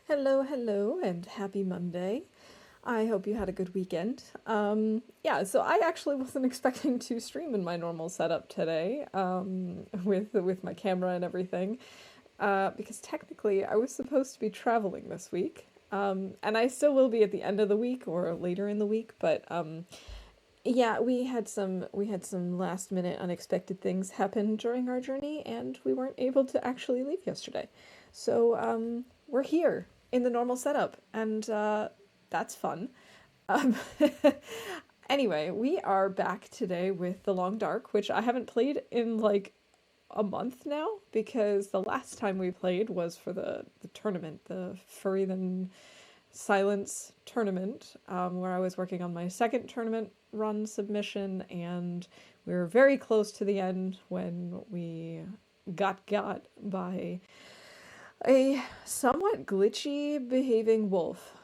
Hello, hello, and happy Monday. I hope you had a good weekend. Yeah, so I actually wasn't expecting to stream in my normal setup today, with my camera and everything, because technically I was supposed to be traveling this week, and I still will be at the end of the week or later in the week. But yeah, we had some last minute unexpected things happen during our journey, and we weren't able to actually leave yesterday. So we're here in the normal setup, and that's fun. Um, anyway, we are back today with The Long Dark, which I haven't played in like a month now because the last time we played was for the tournament, the Furry Than Silence tournament, where I was working on my second tournament run submission, and we were very close to the end when we got by a somewhat glitchy behaving wolf.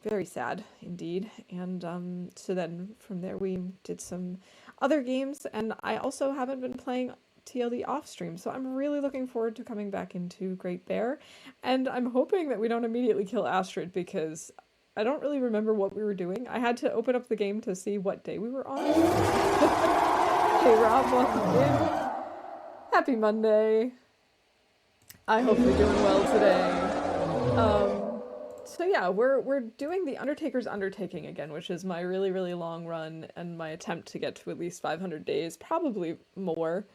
Very sad indeed. And so then from there we did some other games, and I also haven't been playing TLD off stream, so I'm really looking forward to coming back into Great Bear. And I'm hoping that we don't immediately kill Astrid because I don't really remember what we were doing. I had to open up the game to see what day we were on. Hey Rob, welcome in. Happy Monday. I hope you're doing well today. So yeah, we're doing the Undertaker's Undertaking again, which is my really, really long run and my attempt to get to at least 500 days, probably more.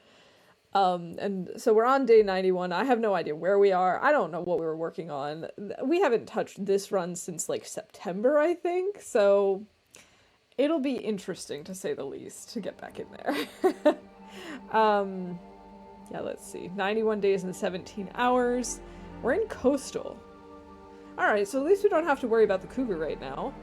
And so we're on day 91. I have no idea where we are. I don't know what we were working on. We haven't touched this run since like September, I think. So it'll be interesting to say the least to get back in there. Yeah, let's see. 91 days and 17 hours. We're in Coastal. Alright, so at least we don't have to worry about the cougar right now.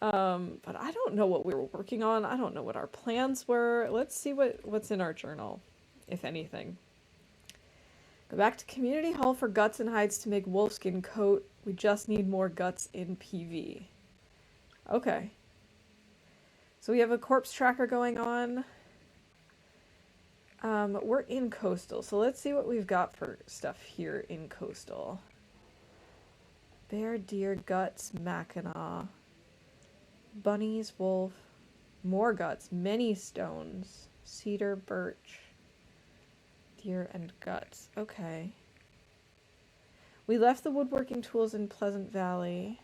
But I don't know what we were working on. I don't know what our plans were. Let's see what's in our journal, if anything. Go back to Community Hall for guts and hides to make wolfskin coat. We just need more guts in PV. Okay. So we have a corpse tracker going on. We're in Coastal, so let's see what we've got for stuff here in Coastal. Bear, deer, guts, Mackinaw. Bunnies, wolf. More guts, many stones. Cedar, birch. Deer and guts. Okay. We left the woodworking tools in Pleasant Valley.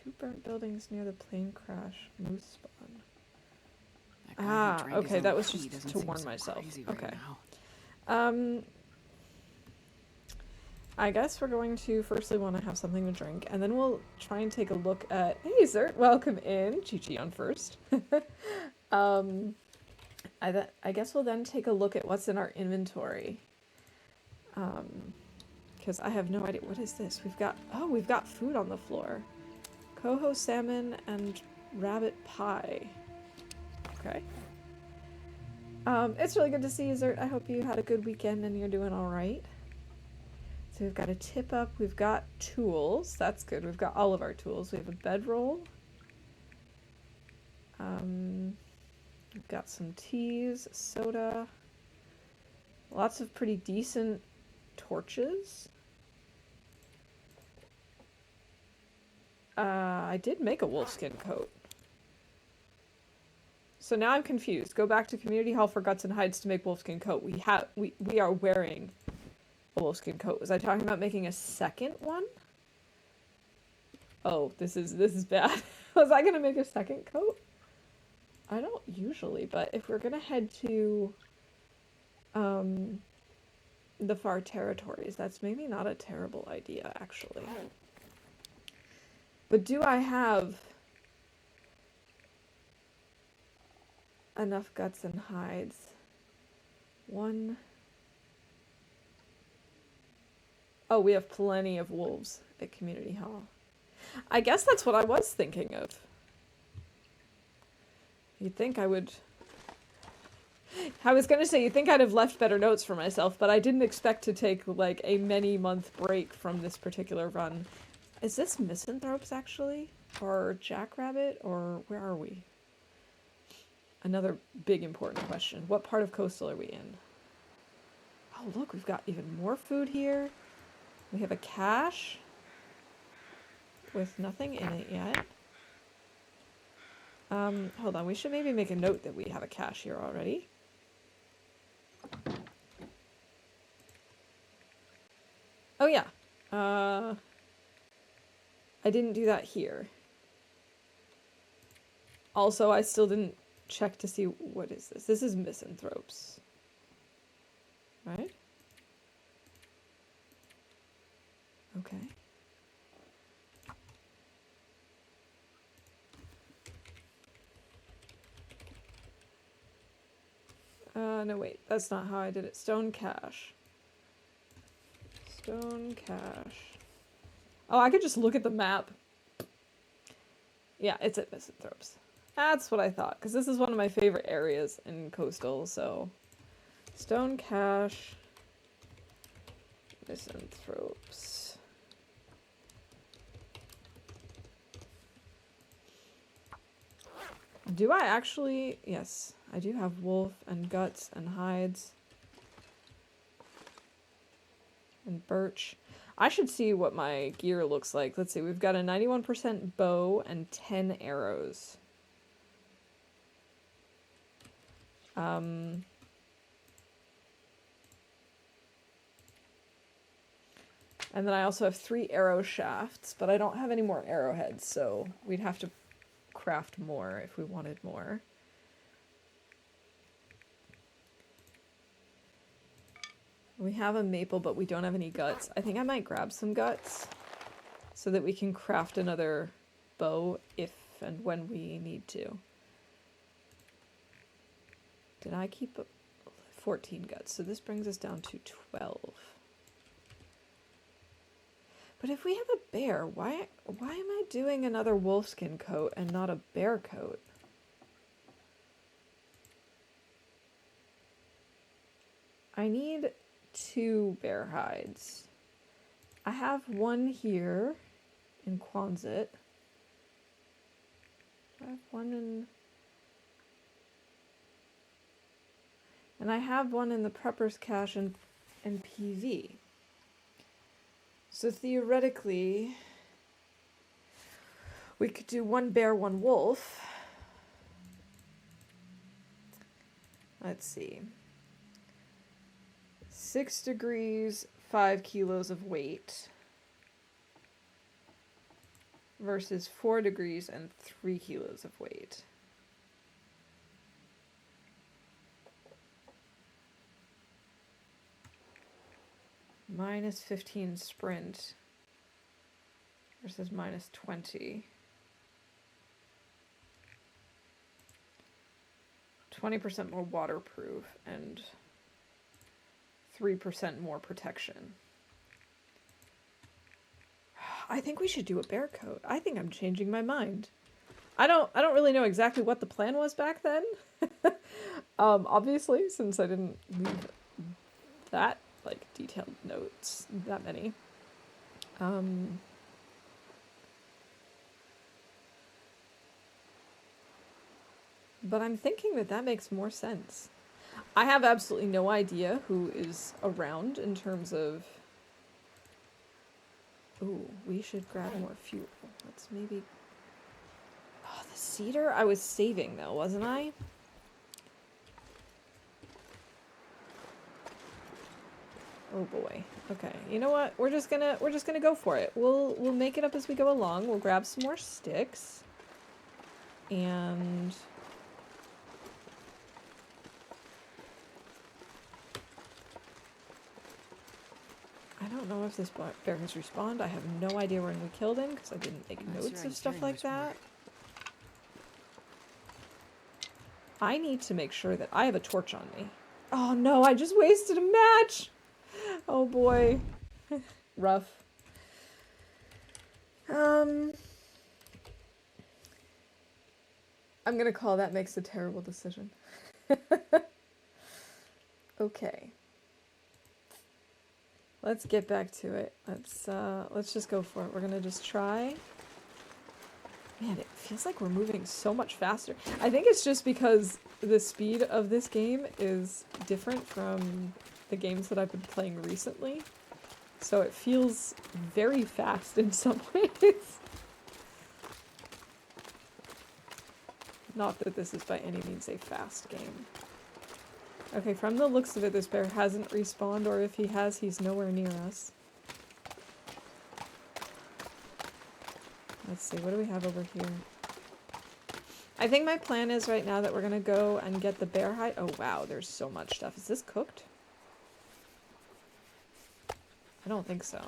Two burnt buildings near the plane crash. Moose spawn. Okay, that was just to warn myself. Okay. I guess we're going to firstly want to have something to drink, and then we'll try and take a look at... Hey, Zert, welcome in. Chi-Chi on first. I guess we'll then take a look at what's in our inventory. Because I have no idea. What is this? We've got food on the floor. Coho salmon and rabbit pie. Okay. It's really good to see you, Zert. I hope you had a good weekend and you're doing all right. So we've got a tip up. We've got tools. That's good. We've got all of our tools. We have a bedroll. We've got some teas, soda. Lots of pretty decent torches. I did make a wolfskin coat. So now I'm confused. Go back to Community Hall for guts and hides to make wolfskin coat. We are wearing a wolfskin coat. Was I talking about making a second one? Oh, this is bad. Was I gonna make a second coat? I don't usually, but if we're gonna head to the far territories, that's maybe not a terrible idea, actually. But do I have enough guts and hides? One. Oh, we have plenty of wolves at Community Hall. I guess that's what I was thinking of. You'd think I would... I was gonna say, you'd think I'd have left better notes for myself, but I didn't expect to take, like, a many-month break from this particular run. Is this Misanthropes, actually? Or Jackrabbit? Or where are we? another big important question. What part of coastal are we in? Oh, look, we've got even more food here. We have a cache with nothing in it yet. Hold on, we should maybe make a note that we have a cache here already. Oh yeah, I didn't do that here. Also, I still didn't check to see what is this. This is misanthropes, right? Okay. No wait, that's not how I did it. Stone cache. Stone cache. Oh, I could just look at the map. Yeah, it's at misanthropes. That's what I thought, because this is one of my favorite areas in coastal, so... Stone cache... Misanthropes. Do I actually... Yes, I do have wolf and guts and hides. And birch. I should see what my gear looks like. Let's see, we've got a 91% bow and 10 arrows. And then I also have 3 arrow shafts, but I don't have any more arrowheads, so we'd have to craft more if we wanted more. We have a maple, but we don't have any guts. I think I might grab some guts so that we can craft another bow if and when we need to. Did I keep 14 guts? So this brings us down to 12. But if we have a bear, why am I doing another wolfskin coat and not a bear coat? I need 2 bear hides. I have one here in Quonset. I have one in... And I have one in the Prepper's Cache in PV. So theoretically, we could do 1 bear, 1 wolf. Let's see. 6 degrees, 5 kilos of weight. Versus 4 degrees and 3 kilos of weight. Minus 15 sprint versus minus 20. 20% more waterproof and 3% more protection. I think we should do a bear coat. I think I'm changing my mind. I don't really know exactly what the plan was back then. Obviously, since I didn't leave that like detailed notes, that many. But I'm thinking that makes more sense. I have absolutely no idea who is around in terms of... Ooh, we should grab more fuel. Let's maybe... Oh, the cedar I was saving though, wasn't I? Oh boy. Okay. You know what? We're just gonna go for it. We'll make it up as we go along. We'll grab some more sticks. And I don't know if this bear has respawned. I have no idea when we killed him because I didn't make notes of stuff like that. I need to make sure that I have a torch on me. Oh no, I just wasted a match! Oh boy. Rough. I'm gonna call that makes a terrible decision. Okay. Let's get back to it. Let's just go for it. We're gonna just try Man, it feels like we're moving so much faster. I think it's just because the speed of this game is different from the games that I've been playing recently. So it feels very fast in some ways. Not that this is by any means a fast game. Okay, from the looks of it, this bear hasn't respawned, or if he has, he's nowhere near us. Let's see, what do we have over here? I think my plan is right now that we're gonna go and get the bear hide. Oh wow, there's so much stuff. Is this cooked? I don't think so.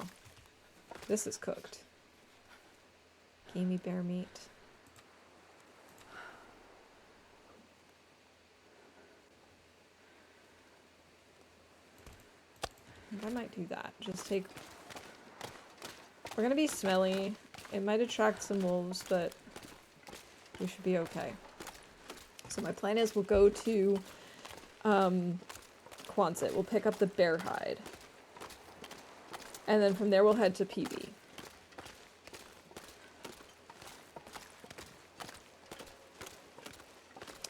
This is cooked. Gamey bear meat. I might do that. Just take... We're gonna be smelly. It might attract some wolves, but we should be okay. So my plan is we'll go to Quonset. We'll pick up the bear hide. And then from there we'll head to PB.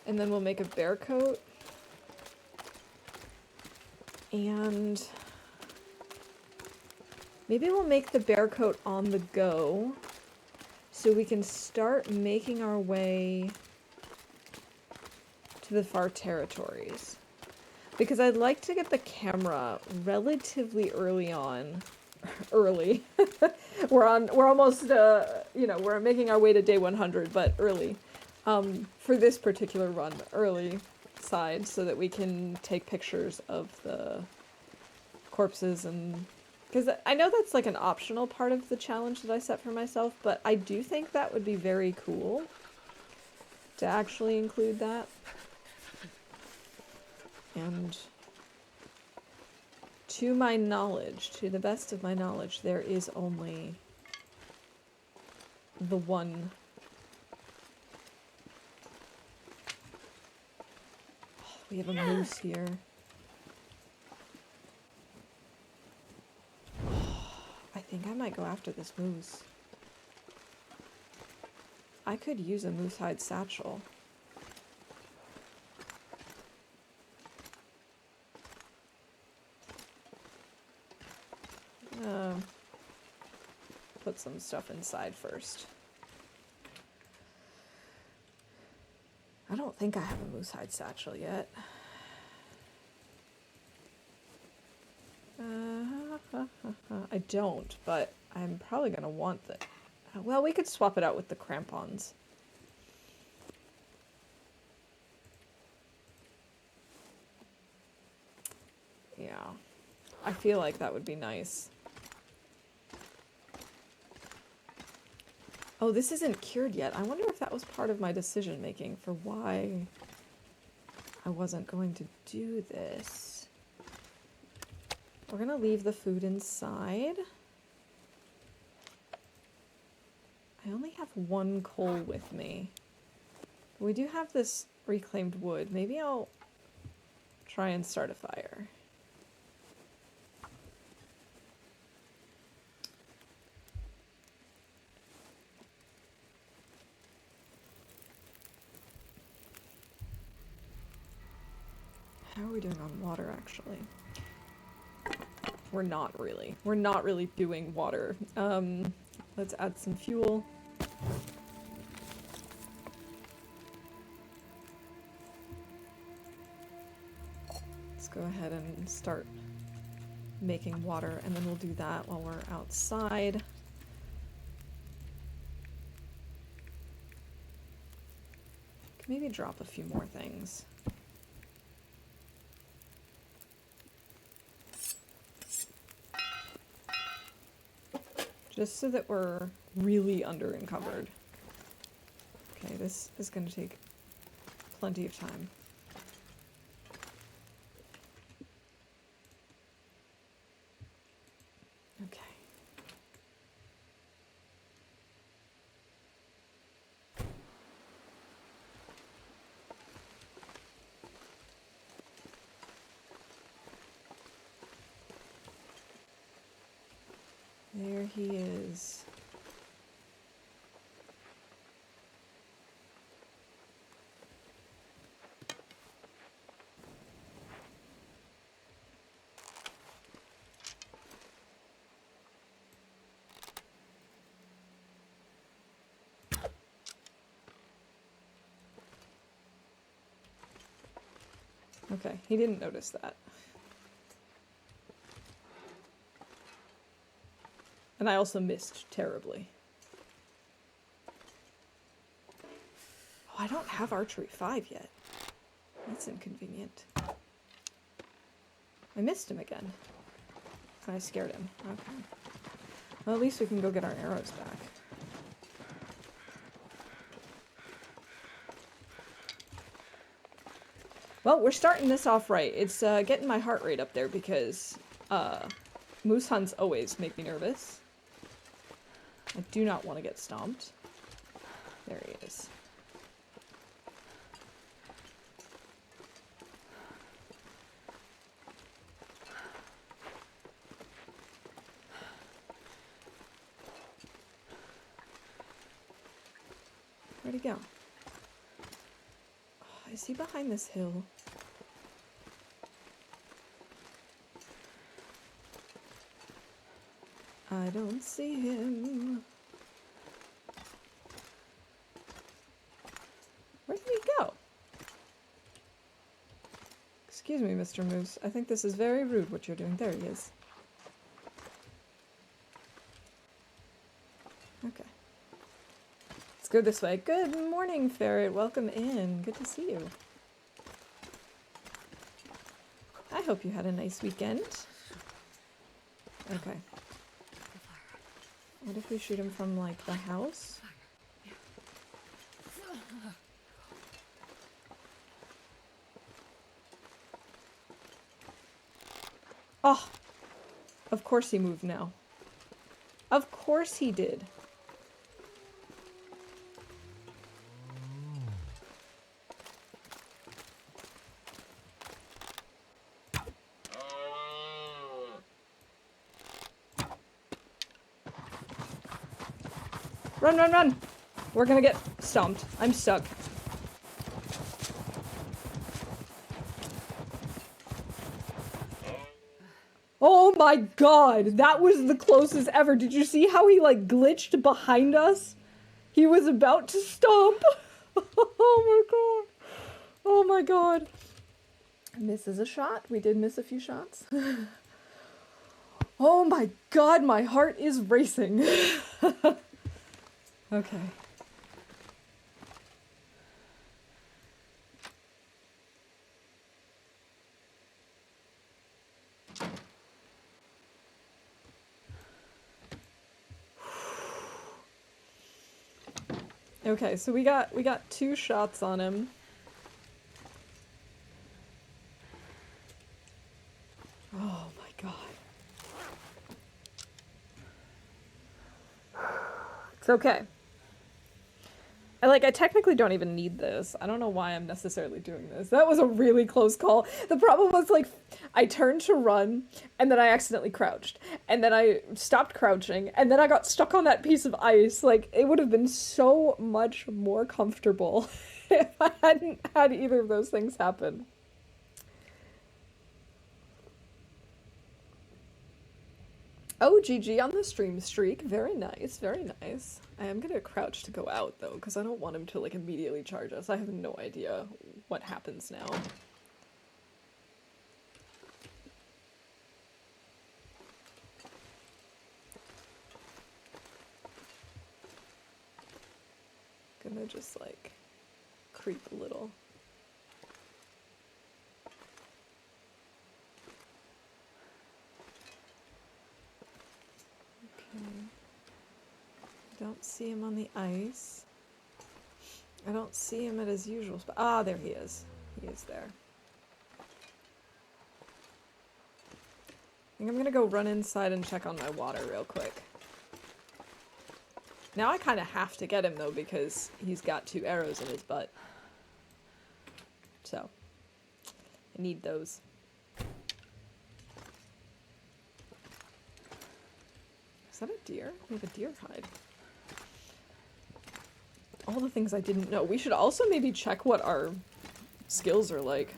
And then we'll make a bear coat. And maybe we'll make the bear coat on the go so we can start making our way to the far territories. Because I'd like to get the camera relatively early on. Early. we're almost, you know, we're making our way to day 100, but early. For this particular run, early side, so that we can take pictures of the corpses and... Because I know that's like an optional part of the challenge that I set for myself, but I do think that would be very cool to actually include that. And to my knowledge, to the best of my knowledge, there is only the one. Oh, we have a moose here. I think I might go after this moose. I could use a moose hide satchel. Put some stuff inside first. I don't think I have a moose hide satchel yet. I don't, but I'm probably going to want that. Well, we could swap it out with the crampons. Yeah, I feel like that would be nice. Oh, this isn't cured yet. I wonder if that was part of my decision making for why I wasn't going to do this. We're gonna leave the food inside. I only have one coal with me. We do have this reclaimed wood. Maybe I'll try and start a fire. How are we doing on water, actually? We're not really. We're not really doing water. Let's add some fuel. Let's go ahead and start making water, and then we'll do that while we're outside. Maybe drop a few more things. Just so that we're really under encumbered. Okay, this is going to take plenty of time. Okay. There he is. Okay, he didn't notice that. And I also missed terribly. Oh, I don't have archery 5 yet. That's inconvenient. I missed him again. I scared him. Okay. Well, at least we can go get our arrows back. Well, we're starting this off right. It's getting my heart rate up there because moose hunts always make me nervous. I do not want to get stomped. There he is. Where'd he go? Oh, is he behind this hill? I don't see him. Where did he go? Excuse me, Mr. Moose. I think this is very rude what you're doing. There he is. Okay. Let's go this way. Good morning, Ferret. Welcome in. Good to see you. I hope you had a nice weekend. Okay. What if we shoot him from, like, the house? Oh! Of course he moved now. Of course he did. Run, run, run! We're gonna get stomped. I'm stuck. Oh my god! That was the closest ever. Did you see how he, like, glitched behind us? He was about to stomp! Oh my god! Oh my god. Misses a shot. We did miss a few shots. Oh my god, my heart is racing. Okay. Okay, so we got 2 shots on him. Oh my god. It's okay. I technically don't even need this. I don't know why I'm necessarily doing this. That was a really close call. The problem was, like, I turned to run, and then I accidentally crouched. And then I stopped crouching, and then I got stuck on that piece of ice. Like, it would have been so much more comfortable if I hadn't had either of those things happen. Oh, GG on the stream streak. Very nice, very nice. I am gonna crouch to go out, though, because I don't want him to, like, immediately charge us. I have no idea what happens now. Gonna just, like, creep a little. Don't see him on the ice. I don't see him at his usual spot. Ah, there he is. He is there. I think I'm gonna go run inside and check on my water real quick. Now I kind of have to get him, though, because he's got 2 arrows in his butt. So, I need those. Is that a deer? We have a deer hide. All the things I didn't know. We should also maybe check what our skills are like.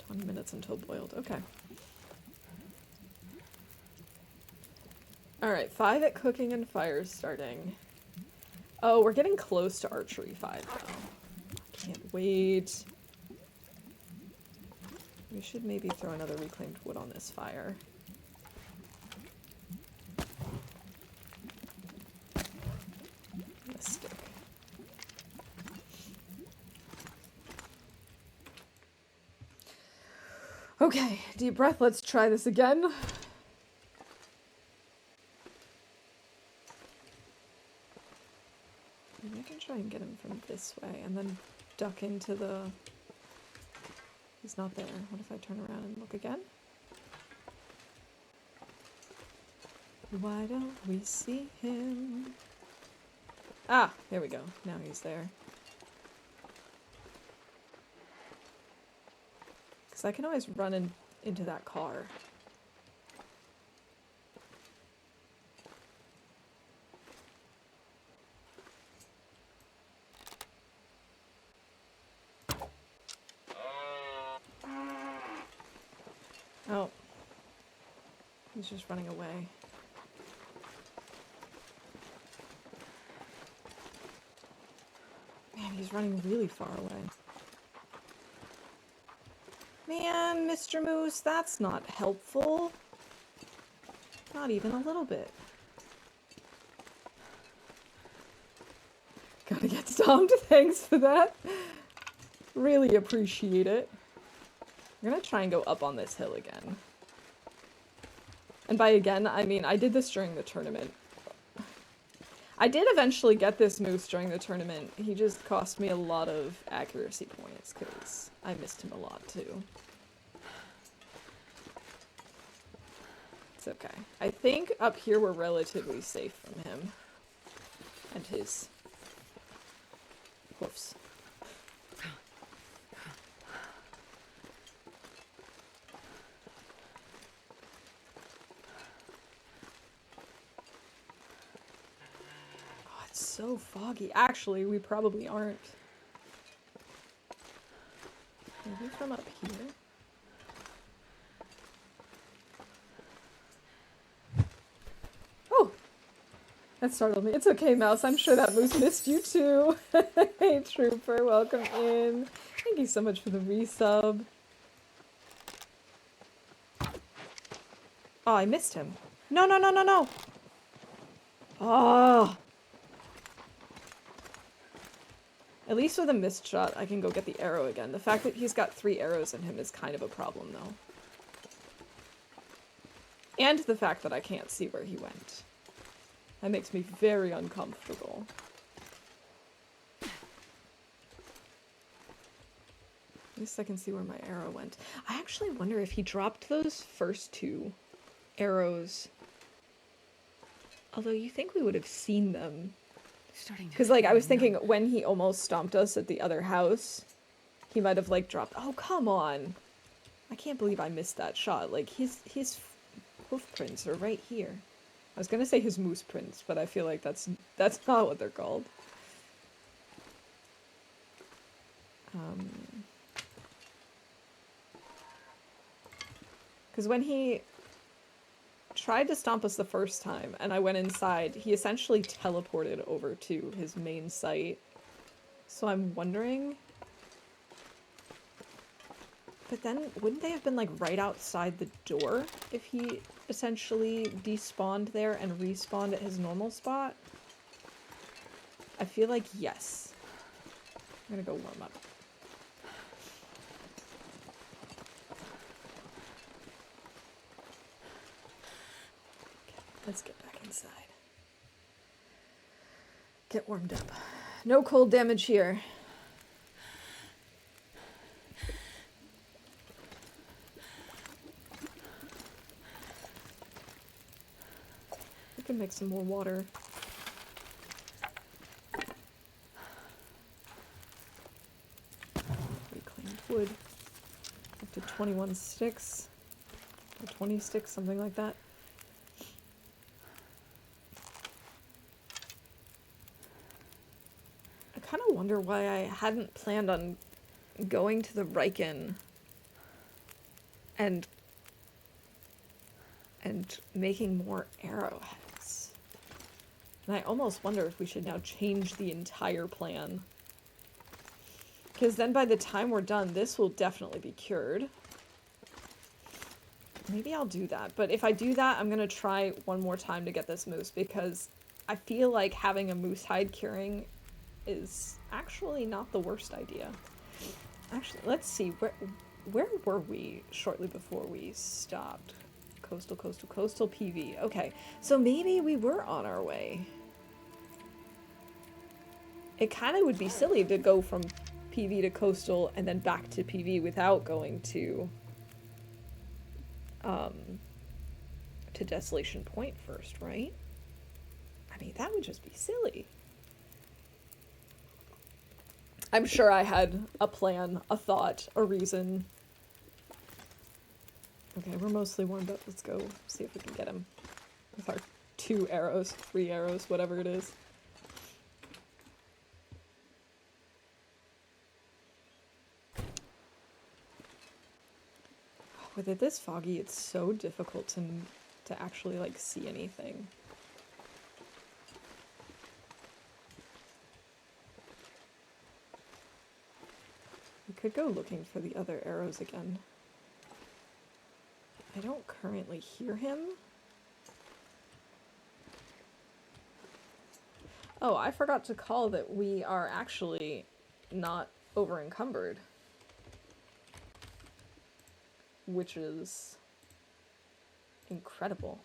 20 minutes until boiled. Okay. Alright, 5 at cooking and fire starting. Oh, we're getting close to archery 5 now. Can't wait. We should maybe throw another reclaimed wood on this fire. A stick. Okay, deep breath, let's try this again. Maybe I can try and get him from this way and then duck into the... He's not there. What if I turn around and look again? Why don't we see him? Ah, there we go. Now he's there. Because I can always run into that car. Oh. He's just running away. Man, he's running really far away. Man, Mr. Moose, that's not helpful. Not even a little bit. Gotta get stomped. Thanks for that. Really appreciate it. I'm gonna try and go up on this hill again. And by again, I mean I did this during the tournament. I did eventually get this moose during the tournament. He just cost me a lot of accuracy points because I missed him a lot too. It's okay. I think up here we're relatively safe from him. And his hoofs. Oh, it's so foggy. Actually, we probably aren't. Maybe from up here? That startled me. It's okay, Mouse. I'm sure that moose missed you too. Hey, Trooper. Welcome in. Thank you so much for the resub. Oh, I missed him. No, no, no, no, no. Oh. At least with a missed shot, I can go get the arrow again. The fact that he's got 3 arrows in him is kind of a problem, though. And the fact that I can't see where he went. That makes me very uncomfortable. At least I can see where my arrow went. I actually wonder if he dropped those first 2 arrows. Although you think we would have seen them. Because, like, I was thinking when he almost stomped us at the other house, he might have, like, dropped... Oh, come on! I can't believe I missed that shot. Like, his hoof prints are right here. I was gonna say his moose prints, but I feel like that's not what they're called. Because when he tried to stomp us the first time, and I went inside, he essentially teleported over to his main site. So I'm wondering... But then, wouldn't they have been, like, right outside the door if he essentially despawned there and respawned at his normal spot? I feel like yes. I'm gonna go warm up. Okay, let's get back inside. Get warmed up. No cold damage here. Can make some more water. Reclaimed wood. Up to 21 sticks. Or 20 sticks, something like that. I kind of wonder why I hadn't planned on going to the Riken and making more arrowheads. And I almost wonder if we should now change the entire plan. Because then by the time we're done, this will definitely be cured. Maybe I'll do that. But if I do that, I'm going to try one more time to get this moose, because I feel like having a moose hide curing is actually not the worst idea. Actually, let's see. Where were we shortly before we stopped? Coastal PV. Okay, so maybe we were on our way. It kind of would be silly to go from PV to coastal and then back to PV without going to Desolation Point first, right? I mean, that would just be silly. I'm sure I had a plan, a thought, a reason. Okay, we're mostly warmed up. Let's go see if we can get him with our 2 arrows, 3 arrows, whatever it is. With it this foggy, it's so difficult to actually, like, see anything. We could go looking for the other arrows again. I don't currently hear him. Oh, I forgot to call that we are actually not over encumbered, which is incredible.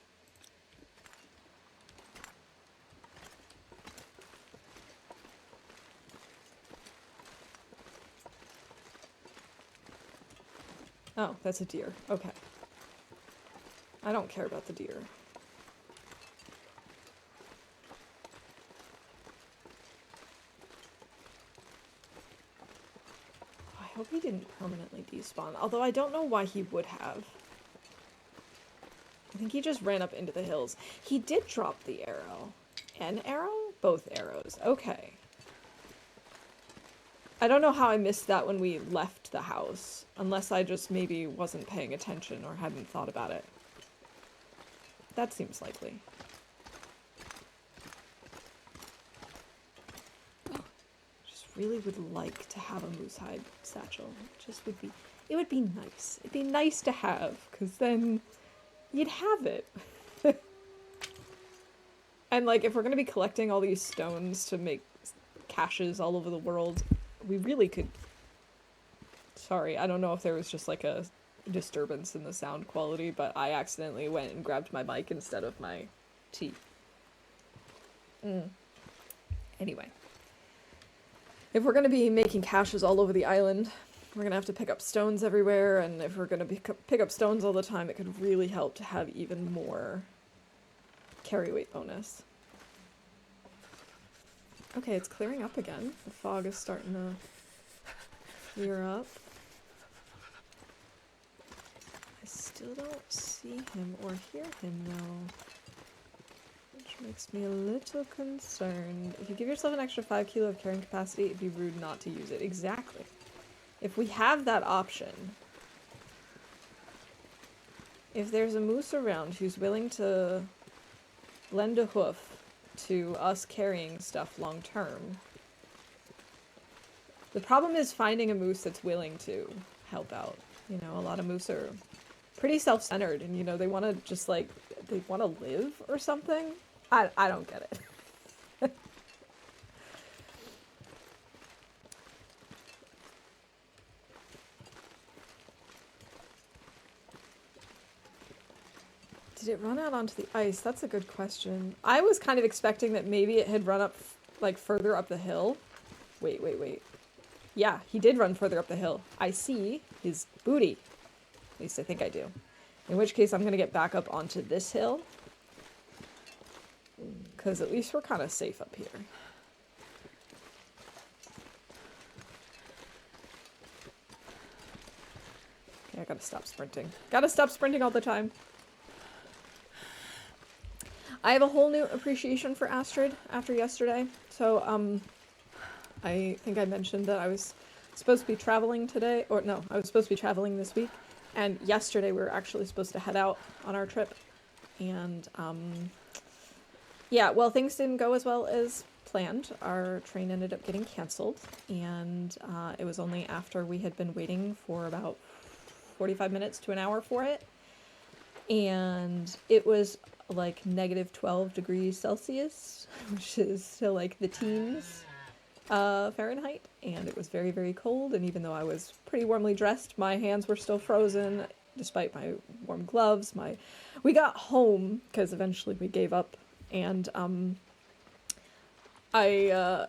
Oh, that's a deer. Okay. I don't care about the deer. I hope he didn't permanently despawn, although I don't know why he would have. I think he just ran up into the hills. He did drop the arrow. An arrow? Both arrows. Okay. I don't know how I missed that when we left the house, unless I just maybe wasn't paying attention or hadn't thought about it. That seems likely. Just really would like to have a moose hide satchel. It would be nice. It'd be nice to have, because then you'd have it. And, like, if we're going to be collecting all these stones to make caches all over the world, we really could... Sorry, I don't know if there was just, like, a disturbance in the sound quality, but I accidentally went and grabbed my mic instead of my tea. Anyway. If we're going to be making caches all over the island, we're going to have to pick up stones everywhere, and if we're going to pick up stones all the time, it could really help to have even more carry weight bonus. Okay, it's clearing up again. The fog is starting to clear up. I still don't see him or hear him though, which makes me a little concerned. If you give yourself an extra 5 kilo of carrying capacity, it'd be rude not to use it. Exactly. If we have that option, if there's a moose around who's willing to lend a hoof to us carrying stuff long term. The problem is finding a moose that's willing to help out. You know, a lot of moose are pretty self-centered, and, you know, they want to just, like, they want to live or something. I don't get it. Did it run out onto the ice? That's a good question. I was kind of expecting that maybe it had run up, like, further up the hill. Wait. Yeah, he did run further up the hill. I see his booty. At least I think I do. In which case I'm going to get back up onto this hill. Because at least we're kind of safe up here. Okay, I gotta stop sprinting. Gotta stop sprinting all the time. I have a whole new appreciation for Astrid after yesterday. So, I think I mentioned that I was supposed to be traveling today, or no, I was supposed to be traveling this week, and yesterday we were actually supposed to head out on our trip, and, yeah, well, things didn't go as well as planned. Our train ended up getting canceled, and, it was only after we had been waiting for about 45 minutes to an hour for it, and it was like negative 12 degrees Celsius, which is still like the teens Fahrenheit, and it was very, very cold, and even though I was pretty warmly dressed, my hands were still frozen despite my warm gloves. We got home, because eventually we gave up, and I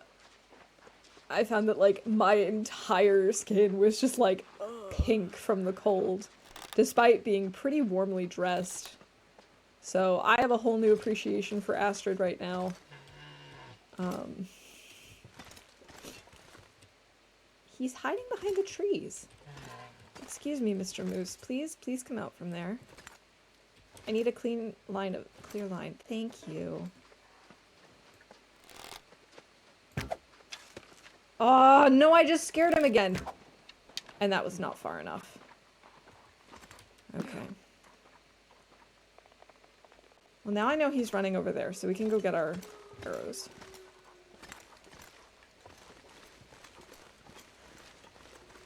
found that like my entire skin was just like pink from the cold, despite being pretty warmly dressed. So I have a whole new appreciation for Astrid right now. He's hiding behind the trees. Excuse me, Mr. Moose. Please come out from there. I need a clear line. Thank you. Oh, no, I just scared him again. And that was not far enough. Okay. Well, now I know he's running over there, so we can go get our arrows.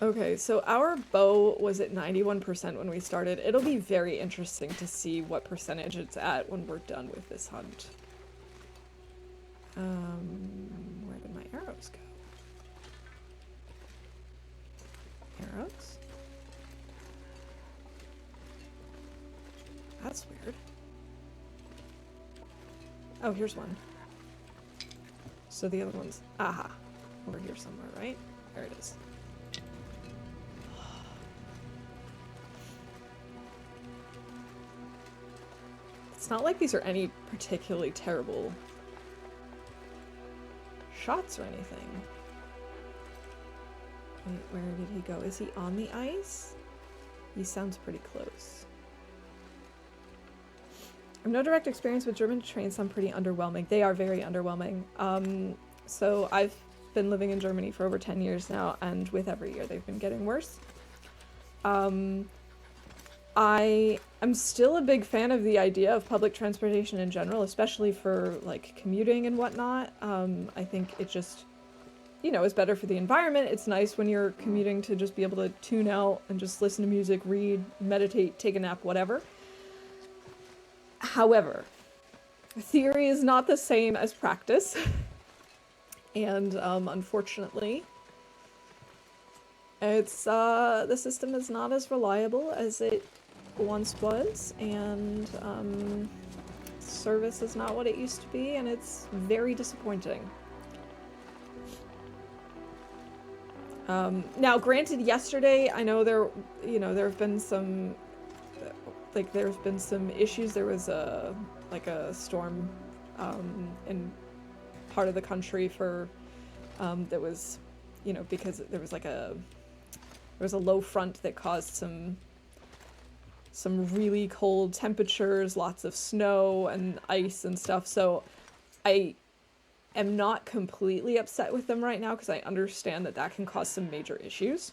Okay, so our bow was at 91% when we started. It'll be very interesting to see what percentage it's at when we're done with this hunt. Where did my arrows go? Arrows? That's weird. Oh, here's one. So the other one's, aha, over here somewhere, right? There it is. It's not like these are any particularly terrible shots or anything. Wait, where did he go? Is he on the ice? He sounds pretty close. I have no direct experience with German trains, so I'm pretty underwhelming. They are very underwhelming. So I've been living in Germany for over 10 years now, and with every year they've been getting worse. I am still a big fan of the idea of public transportation in general, especially for like commuting and whatnot. I think it just, you know, is better for the environment. It's nice when you're commuting to just be able to tune out and just listen to music, read, meditate, take a nap, whatever. However, theory is not the same as practice. And unfortunately, it's the system is not as reliable as it once was, and service is not what it used to be, and it's very disappointing. Now, granted, yesterday I know there have been some issues. There was a storm in part of the country for that was, you know, because there was a low front that caused some really cold temperatures, lots of snow and ice and stuff. So I am not completely upset with them right now because I understand that that can cause some major issues,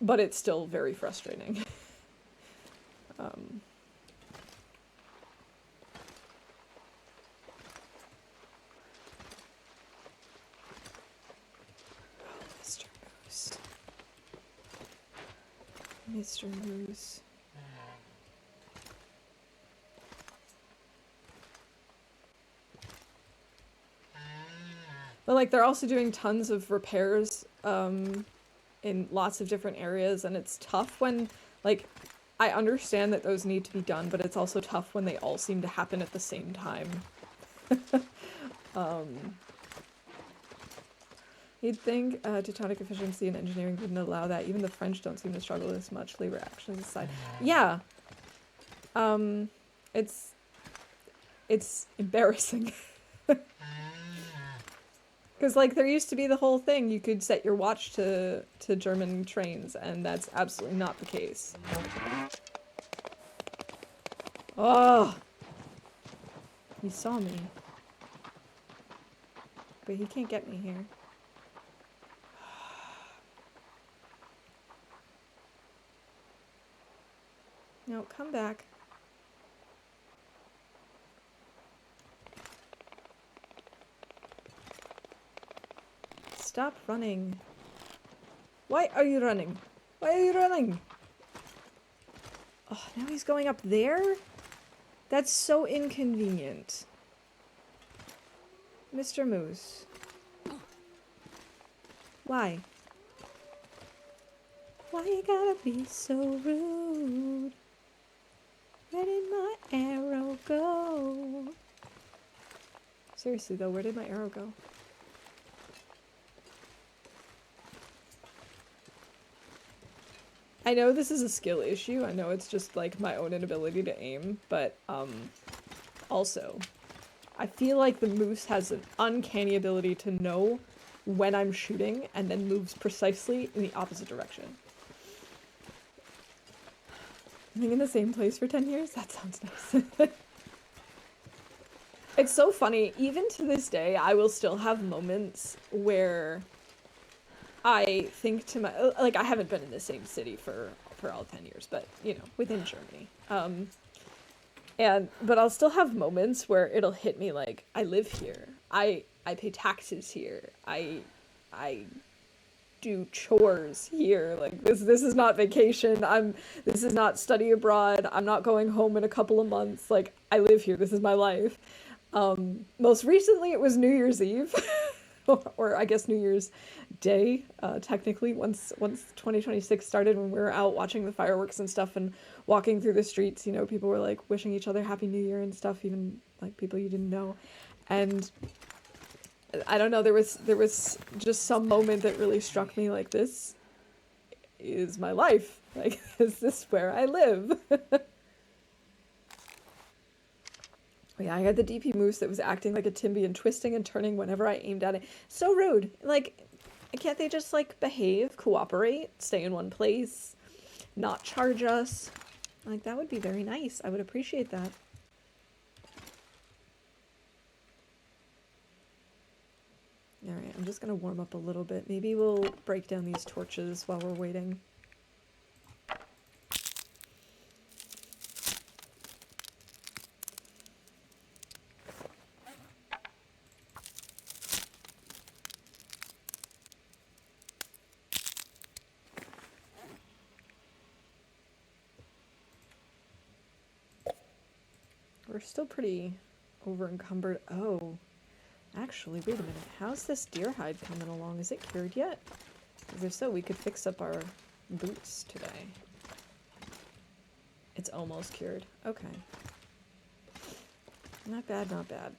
but it's still very frustrating. Mr. Moose. But like they're also doing tons of repairs in lots of different areas, and it's tough when, like, I understand that those need to be done, but it's also tough when they all seem to happen at the same time. You'd think Teutonic efficiency and engineering wouldn't allow that. Even the French don't seem to struggle this much, labor actions aside. Yeah. It's embarrassing. Because, like, there used to be the whole thing, you could set your watch to German trains, and that's absolutely not the case. Oh! He saw me. But he can't get me here. No, come back. Stop running. Why are you running? Why are you running? Oh, now he's going up there? That's so inconvenient. Mr. Moose. Why? Why you gotta be so rude? Where did my arrow go? Seriously though, where did my arrow go? I know this is a skill issue. I know it's just like my own inability to aim, but also, I feel like the moose has an uncanny ability to know when I'm shooting and then moves precisely in the opposite direction. Living in the same place for 10 years? That sounds nice. It's so funny. Even to this day, I will still have moments where I think to my... Like, I haven't been in the same city for all 10 years, but, you know, within Germany. But I'll still have moments where it'll hit me like, I live here. I pay taxes here. I do chores here. Like, this is not vacation. This is not study abroad. I'm not going home in a couple of months. Like, I live here. This is my life. Most recently it was New Year's Eve. Or I guess New Year's Day, technically, once 2026 started, when we were out watching the fireworks and stuff and walking through the streets, you know, people were like wishing each other Happy New Year and stuff, even like people you didn't know. And I don't know, there was just some moment that really struck me like, this is my life. Like, is this where I live? Yeah, I had the DP moose that was acting like a Timby and twisting and turning whenever I aimed at it. So rude. Like, can't they just, like, behave, cooperate, stay in one place, not charge us? Like, that would be very nice. I would appreciate that. Alright, I'm just gonna warm up a little bit. Maybe we'll break down these torches while we're waiting. We're still pretty over-encumbered. Oh, actually, wait a minute. How's this deer hide coming along? Is it cured yet? Because if so, we could fix up our boots today. It's almost cured. Okay. Not bad, not bad.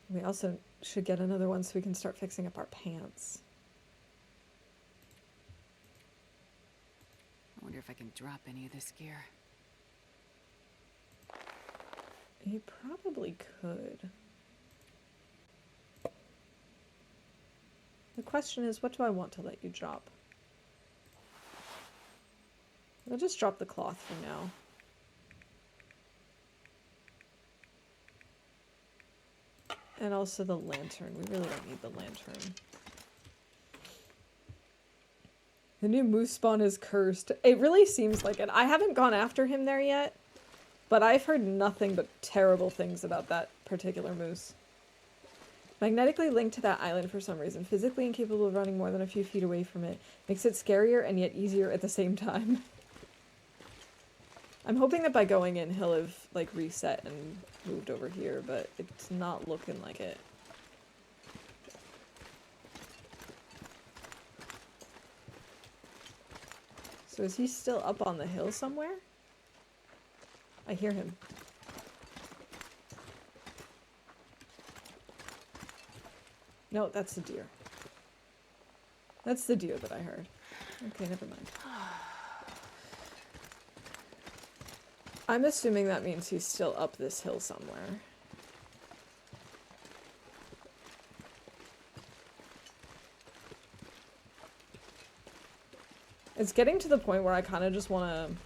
We also should get another one so we can start fixing up our pants. I wonder if I can drop any of this gear. You probably could. The question is, what do I want to let you drop? I'll just drop the cloth for now. And also the lantern. We really don't need the lantern. The new moose spawn is cursed. It really seems like it. I haven't gone after him there yet, but I've heard nothing but terrible things about that particular moose. Magnetically linked to that island for some reason. Physically incapable of running more than a few feet away from it. Makes it scarier and yet easier at the same time. I'm hoping that by going in he'll have, like, reset and moved over here, but it's not looking like it. So is he still up on the hill somewhere? I hear him. No, that's the deer. That's the deer that I heard. Okay, never mind. I'm assuming that means he's still up this hill somewhere. It's getting to the point where I kind of just want to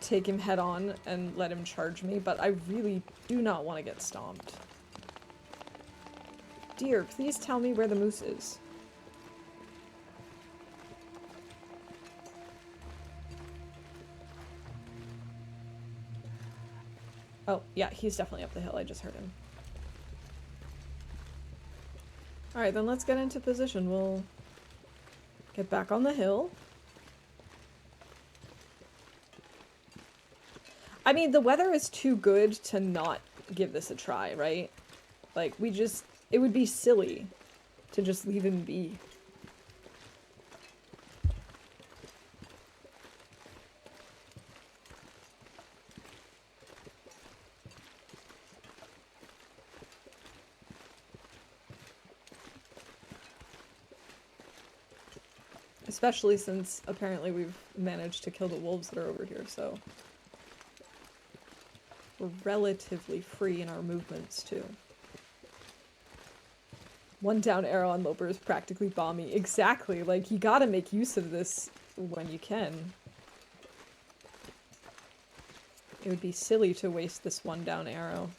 take him head on and let him charge me, but I really do not want to get stomped. Dear, please tell me where the moose is. Oh, yeah, he's definitely up the hill. I just heard him. Alright, then let's get into position. We'll get back on the hill. I mean, the weather is too good to not give this a try, right? Like, it would be silly to just leave him be. Especially since apparently we've managed to kill the wolves that are over here, so we're relatively free in our movements, too. One down arrow on Loper is practically balmy. Exactly, like, you gotta make use of this when you can. It would be silly to waste this one down arrow.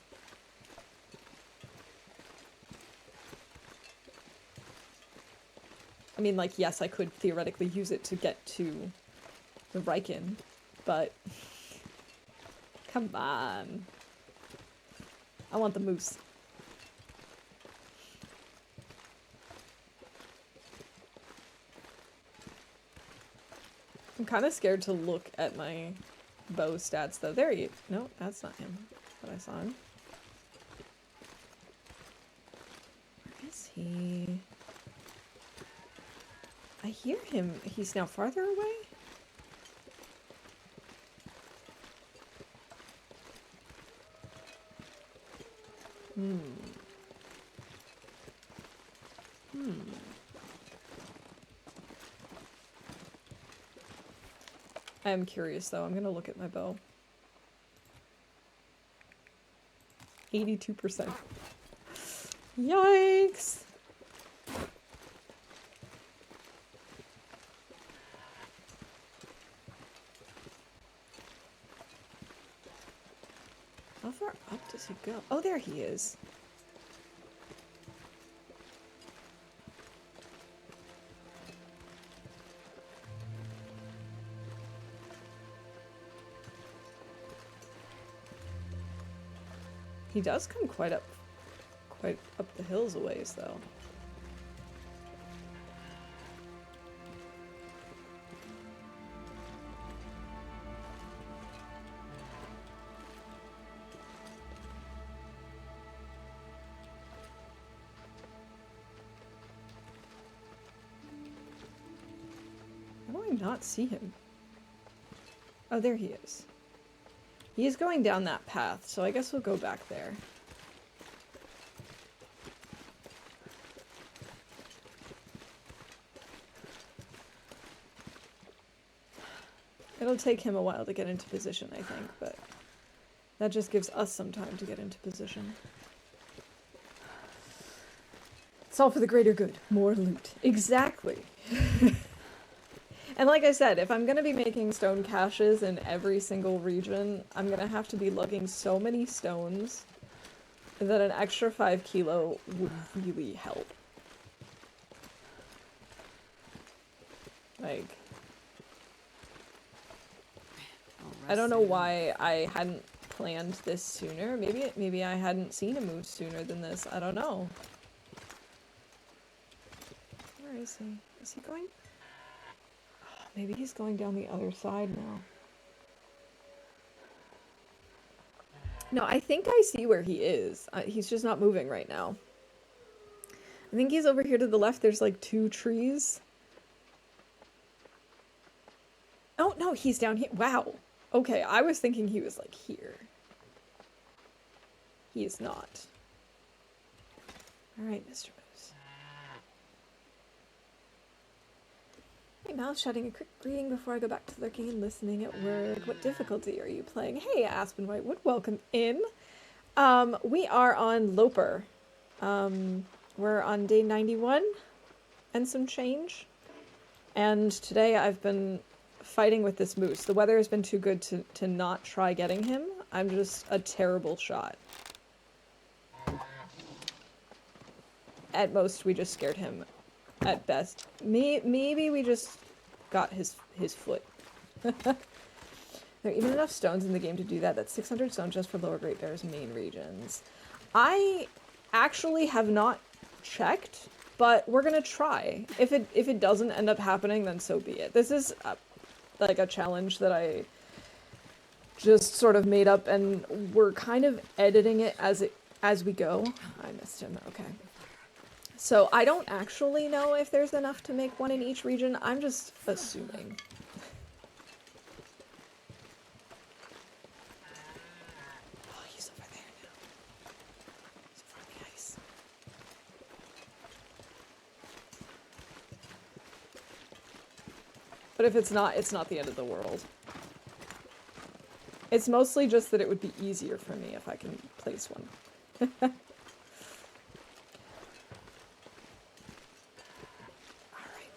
I mean, like, yes, I could theoretically use it to get to the Riken, but... Come on. I want the moose. I'm kind of scared to look at my bow stats, though. There he... No, that's not him. But I saw him. Where is he? I hear him. He's now farther away? I am curious, though. I'm gonna look at my bow. 82%. Yikes! How far up does he go? Oh, there he is. He does come quite up the hills a ways, though. How do I not see him? Oh, there he is. He is going down that path, so I guess we'll go back there. It'll take him a while to get into position, I think, but that just gives us some time to get into position. It's all for the greater good. More loot. Exactly. And like I said, if I'm going to be making stone caches in every single region, I'm going to have to be lugging so many stones that an extra 5 kilo would really help. Like, I don't know why I hadn't planned this sooner. Maybe I hadn't seen a move sooner than this. I don't know. Where is he? Is he going? Maybe he's going down the other side now. No, I think I see where he is. He's just not moving right now. I think he's over here to the left. There's like 2 trees. Oh, no, he's down here. Wow. Okay, I was thinking he was like here. He is not. Alright, Mr. Moose. Hey, Mouse, shouting a quick greeting before I go back to lurking and listening at work. What difficulty are you playing? Hey, Aspen Whitewood, welcome in. We are on Loper. We're on day 91 and some change. And today I've been fighting with this moose. The weather has been too good to not try getting him. I'm just a terrible shot. At most, we just scared him. At best. Maybe we just got his foot. There are even enough stones in the game to do that. That's 600 stones just for Lower Great Bear's main regions. I actually have not checked, but we're gonna try. If it doesn't end up happening, then so be it. This is like a challenge that I just sort of made up, and we're kind of editing it as we go. I missed him. Okay. So I don't actually know if there's enough to make one in each region. I'm just assuming. Oh, he's over there now. He's over on the ice. But if it's not the end of the world. It's mostly just that it would be easier for me if I can place one. Alright,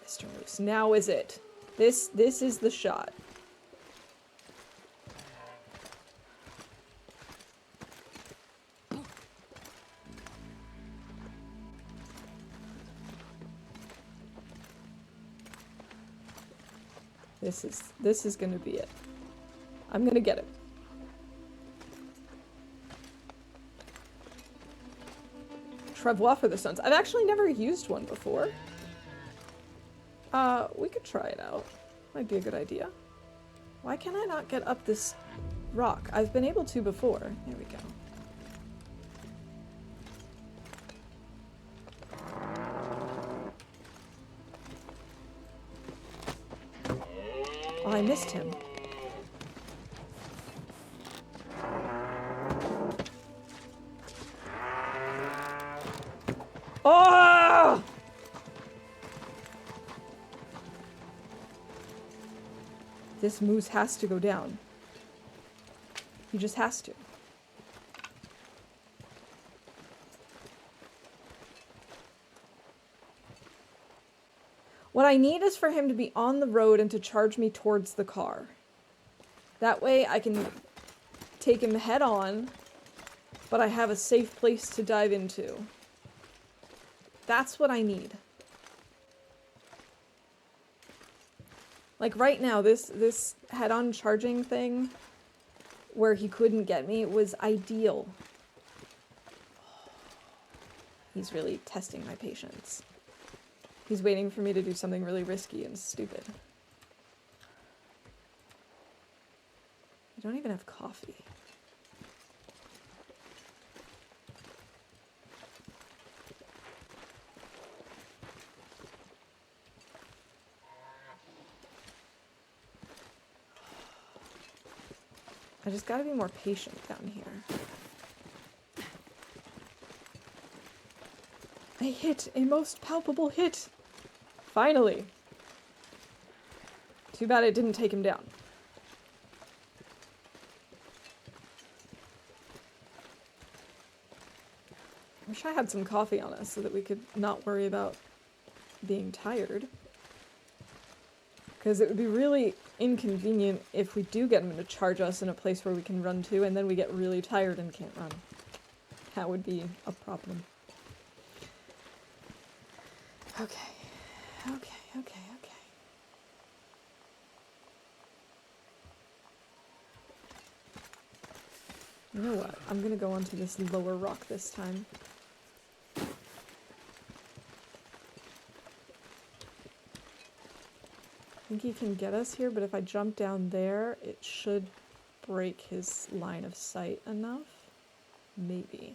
Mr. Moose. Now is it. This is the shot. This is gonna be it. I'm gonna get it. Travois for the stones. I've actually never used one before. We could try it out. Might be a good idea. Why can I not get up this rock? I've been able to before. There we go. Oh, I missed him. Oh! This moose has to go down. He just has to. What I need is for him to be on the road and to charge me towards the car. That way I can take him head on, but I have a safe place to dive into. That's what I need. Like right now, this head-on charging thing where he couldn't get me was ideal. He's really testing my patience. He's waiting for me to do something really risky and stupid. I don't even have coffee. I just gotta be more patient down here. A hit! A most palpable hit! Finally! Too bad it didn't take him down. Wish I had some coffee on us so that we could not worry about being tired. Because it would be really inconvenient if we do get him to charge us in a place where we can run to, and then we get really tired and can't run. That would be a problem. Okay. You know what? I'm gonna go onto this lower rock this time. I think he can get us here, but if I jump down there, it should break his line of sight enough. Maybe.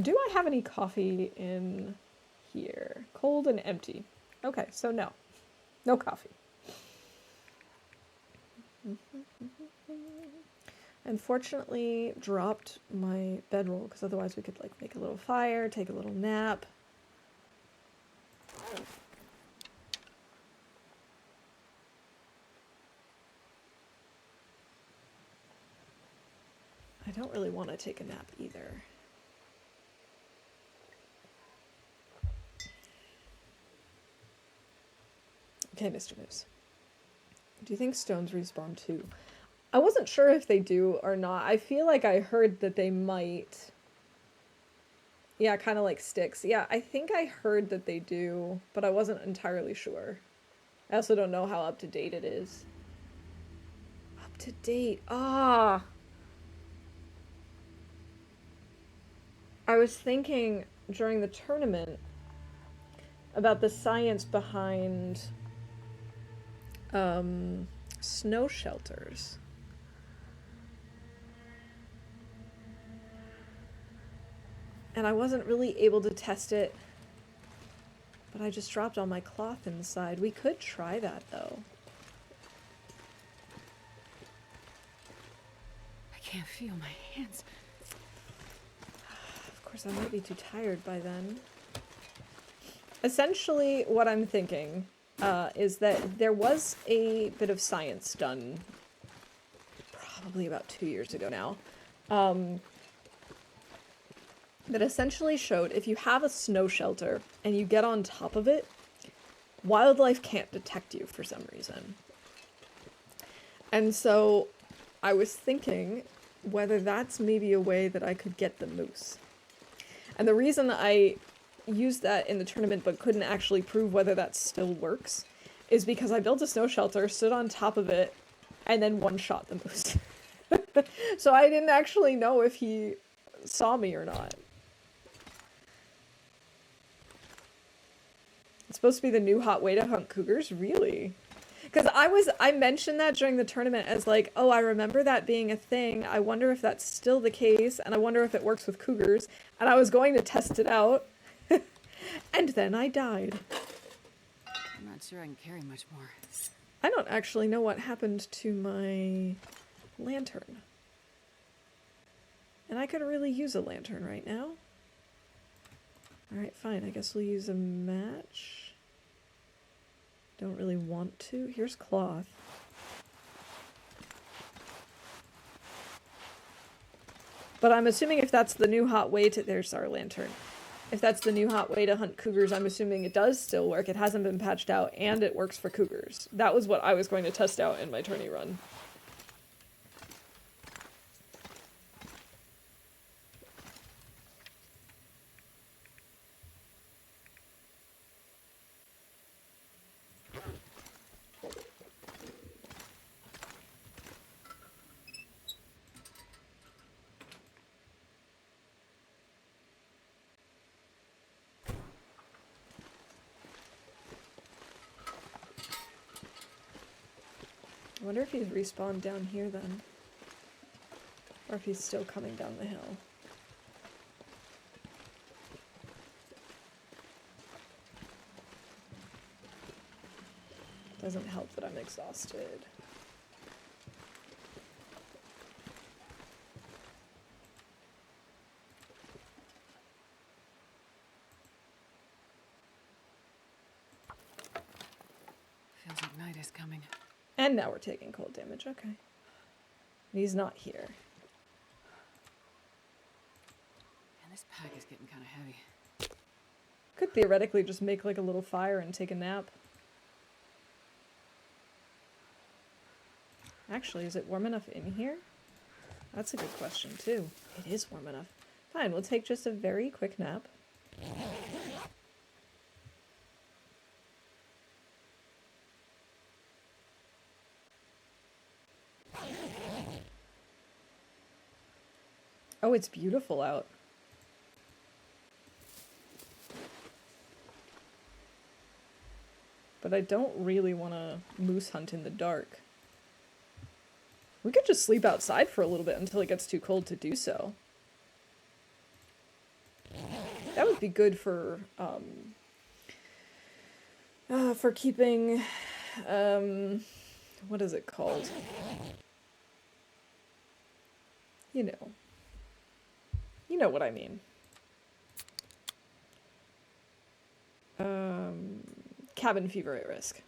Do I have any coffee in here? Cold and empty. Okay, so no. No coffee. Unfortunately, dropped my bedroll, because otherwise we could like make a little fire, take a little nap. I don't really want to take a nap either. Okay, Mr. Moose. Do you think stones respawn too? I wasn't sure if they do or not. I feel like I heard that they might. Yeah, kind of like sticks. Yeah, I think I heard that they do, but I wasn't entirely sure. I also don't know how up to date it is. Up to date. Ah. I was thinking during the tournament about the science behind snow shelters. And I wasn't really able to test it, but I just dropped all my cloth inside. We could try that, though. I can't feel my hands. Of course, I might be too tired by then. Essentially, what I'm thinking is that there was a bit of science done probably about 2 years ago now, that essentially showed if you have a snow shelter and you get on top of it, wildlife can't detect you for some reason. And so I was thinking whether that's maybe a way that I could get the moose. And the reason I used that in the tournament but couldn't actually prove whether that still works is because I built a snow shelter, stood on top of it, and then one-shot the moose. So I didn't actually know if he saw me or not. It's supposed to be the new hot way to hunt cougars? Really? Because I mentioned that during the tournament as like, oh, I remember that being a thing. I wonder if that's still the case, and I wonder if it works with cougars. And I was going to test it out, and then I died. I'm not sure I can carry much more. I don't actually know what happened to my lantern. And I could really use a lantern right now. Alright, fine. I guess we'll use a match. Don't really want to. Here's cloth. But I'm assuming if that's the new hot way to... There's our lantern. If that's the new hot way to hunt cougars, I'm assuming it does still work. It hasn't been patched out, and it works for cougars. That was what I was going to test out in my tourney run. I wonder if he's respawned down here then. Or if he's still coming down the hill. Doesn't help that I'm exhausted. Feels like night is coming. And now we're taking cold damage, okay. And he's not here. And this pack is getting kind of heavy. Could theoretically just make like a little fire and take a nap. Actually, is it warm enough in here? That's a good question too. It is warm enough. Fine, we'll take just a very quick nap. Oh, it's beautiful out. But I don't really want to moose hunt in the dark. We could just sleep outside for a little bit until it gets too cold to do so. That would be good for keeping, what is it called? You know what I mean. Cabin fever at risk.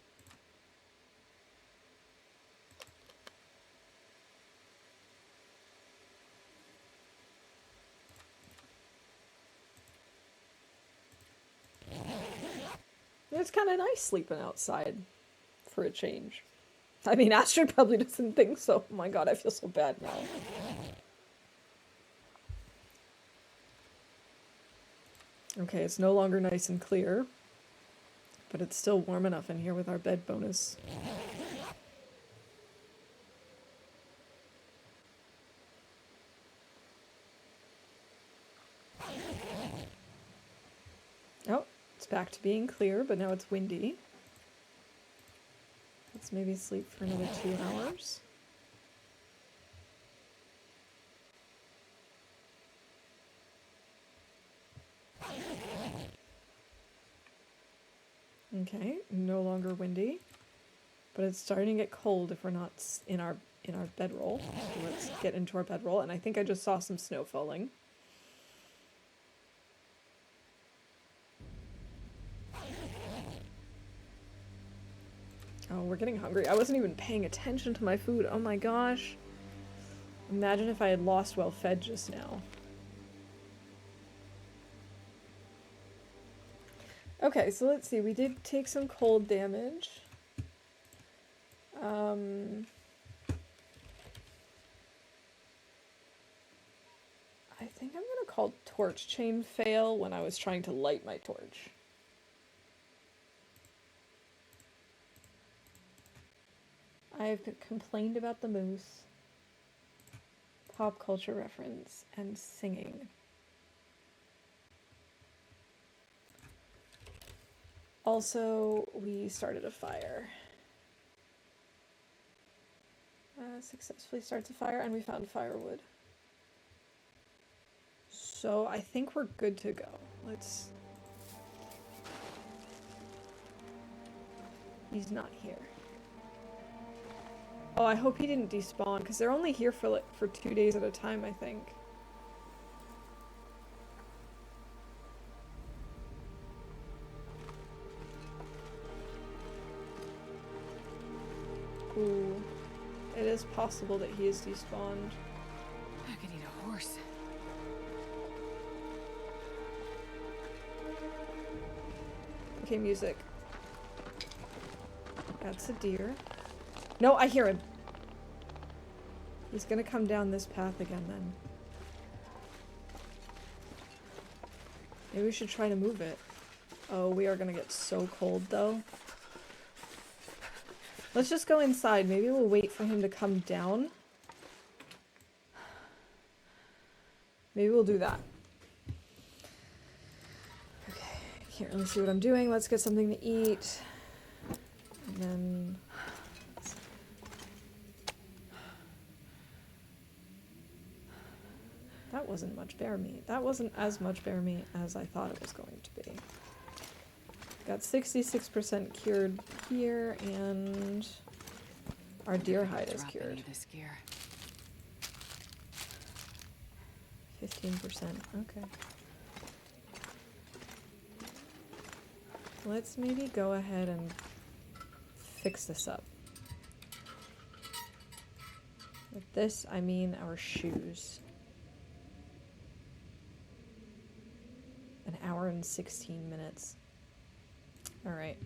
It's kind of nice sleeping outside for a change. I mean, Astrid probably doesn't think so. Oh my god, I feel so bad now. Okay, it's no longer nice and clear. But it's still warm enough in here with our bed bonus. Oh, it's back to being clear, but now it's windy. Let's maybe sleep for another 2 hours. Okay, no longer windy, but it's starting to get cold if we're not in our bedroll. So let's get into our bedroll, and I think I just saw some snow falling. Oh, we're getting hungry. I wasn't even paying attention to my food. Oh my gosh. Imagine if I had lost well fed just now. Okay, so let's see. We did take some cold damage. I think I'm gonna call torch chain fail when I was trying to light my torch. I've complained about the moose, pop culture reference, and singing. Also, we started a fire. Successfully starts a fire, and we found firewood. So I think we're good to go. Let's... He's not here. Oh, I hope he didn't despawn, because they're only here for 2 days at a time, I think. Ooh. It is possible that he is despawned. I could eat a horse. Okay, music. That's a deer. No, I hear him. He's gonna come down this path again then. Maybe we should try to move it. Oh, we are gonna get so cold though. Let's just go inside. Maybe we'll wait for him to come down. Maybe we'll do that. Okay, here, let me see what I'm doing. Let's get something to eat. And then... That wasn't much bear meat. That wasn't as much bear meat as I thought it was going to be. Got 66% cured here, and our deer hide is cured. This gear. 15%, okay. Let's maybe go ahead and fix this up. With this, I mean our shoes. An hour and 16 minutes. All right.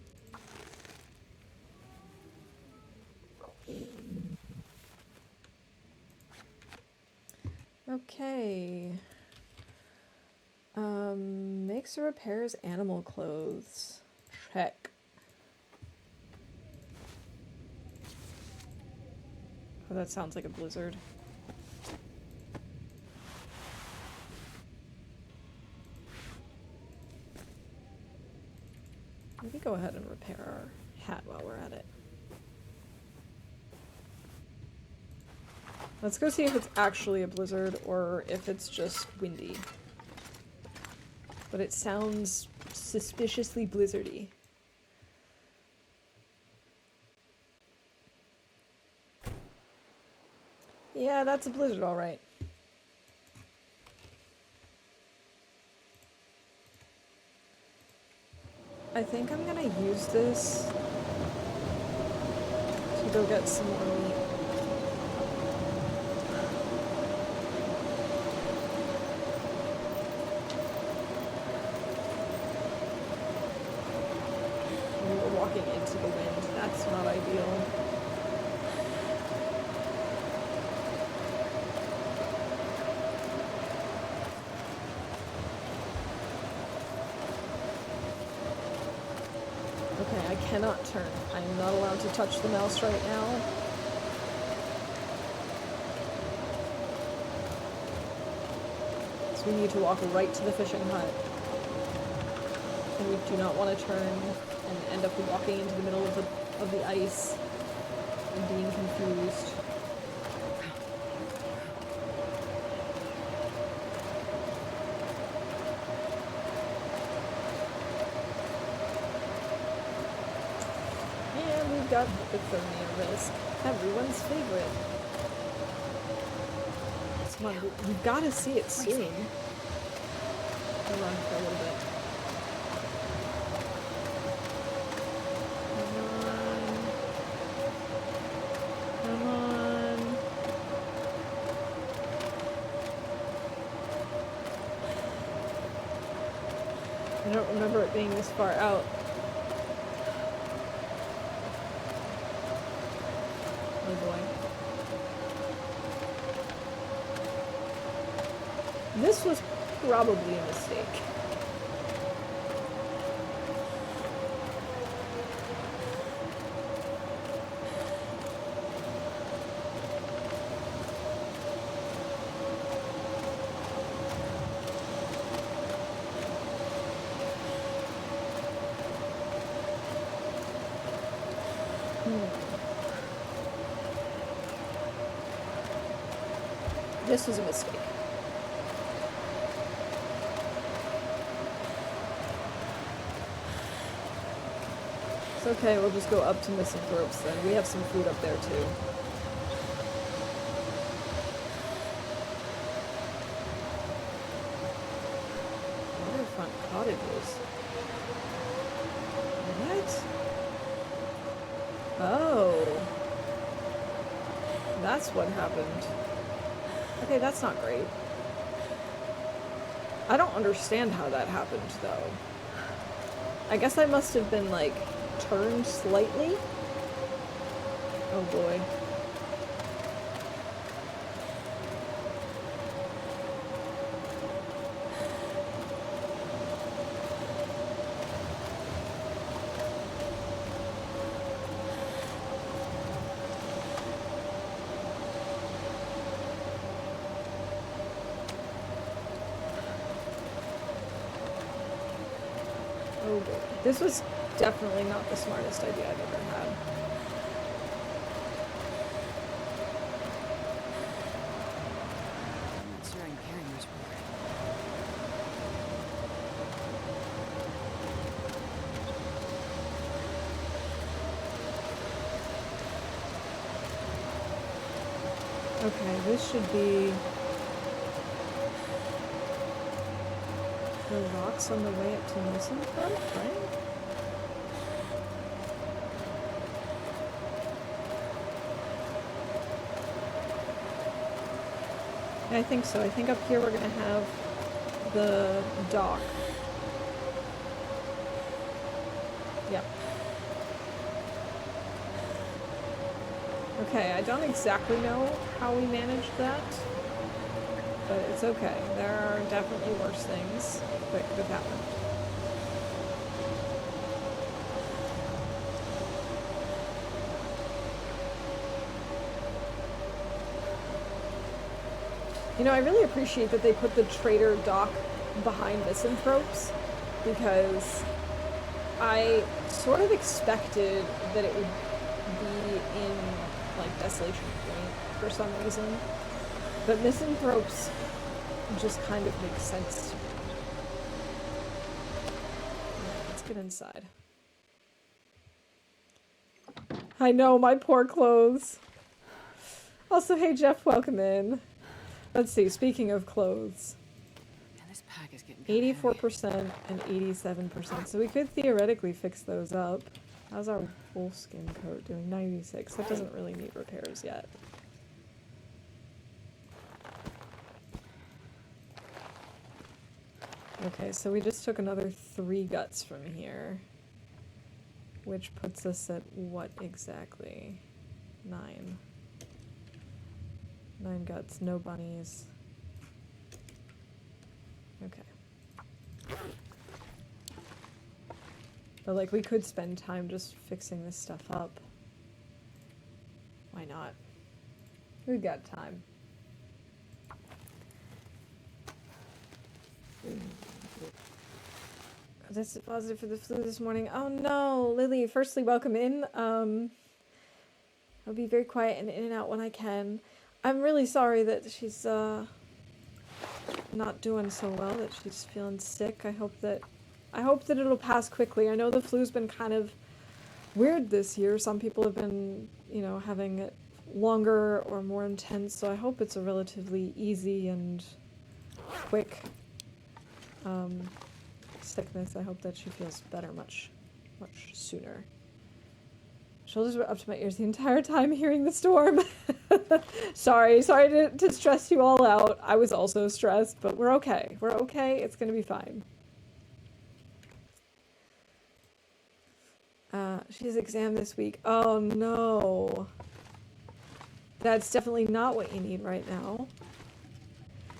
Okay. Makes or repairs animal clothes. Check. Oh, that sounds like a blizzard. Maybe go ahead and repair our hat while we're at it. Let's go see if it's actually a blizzard or if it's just windy. But it sounds suspiciously blizzardy. Yeah, that's a blizzard, all right. I think I'm gonna use this to go get some more meat. We were walking into the wind. That's not ideal. I cannot turn. I am not allowed to touch the mouse right now. So we need to walk right to the fishing hut. And we do not want to turn and end up walking into the middle of the ice and being confused. And we've got hypothermia risk. Everyone's favorite. Come on, we've got to see it soon. I'll run for a little bit. Come on. I don't remember it being this far out. Oh boy. This was probably a mistake. This was a mistake. It's okay, we'll just go up to Misanthropes then. We have some food up there too. Waterfront cottages. What? Oh. That's what happened. Okay, that's not great. I don't understand how that happened, though. I guess I must have been, like, turned slightly? Oh boy. Oh boy. This was definitely not the smartest idea I've ever had. I'm not sure I'm carrying much more. Okay, this should be the rocks on the way up to Misanthrope, right? I think so. I think up here we're gonna have the dock. Yep. Okay, I don't exactly know how we managed that, but it's okay. There are definitely worse things that could have happened. You know, I really appreciate that they put the trader dock behind Misanthropes, because I sort of expected that it would be in, like, Desolation Point for some reason. But Misanthropes just kind of makes sense to me. Alright, let's get inside. I know, my poor clothes. Also, hey Jeff, welcome in. Let's see, speaking of clothes. Man, this pack is getting kinda heavy. 84% and 87%. So we could theoretically fix those up. How's our wolfskin coat doing? 96. That doesn't really need repairs yet. Okay, so we just took another 3 guts from here. Which puts us at what exactly? 9. 9 guts, no bunnies. Okay. But, like, we could spend time just fixing this stuff up. Why not? We've got time. This is positive for the flu this morning. Oh no, Lily, firstly, welcome in. I'll be very quiet and in and out when I can. I'm really sorry that she's not doing so well, that she's feeling sick. I hope that it'll pass quickly. I know the flu's been kind of weird this year. Some people have been, you know, having it longer or more intense, so I hope it's a relatively easy and quick sickness. I hope that she feels better much sooner. Shoulders were up to my ears the entire time hearing the storm. sorry to stress you all out. I was also stressed, but we're okay. We're okay. It's gonna be fine. She has exam this week. Oh no. That's definitely not what you need right now.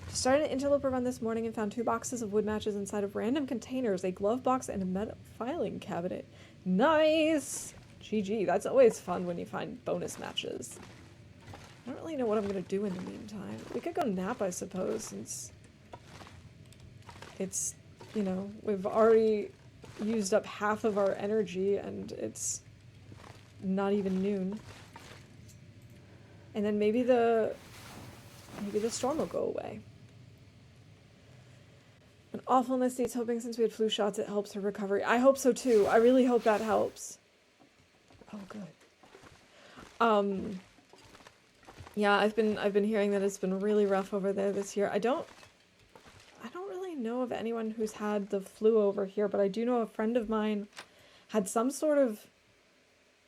Started an interloper run this morning and found 2 boxes of wood matches inside of random containers, a glove box, and a metal filing cabinet. Nice! GG. That's always fun when you find bonus matches. I don't really know what I'm going to do in the meantime. We could go nap, I suppose, since it's, you know, we've already used up half of our energy and it's not even noon. And then maybe the storm will go away. An awfulness needs hoping since we had flu shots it helps her recovery. I hope so too. I really hope that helps. Oh good. Yeah, I've been hearing that it's been really rough over there this year. I don't really know of anyone who's had the flu over here, but I do know a friend of mine had some sort of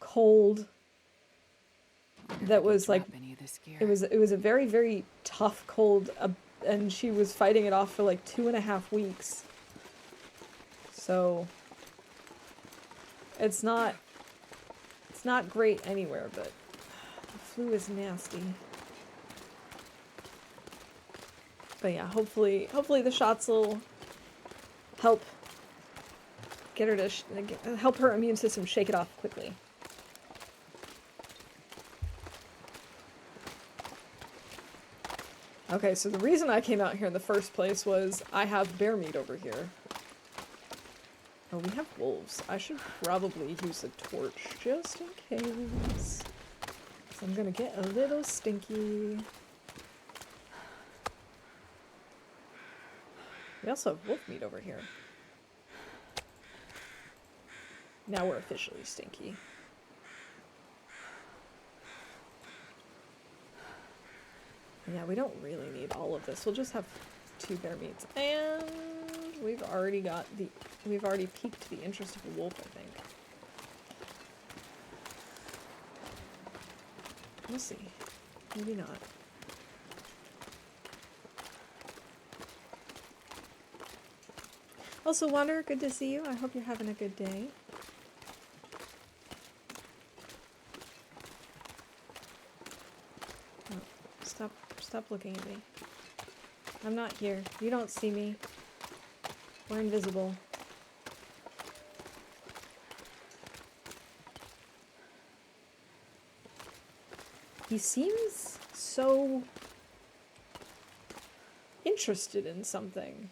cold that was like it was a very, very tough cold, and she was fighting it off for like 2.5 weeks. So it's not great anywhere, but the flu is nasty. But yeah, hopefully the shots will help get her to help her immune system shake it off quickly. Okay, so the reason I came out here in the first place was I have bear meat over here. Oh, we have wolves. I should probably use a torch just in case. So I'm gonna get a little stinky. We also have wolf meat over here. Now we're officially stinky. Yeah, we don't really need all of this. We'll just have 2 bear meats. And we've already piqued the interest of a wolf, I think. We'll see. Maybe not. Also, Wander, good to see you. I hope you're having a good day. Oh, stop looking at me. I'm not here. You don't see me. We're invisible. He seems so interested in something.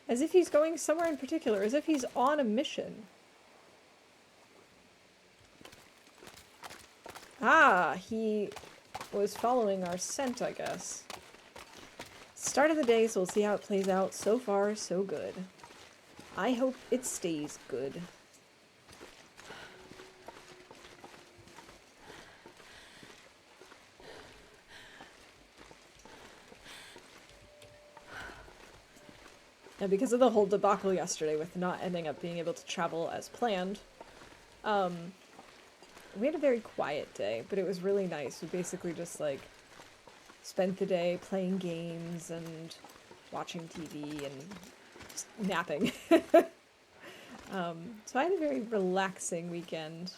As if he's going somewhere in particular, as if he's on a mission. Ah, he was following our scent, I guess. Start of the day, so we'll see how it plays out. So far, so good. I hope it stays good. And because of the whole debacle yesterday with not ending up being able to travel as planned, we had a very quiet day, but it was really nice. We basically just, like, spent the day playing games and watching TV and just napping. So I had a very relaxing weekend.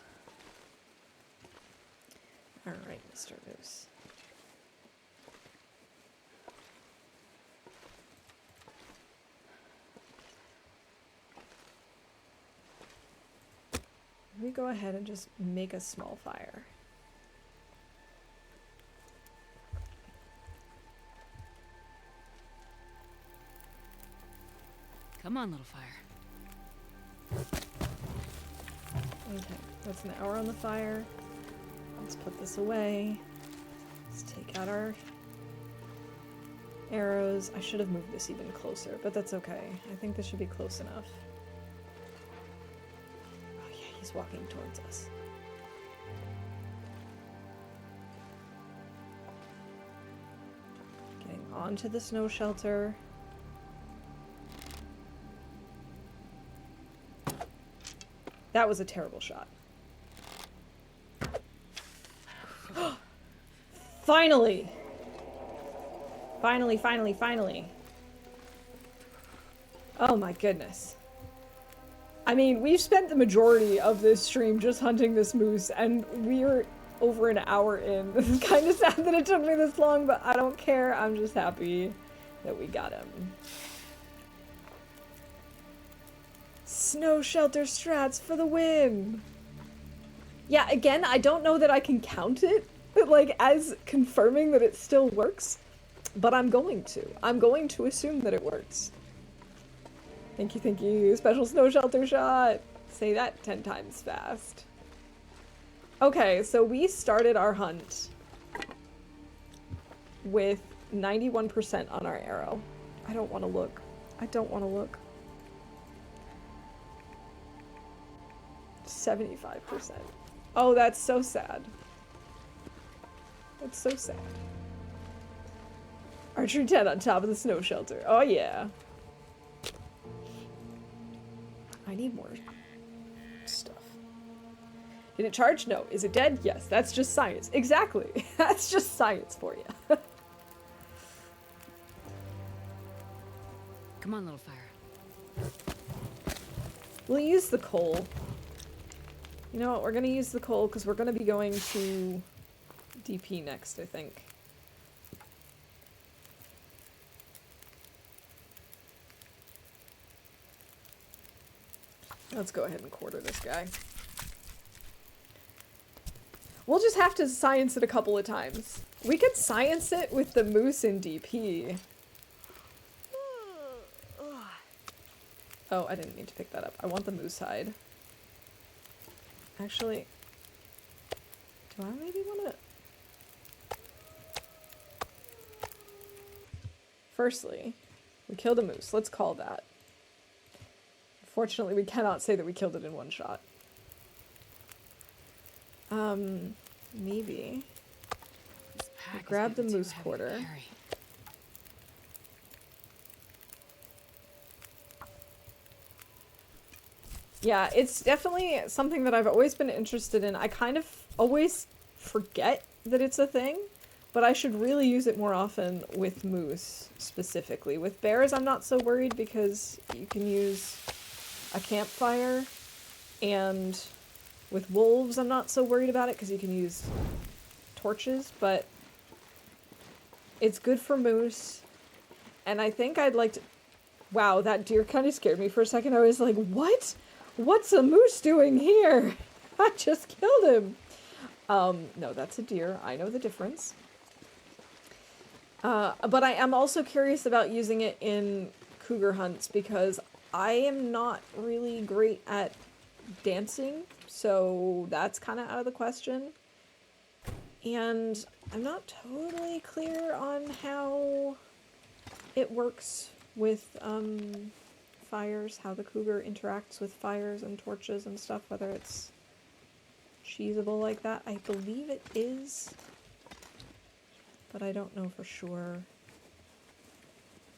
Alright, Mr. Moose. we go ahead and just make a small fire? Come on, little fire. Okay, that's an hour on the fire. Let's put this away. Let's take out our arrows. I should have moved this even closer, but that's okay. I think this should be close enough. Oh yeah, he's walking towards us. Getting onto the snow shelter. That was a terrible shot. Finally! Finally, finally, finally. Oh my goodness. I mean, we've spent the majority of this stream just hunting this moose, and we're over an hour in. This is kind of sad that it took me this long, but I don't care. I'm just happy that we got him. Snow shelter strats for the win! Yeah, again, I don't know that I can count it, like, as confirming that it still works, but I'm going to. I'm going to assume that it works. Thank you, thank you. Special snow shelter shot! Say that 10 times fast. Okay, so we started our hunt with 91% on our arrow. I don't want to look. I don't want to look. 75%. Oh, that's so sad. That's so sad. Archery 10 on top of the snow shelter. Oh, yeah. I need more stuff. Did it charge? No. Is it dead? Yes. That's just science. Exactly. That's just science for you. Come on, little fire. We'll use the coal. You know what? We're going to use the coal because we're going to be going to DP next, I think. Let's go ahead and quarter this guy. We'll just have to science it a couple of times. We could science it with the moose in DP. Oh, I didn't mean to pick that up. I want the moose hide. Actually, do I maybe want to... Firstly, we killed a moose. Let's call that. Unfortunately, we cannot say that we killed it in one shot. Maybe. Grab the moose quarter. Yeah, it's definitely something that I've always been interested in. I kind of always forget that it's a thing, but I should really use it more often with moose, specifically. With bears, I'm not so worried because you can use a campfire, and with wolves, I'm not so worried about it because you can use torches, but it's good for moose, and I think I'd like to... Wow, that deer kind of scared me for a second. I was like, what? What's a moose doing here? I just killed him. No, that's a deer. I know the difference. But I am also curious about using it in cougar hunts because I am not really great at dancing, so that's kind of out of the question. And I'm not totally clear on how it works with, fires, how the cougar interacts with fires and torches and stuff, whether it's cheesable like that. I believe it is, but I don't know for sure.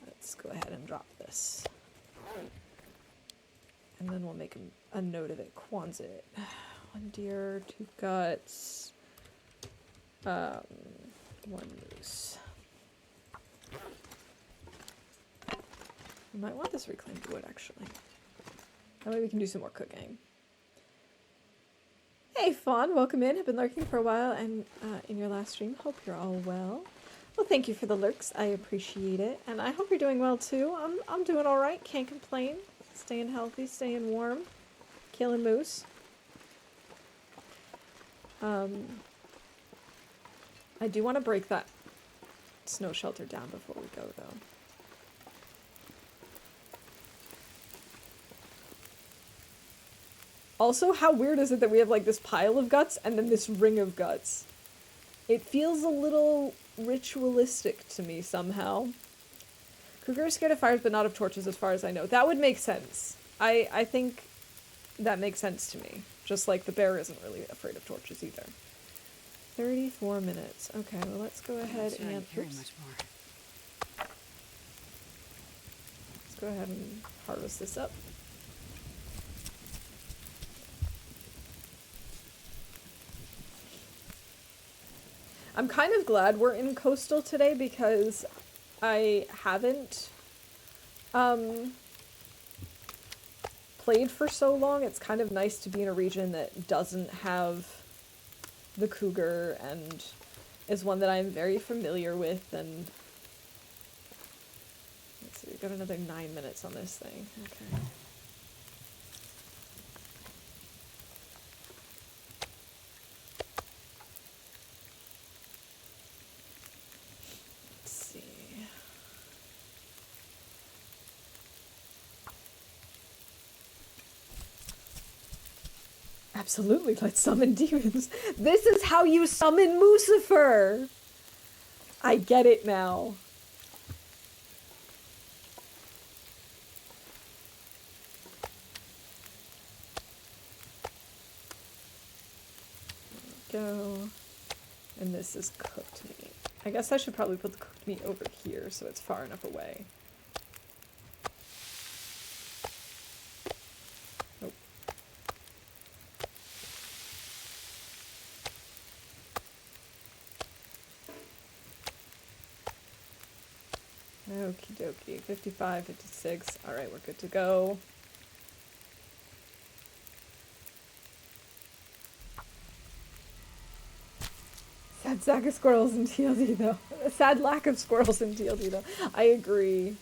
Let's go ahead and drop this. And then we'll make a note of it. Quonset. 1 deer, 2 guts, 1 moose. I might want this reclaimed wood, actually. That way we can do some more cooking. Hey, Fawn, welcome in. I've been lurking for a while, and in your last stream, hope you're all well. Well, thank you for the lurks. I appreciate it, and I hope you're doing well too. I'm doing all right. Can't complain. Staying healthy, staying warm, killing moose. I do want to break that snow shelter down before we go, though. Also, how weird is it that we have, like, this pile of guts and then this ring of guts? It feels a little ritualistic to me, somehow. Cougar is scared of fires, but not of torches, as far as I know. That would make sense. I think that makes sense to me. Just like the bear isn't really afraid of torches, either. 34 minutes. Okay, well, let's go ahead Sure, I and... can carry Oops. much more. Let's go ahead and harvest this up. I'm kind of glad we're in coastal today because I haven't played for so long. It's kind of nice to be in a region that doesn't have the cougar and is one that I'm very familiar with. And let's see, we've got another 9 minutes on this thing. Okay. Let's see. Absolutely, let's summon demons. This is how you summon Lucifer! I get it now. There we go. And this is cooked meat. I guess I should probably put the cooked meat over here so it's far enough away. Nope. Okie dokie. 55, 56. Alright, we're good to go. Sad sack of squirrels in TLD, though. A sad lack of squirrels in TLD, though. I agree.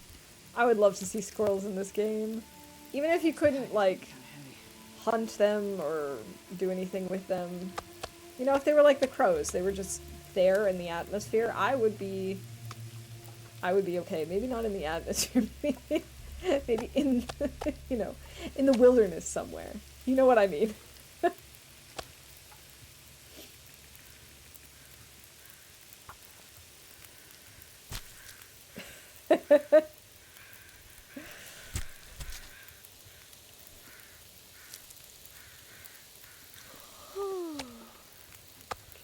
I would love to see squirrels in this game. Even if you couldn't, like, Kinda heavy. hunt them or do anything with them. You know, if they were like the crows, they were just there in the atmosphere, I would be okay. Maybe not in the atmosphere, maybe in, you know, in the wilderness somewhere. You know what I mean?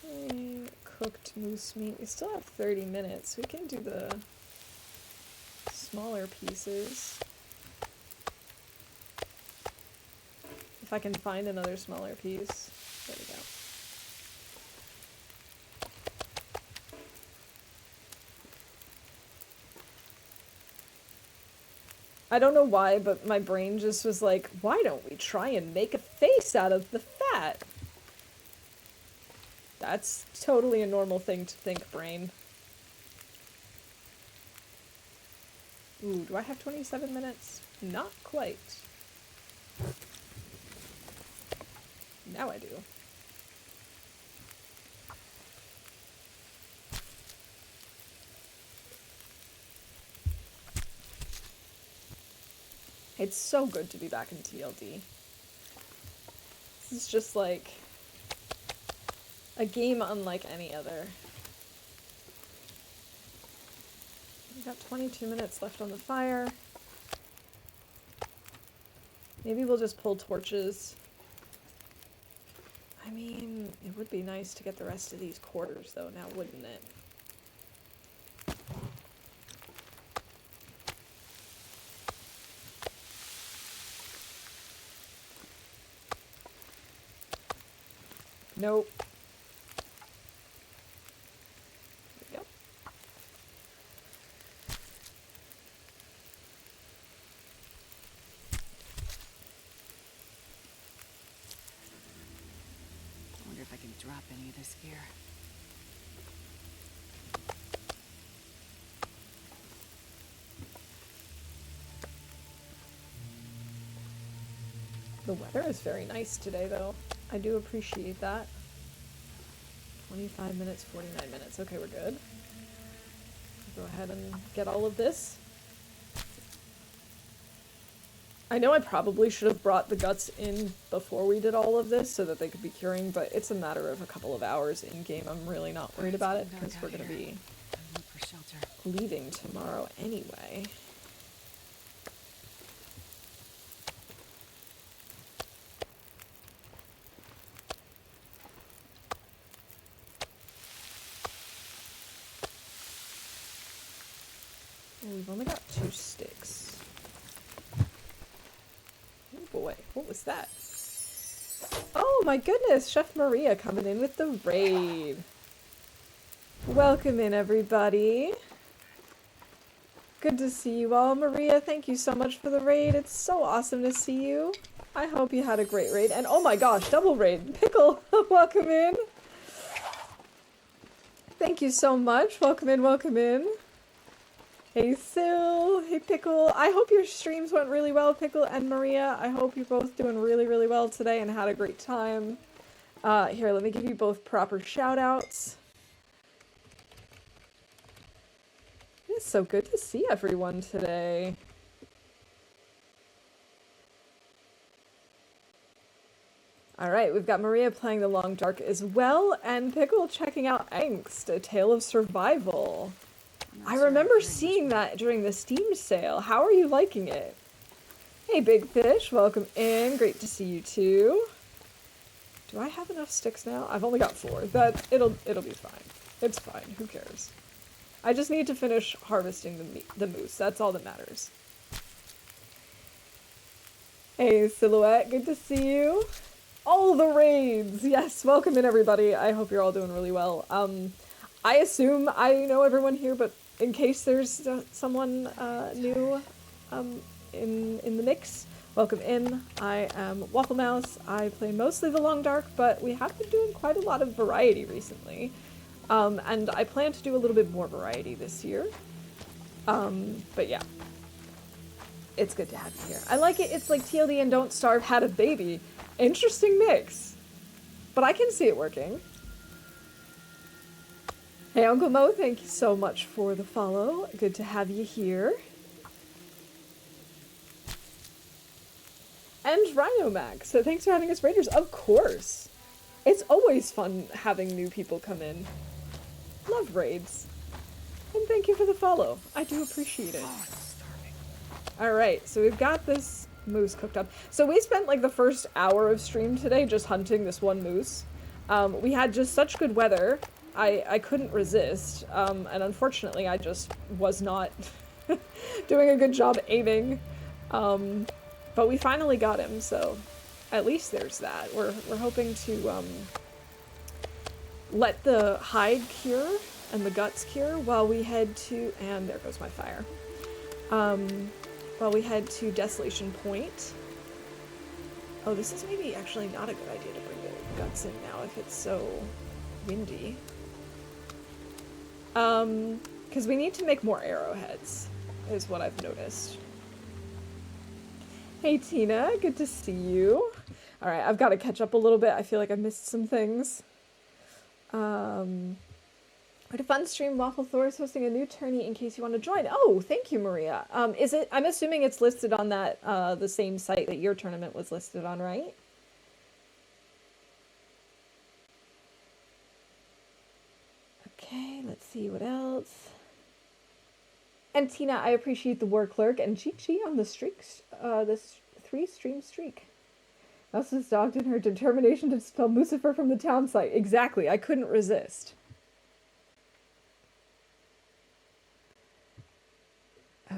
Okay, cooked moose meat. We still have 30 minutes. We can do the smaller pieces. If I can find another smaller piece. There we go. I don't know why, but my brain just was like, why don't we try and make a face out of the fat? That's totally a normal thing to think, brain. Ooh, do I have 27 minutes? Not quite. Now I do. It's so good to be back in TLD. This is just like a game unlike any other. We've got 22 minutes left on the fire. Maybe we'll just pull torches. I mean, it would be nice to get the rest of these quarters, though, now wouldn't it? Nope. There we go. I wonder if I can drop any of this gear. The weather is very nice today, though. I do appreciate that. 25 minutes, 49 minutes. Okay, we're good. Go ahead and get all of this. I know I probably should have brought the guts in before we did all of this so that they could be curing, but it's a matter of a couple of hours in-game. I'm really not worried about it because we're going to be leaving tomorrow anyway. Well, we've only got 2 sticks. Oh boy, what was that? Oh my goodness, Chef Maria coming in with the raid. Welcome in, everybody. Good to see you all. Maria, thank you so much for the raid. It's so awesome to see you. I hope you had a great raid. And oh my gosh, double raid. Pickle, welcome in. Thank you so much. Welcome in, welcome in. Hey, Sil. Hey, Pickle. I hope your streams went really well, Pickle and Maria. I hope you're both doing really, really well today and had a great time. Here, let me give you both proper shout-outs. It's so good to see everyone today. Alright, we've got Maria playing The Long Dark as well, and Pickle checking out Angst, A Tale of Survival. I remember seeing that during the Steam sale. How are you liking it? Hey, Big Fish, welcome in. Great to see you too. Do I have enough sticks now? I've only got 4. It'll be fine. It's fine. Who cares? I just need to finish harvesting the moose. That's all that matters. Hey, Silhouette. Good to see you. All the raids! Yes, welcome in, everybody. I hope you're all doing really well. I assume I know everyone here, but in case there's someone new in the mix, welcome in. I am Waffle Mouse. I play mostly The Long Dark, but we have been doing quite a lot of variety recently. And I plan to do a little bit more variety this year. But yeah. It's good to have you here. I like it. It's like TLD and Don't Starve had a baby. Interesting mix. But I can see it working. Hey, Uncle Mo, thank you so much for the follow. Good to have you here. And Rhino Max, so thanks for having us Raiders. Of course. It's always fun having new people come in. Love raids. And thank you for the follow. I do appreciate it. Alright, so we've got this moose cooked up. So we spent like the first hour of stream today just hunting this one moose. We had just such good weather. I couldn't resist. And unfortunately I just was not doing a good job aiming. But we finally got him, so at least there's that. We're hoping to let the hide cure and the guts cure while we head to, and there goes my fire. While we head to Desolation Point. Oh, this is maybe actually not a good idea to bring the guts in now if it's so windy. Because we need to make more arrowheads, is what I've noticed. Hey Tina, good to see you. Alright, I've got to catch up a little bit. I feel like I missed some things. What a fun stream. Waffle Thor is hosting a new tourney in case you want to join. Oh, thank you, Maria. Is it? I'm assuming it's listed on that the same site that your tournament was listed on, right? Okay, let's see what else. And Tina, I appreciate the war clerk and Chi-Chi on the streaks, this 3-stream streak. Mouse's dogged in her determination to expel Lucifer from the town site. Exactly, I couldn't resist.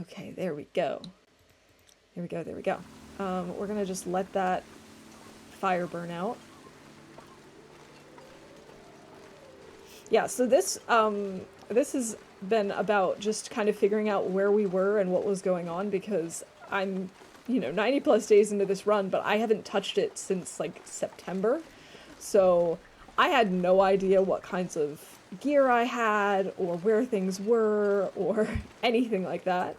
Okay, there we go. There we go, there we go. We're gonna just let that fire burn out. Yeah, so this has been about just kind of figuring out where we were and what was going on, because I'm, 90 plus days into this run, but I haven't touched it since like September. So I had no idea what kinds of gear I had or where things were or anything like that.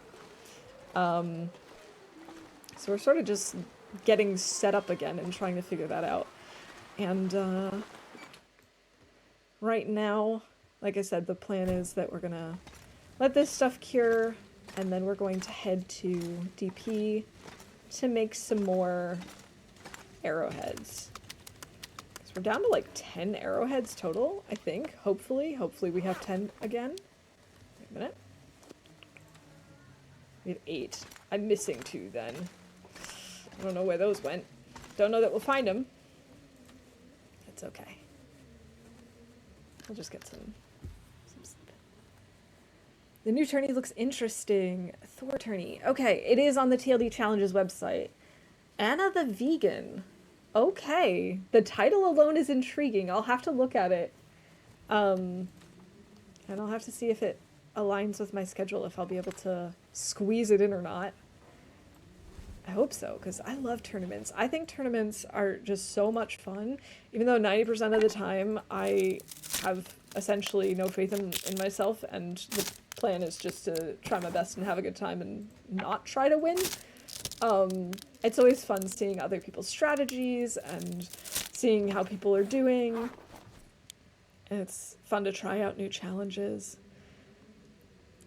So we're sort of just getting set up again and trying to figure that out. And right now, like I said, the plan is that we're gonna let this stuff cure, and then we're going to head to DP to make some more arrowheads. So we're down to like 10 arrowheads total, I think. Hopefully we have 10 again. Wait a minute. We have 8. I'm missing 2 then. I don't know where those went. Don't know that we'll find them. It's okay. We'll just get some sleep. The new tourney looks interesting. Thor tourney. Okay, it is on the TLD Challenges website. Anna the Vegan. Okay. The title alone is intriguing. I'll have to look at it. And I'll have to see if it aligns with my schedule, if I'll be able to squeeze it in or not. I hope so, because I love tournaments. I think tournaments are just so much fun, even though 90% of the time I have essentially no faith in myself, and the plan is just to try my best and have a good time and not try to win. It's always fun seeing other people's strategies and seeing how people are doing. And it's fun to try out new challenges.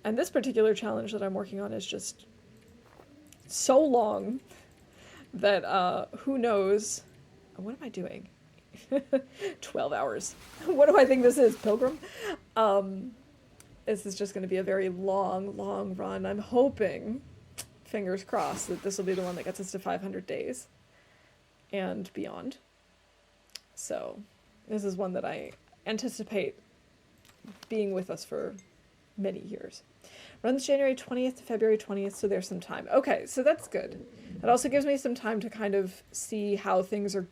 And this particular challenge that I'm working on is just so long that who knows. What am I doing? 12 hours. What do I think this is, Pilgrim? This is just going to be a very long run. I'm hoping, fingers crossed, that this will be the one that gets us to 500 days and beyond. So this is one that I anticipate being with us for many years. Runs January 20th to February 20th, so there's some time. Okay, so that's good. It also gives me some time to kind of see how things are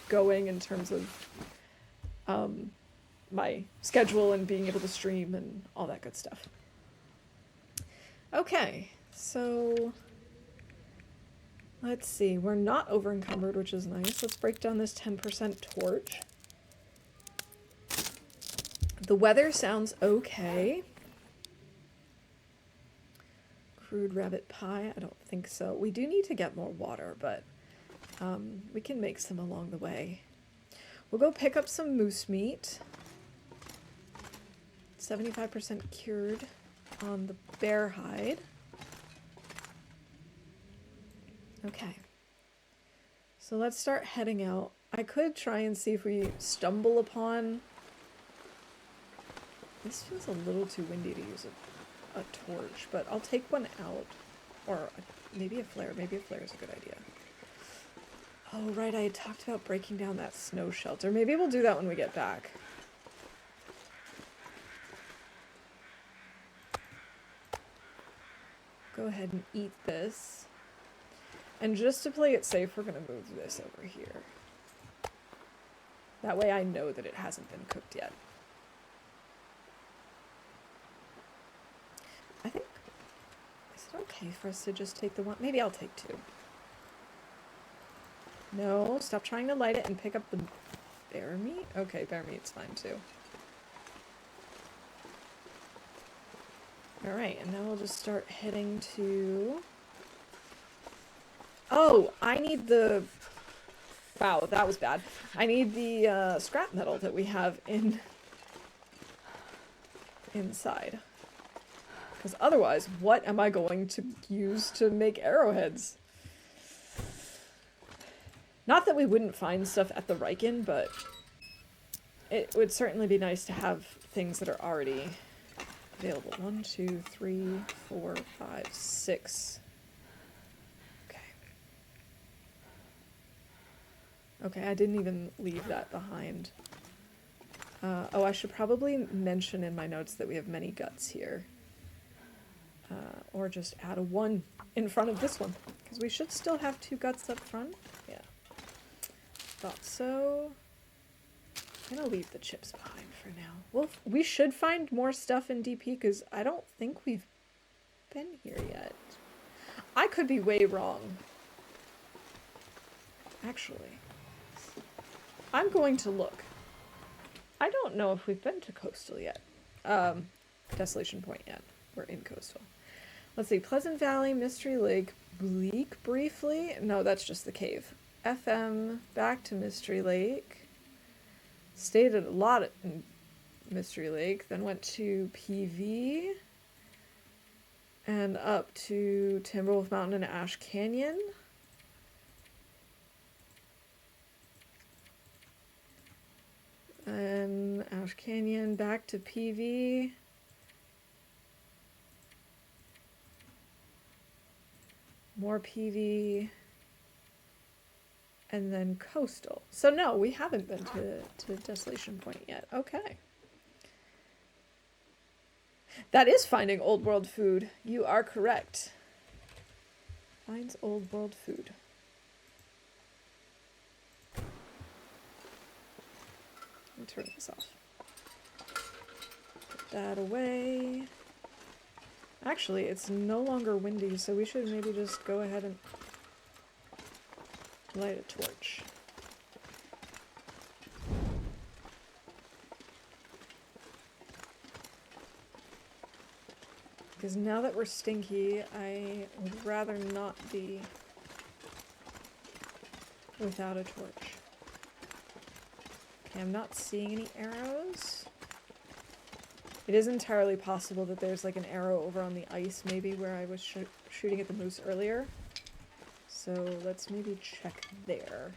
going in terms of my schedule and being able to stream and all that good stuff. Okay, so let's see. We're not over encumbered, which is nice. Let's break down this 10% torch. The weather sounds okay. Crude rabbit pie? I don't think so. We do need to get more water, but we can make some along the way. We'll go pick up some moose meat. 75% cured on the bear hide. Okay. So let's start heading out. I could try and see if we stumble upon... This feels a little too windy to use a torch, but I'll take one out. Or maybe a flare. Maybe a flare is a good idea. Oh, right, I had talked about breaking down that snow shelter. Maybe we'll do that when we get back. Go ahead and eat this. And just to play it safe, we're going to move this over here. That way I know that it hasn't been cooked yet. I think... Is it okay for us to just take the one? Maybe I'll take 2. No, stop trying to light it and pick up the bear meat? Okay, bear meat's fine too. Alright, and now we'll just start heading to... Oh, I need the... Wow, that was bad. I need the scrap metal that we have inside. Because otherwise, what am I going to use to make arrowheads? Not that we wouldn't find stuff at the Riken, but it would certainly be nice to have things that are already available. 1, 2, 3, 4, 5, 6. Okay. Okay, I didn't even leave that behind. Oh, I should probably mention in my notes that we have many guts here. Or just add a 1 in front of this one. Because we should still have 2 guts up front. Yeah. Thought so. I'm gonna leave the chips behind for now. Well, we should find more stuff in DP because I don't think we've been here yet. I could be way wrong. Actually, I'm going to look. I don't know if we've been to Coastal yet. Desolation Point yet. We're in Coastal. Let's see. Pleasant Valley, Mystery Lake, Bleak briefly. No, that's just the cave. FM, back to Mystery Lake. Stayed at a lot in Mystery Lake, then went to PV, and up to Timberwolf Mountain and Ash Canyon. And Ash Canyon, back to PV. More PV. And then Coastal. So no, we haven't been to Desolation Point yet. Okay. That is finding old world food. You are correct. Finds old world food. Let me turn this off. Put that away. Actually, it's no longer windy, so we should maybe just go ahead and light a torch. Because now that we're stinky, I would rather not be without a torch. Okay, I'm not seeing any arrows. It is entirely possible that there's like an arrow over on the ice, maybe, where I was shooting at the moose earlier. So let's maybe check there.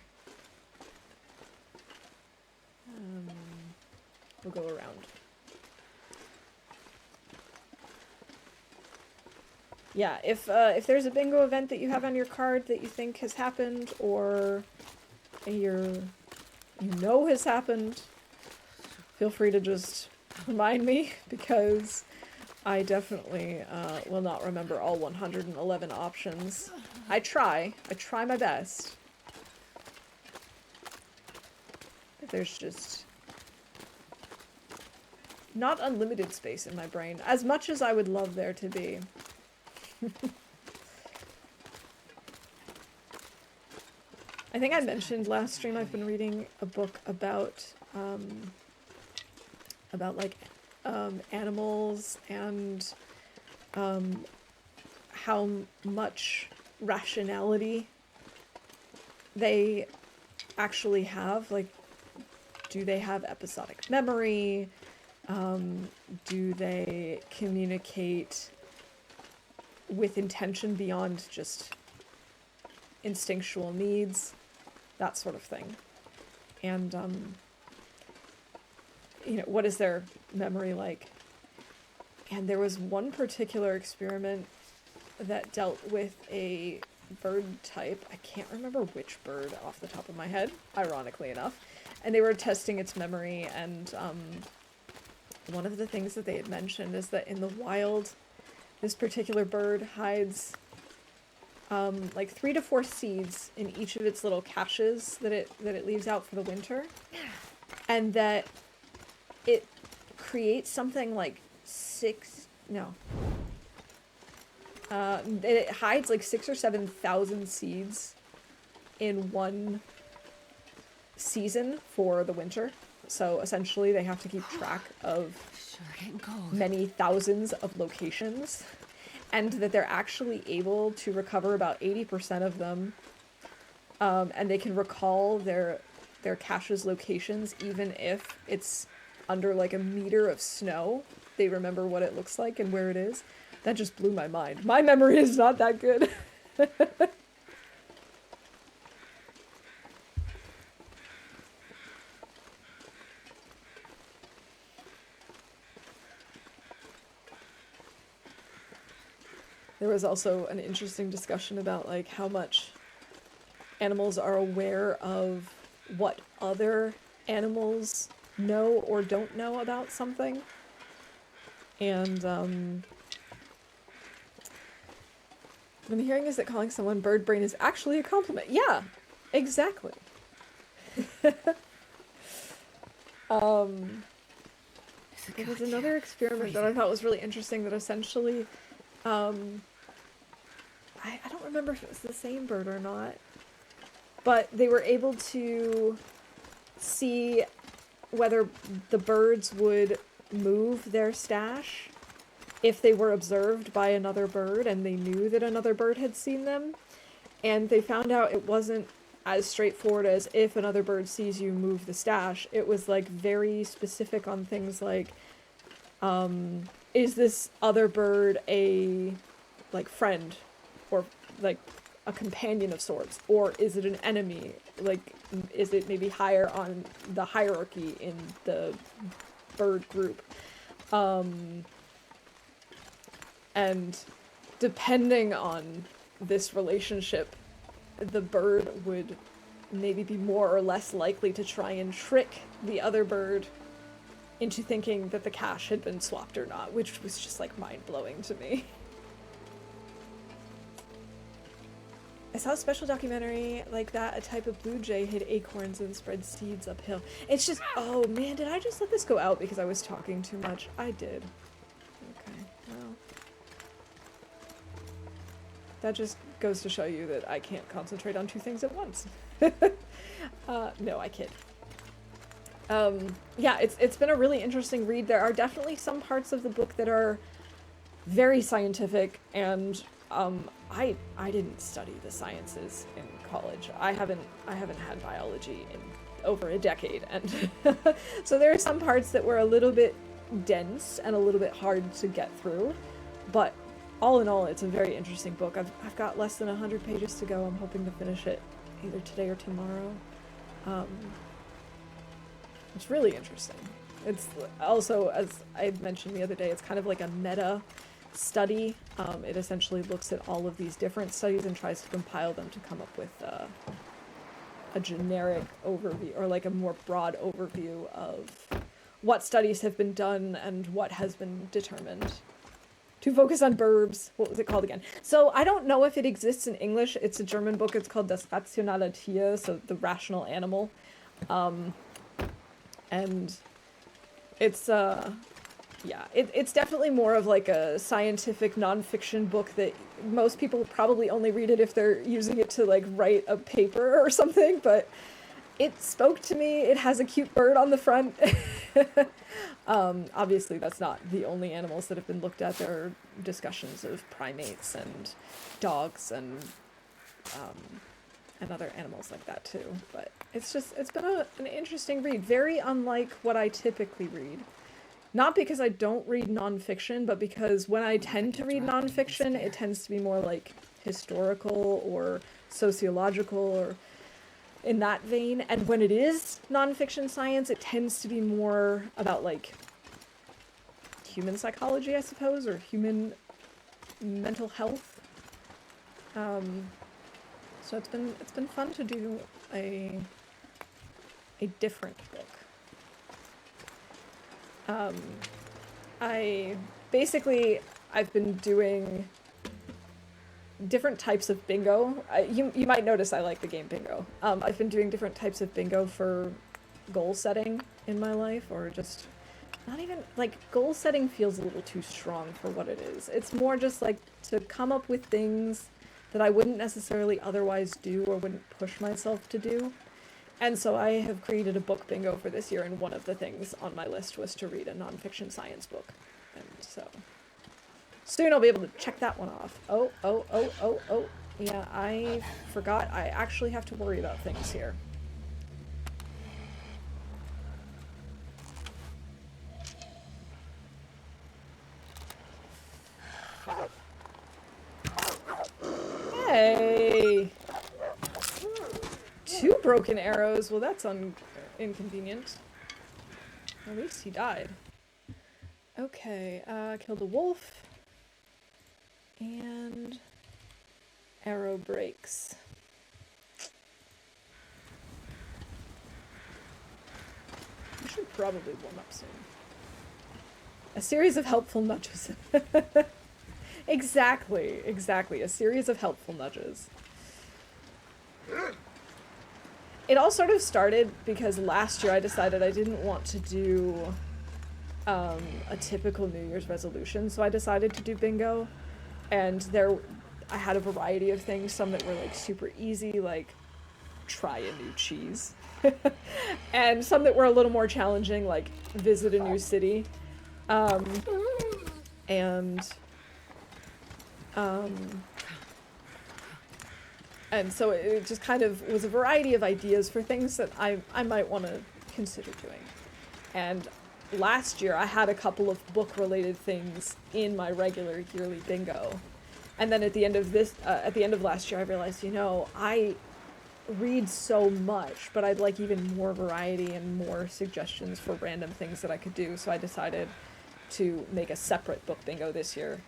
We'll go around. Yeah, if there's a bingo event that you have on your card that you think has happened, or you know has happened, feel free to just remind me, because I definitely will not remember all 111 options. I try my best. But there's just not unlimited space in my brain, as much as I would love there to be. I think I mentioned last stream I've been reading a book about like animals and how much rationality they actually have. Like, do they have episodic memory? Do they communicate with intention beyond just instinctual needs? That sort of thing. And, you know, what is their memory like? And there was one particular experiment that dealt with a bird type. I can't remember which bird off the top of my head, ironically enough. And they were testing its memory, and one of the things that they had mentioned is that in the wild, this particular bird hides like 3 to 4 seeds in each of its little caches that it leaves out for the winter, and that it creates something like it hides like 6,000 or 7,000 seeds in one season for the winter. So essentially they have to keep track of many thousands of locations, and that they're actually able to recover about 80% of them, and they can recall their cache's locations even if it's under like a meter of snow. They remember what it looks like and where it is. That just blew my mind. My memory is not that good. There was also an interesting discussion about like how much animals are aware of what other animals know or don't know about something. And what I'm hearing is that calling someone bird brain is actually a compliment. Yeah, exactly. There was another experiment that I thought was really interesting that essentially, I don't remember if it was the same bird or not, but they were able to see whether the birds would move their stash if they were observed by another bird and they knew that another bird had seen them. And they found out it wasn't as straightforward as if another bird sees you, move the stash. It was like very specific on things like, is this other bird a like friend or like a companion of sorts, or is it an enemy? Like, is it maybe higher on the hierarchy in the bird group? And depending on this relationship, the bird would maybe be more or less likely to try and trick the other bird into thinking that the cache had been swapped or not, which was just like mind-blowing to me. I saw a special documentary like that. A type of blue jay hid acorns and spread seeds uphill. It's just, oh man, did I just let this go out because I was talking too much? I did. Okay, well. That just goes to show you that I can't concentrate on two things at once. No, I kid. Yeah, it's been a really interesting read. There are definitely some parts of the book that are very scientific, and I didn't study the sciences in college. I haven't had biology in over a decade, and so there are some parts that were a little bit dense and a little bit hard to get through, but all in all, it's a very interesting book. I've got less than 100 pages to go. I'm hoping to finish it either today or tomorrow. It's really interesting. It's also, as I mentioned the other day, it's kind of like a meta study. It essentially looks at all of these different studies and tries to compile them to come up with a generic overview, or like a more broad overview of what studies have been done and what has been determined. To focus on birds. What was it called again? So I don't know if it exists in English. It's a German book. It's called Das rationale Tier, so the rational animal. And it's yeah, it's definitely more of like a scientific nonfiction book that most people probably only read it if they're using it to like write a paper or something, but it spoke to me. It has a cute bird on the front. Obviously, that's not the only animals that have been looked at. There are discussions of primates and dogs and other animals like that too. But it's been an interesting read. Very unlike what I typically read. Not because I don't read nonfiction, but because when I tend to read nonfiction, it tends to be more like historical or sociological or in that vein. And when it is nonfiction science, it tends to be more about like human psychology, I suppose, or human mental health. So it's been fun to do a different book. I've been doing different types of bingo. You might notice I like the game bingo. I've been doing different types of bingo for goal setting in my life, or just not even, like, goal setting feels a little too strong for what it is. It's more just like to come up with things that I wouldn't necessarily otherwise do or wouldn't push myself to do. And so I have created a book bingo for this year, and one of the things on my list was to read a nonfiction science book. And so soon I'll be able to check that one off. Oh. Yeah, I forgot I actually have to worry about things here. Hey! 2 broken arrows. Well, that's inconvenient. At least he died. Okay, killed a wolf. And arrow breaks. I should probably warm up soon. A series of helpful nudges. Exactly. A series of helpful nudges. It all sort of started because last year I decided I didn't want to do a typical New Year's resolution, so I decided to do bingo. And I had a variety of things, some that were like super easy, like try a new cheese. And some that were a little more challenging, like visit a new city. And so it just kind of was a variety of ideas for things that I might want to consider doing. And last year I had a couple of book-related things in my regular yearly bingo. And then at the end of last year, I realized, I read so much, but I'd like even more variety and more suggestions for random things that I could do. So I decided to make a separate book bingo this year.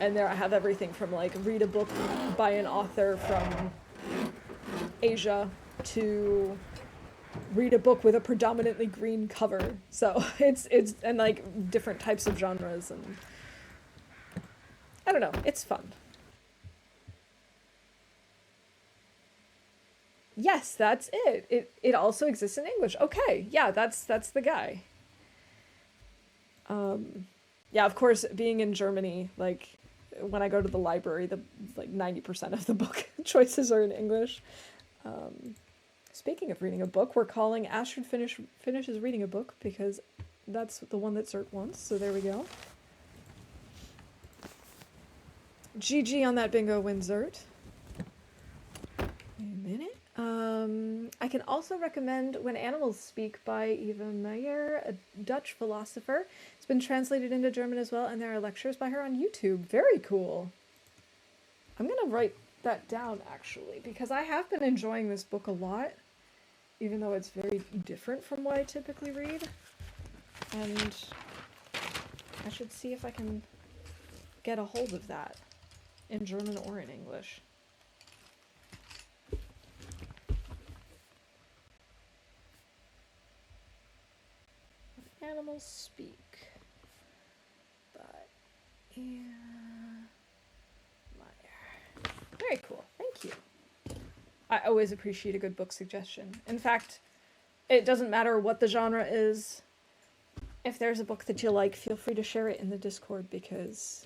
And there I have everything from like read a book by an author from Asia to read a book with a predominantly green cover. So it's and like different types of genres, and I don't know, it's fun. Yes, that's it. It also exists in English. Okay, yeah, that's the guy. Yeah, of course, being in Germany, like when I go to the library, the like 90% of the book choices are in English. Speaking of reading a book, we're calling Astrid finishes reading a book because that's the one that Zert wants. So there we go. GG on that bingo win, Zert. Wait a minute. I can also recommend When Animals Speak by Eva Meyer, a Dutch philosopher. It's been translated into German as well, and there are lectures by her on YouTube. Very cool. I'm going to write that down, actually, because I have been enjoying this book a lot, even though it's very different from what I typically read. And I should see if I can get a hold of that in German or in English. Animals Speak by Meyer. Very cool. Thank you. I always appreciate a good book suggestion. In fact, it doesn't matter what the genre is. If there's a book that you like, feel free to share it in the Discord, because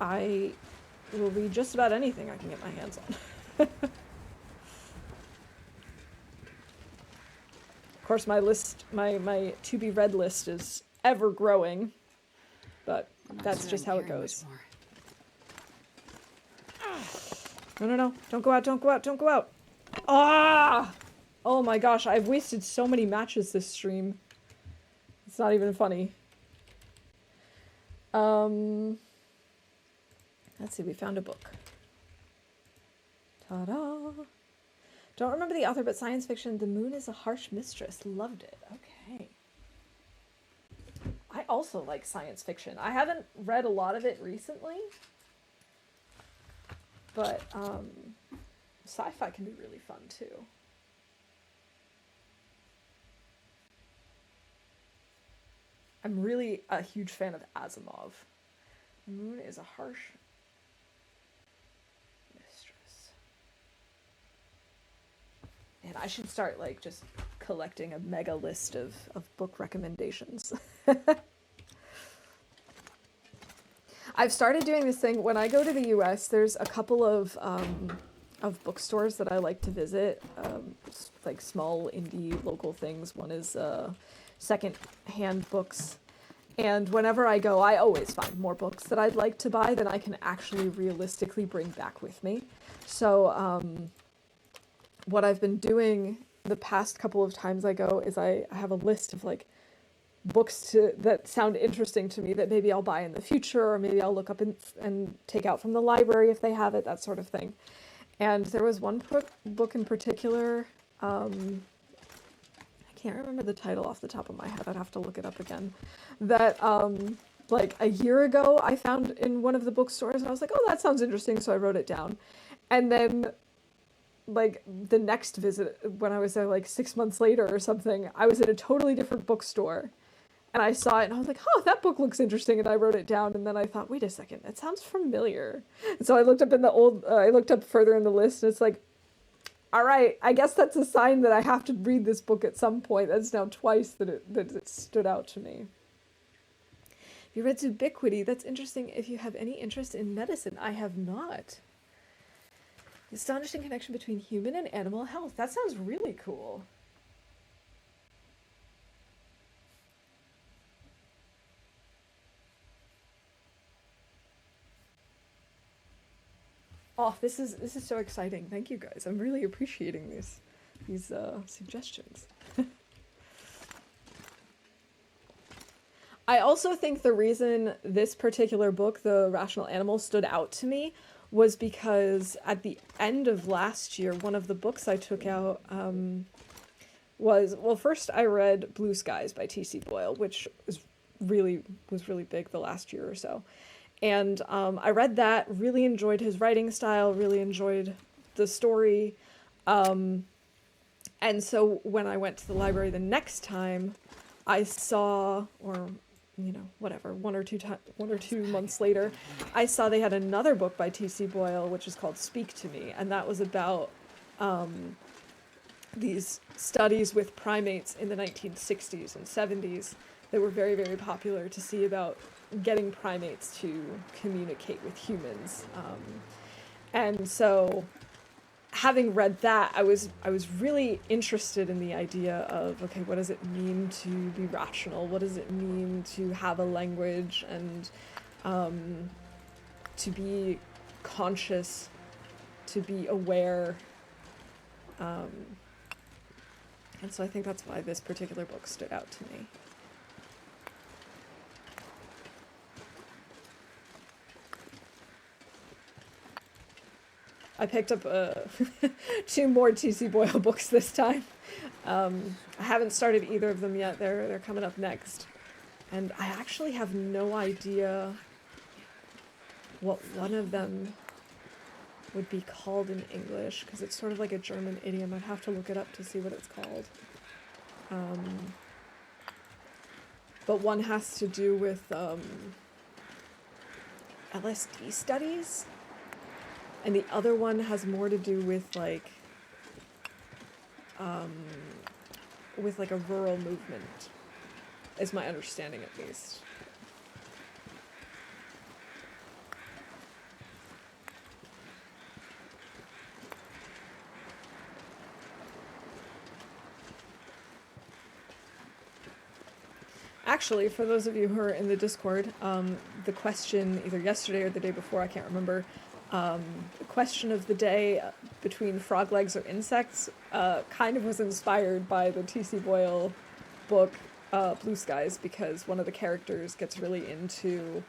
I will read just about anything I can get my hands on. Of course, my list, my to be read list is ever growing, but that's just how it goes. No. Don't go out. Ah! Oh my gosh, I've wasted so many matches this stream. It's not even funny. Let's see, we found a book. Ta-da! Don't remember the author, but science fiction, The Moon is a Harsh Mistress. Loved it. Okay. I also like science fiction. I haven't read a lot of it recently, but sci-fi can be really fun too. I'm really a huge fan of Asimov. The Moon is a Harsh Mistress. And I should start like just collecting a mega list of book recommendations. I've started doing this thing when I go to the US. There's a couple of bookstores that I like to visit, like small indie local things. One is second-hand books, and whenever I go, I always find more books that I'd like to buy than I can actually realistically bring back with me. So what I've been doing the past couple of times I go is I have a list of like books that sound interesting to me that maybe I'll buy in the future, or maybe I'll look up and take out from the library if they have it, that sort of thing. And there was one book in particular, I can't remember the title off the top of my head, I'd have to look it up again, that like a year ago I found in one of the bookstores, and I was like, oh, that sounds interesting, so I wrote it down. And then like the next visit, when I was there like 6 months later or something, I was at a totally different bookstore. And I saw it and I was like, oh, that book looks interesting. And I wrote it down. And then I thought, wait a second, it sounds familiar. And so I looked up I looked up further in the list, and it's like, all right, I guess that's a sign that I have to read this book at some point. That's now twice that it stood out to me. You read Ubiquity. That's interesting. If you have any interest in medicine, I have not. The astonishing connection between human and animal health. That sounds really cool. Oh, this is so exciting. Thank you guys. I'm really appreciating these suggestions. I also think the reason this particular book, The Rational Animal, stood out to me was because at the end of last year, one of the books I took out was, well, first I read Blue Skies by T.C. Boyle, which was really big the last year or so. And I read that, really enjoyed his writing style, really enjoyed the story. And so when I went to the library the next time, I saw, or whatever, 1 or 2 months later, I saw they had another book by T.C. Boyle, which is called Speak to Me, and that was about these studies with primates in the 1960s and 70s that were very, very popular to see about getting primates to communicate with humans. And so having read that, I was really interested in the idea of, okay, what does it mean to be rational? What does it mean to have a language and to be conscious, to be aware? And so I think that's why this particular book stood out to me. I picked up 2 more T.C. Boyle books this time. I haven't started either of them yet. They're coming up next. And I actually have no idea what one of them would be called in English, because it's sort of like a German idiom. I'd have to look it up to see what it's called. But one has to do with LSD studies, and the other one has more to do with like a rural movement, is my understanding at least. Actually, for those of you who are in the Discord, the question either yesterday or the day before, I can't remember, the question of the day between frog legs or insects kind of was inspired by the T.C. Boyle book, Blue Skies, because one of the characters gets really into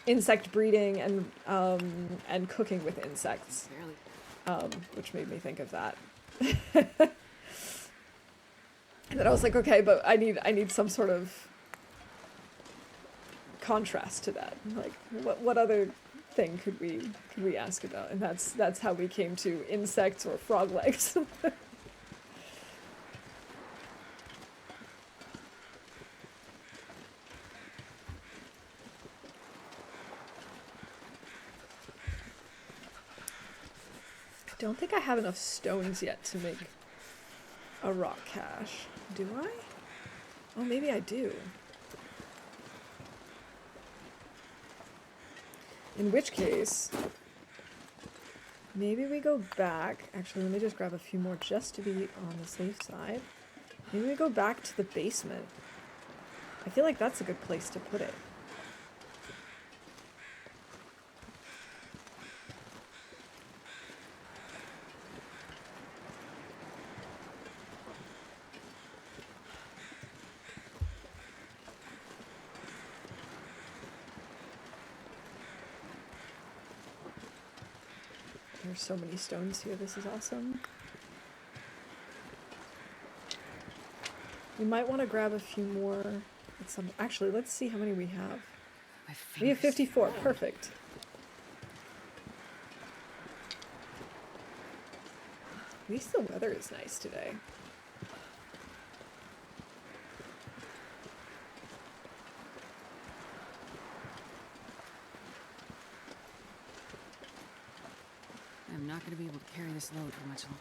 insect breeding and cooking with insects, which made me think of that. And then I was like, okay, but I need some sort of contrast to that. Like, what other thing could we ask about? And that's how we came to insects or frog legs. I don't think I have enough stones yet to make a rock cache. Do I? Oh, maybe I do. In which case, maybe we go back. Actually, let me just grab a few more just to be on the safe side. Maybe we go back to the basement. I feel like that's a good place to put it. There's so many stones here. This is awesome. We might want to grab a few more. Actually, let's see how many we have. We have 54. Perfect. At least the weather is nice today. I'm not going to be able to carry this load for much longer.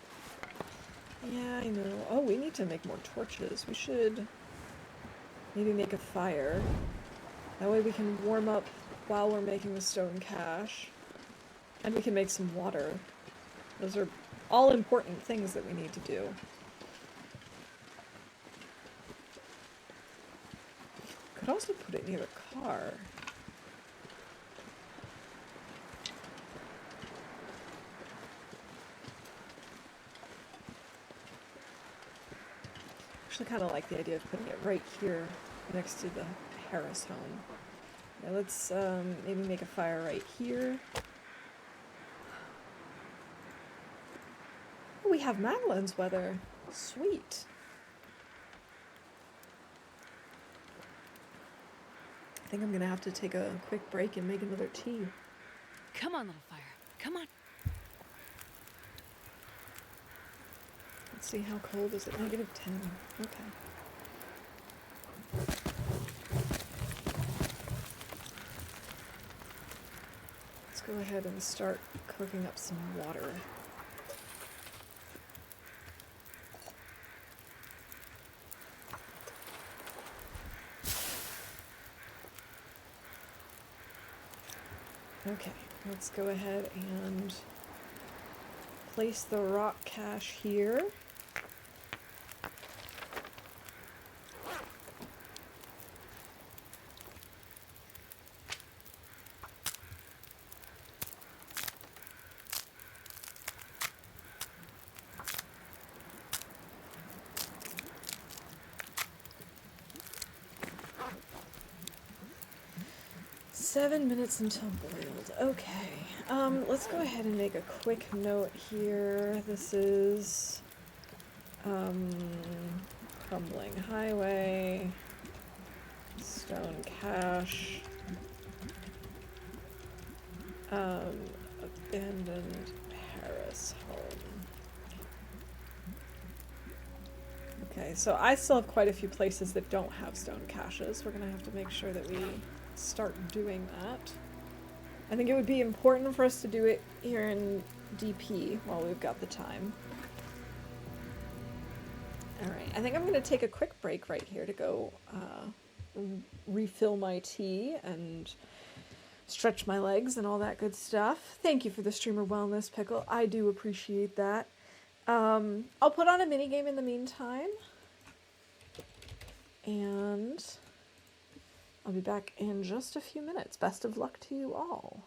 Yeah, I know. Oh, we need to make more torches. We should maybe make a fire. That way we can warm up while we're making the stone cache. And we can make some water. Those are all important things that we need to do. Could also put it near the car. actually kind of like the idea of putting it right here next to the Harris home. Now let's maybe make a fire right here. Oh, we have Madeline's weather. Sweet. I think I'm gonna have to take a quick break and make another tea. Come on, little fire. Come on. Let's see, how cold is it? -10. Okay. Let's go ahead and start cooking up some water. Okay, let's go ahead and place the rock cache here. Seven minutes until boiled. Okay. Let's go ahead and make a quick note here. This is crumbling highway, stone cache, abandoned Harris home. Okay, so I still have quite a few places that don't have stone caches. We're gonna have to make sure that we start doing that. I think it would be important for us to do it here in DP while we've got the time. Alright, I think I'm going to take a quick break right here to go refill my tea and stretch my legs and all that good stuff. Thank you for the streamer wellness, Pickle. I do appreciate that. I'll put on a minigame in the meantime. And I'll be back in just a few minutes. Best of luck to you all.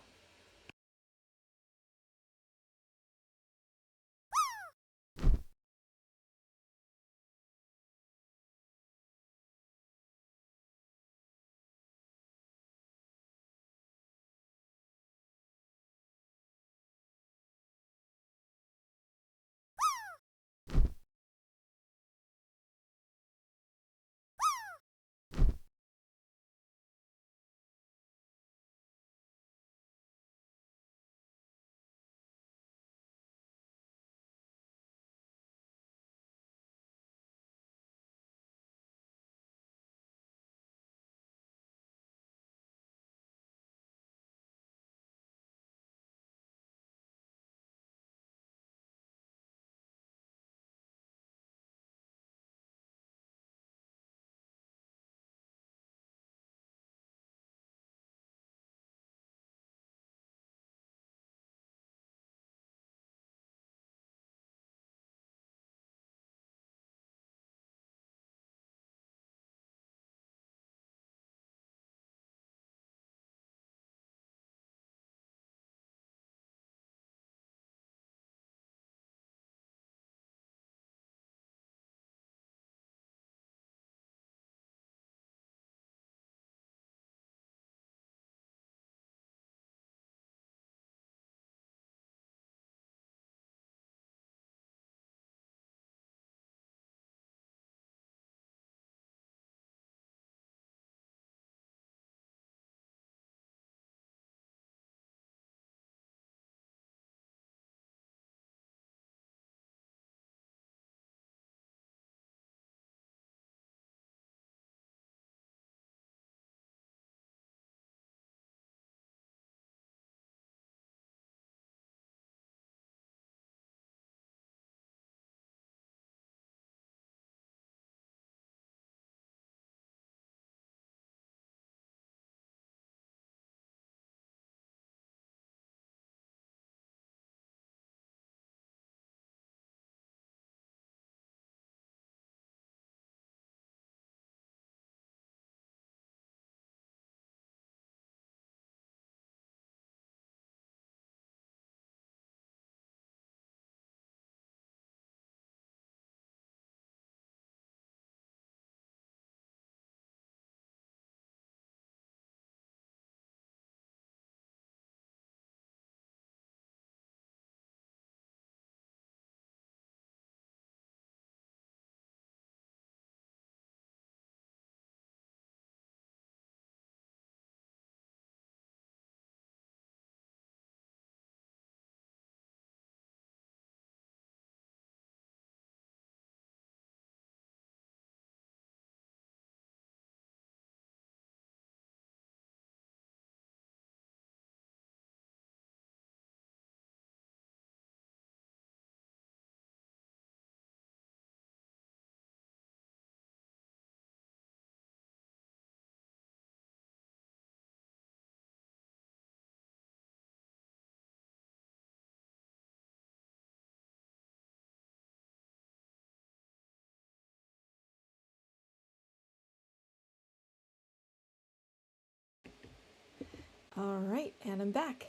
All right, and I'm back.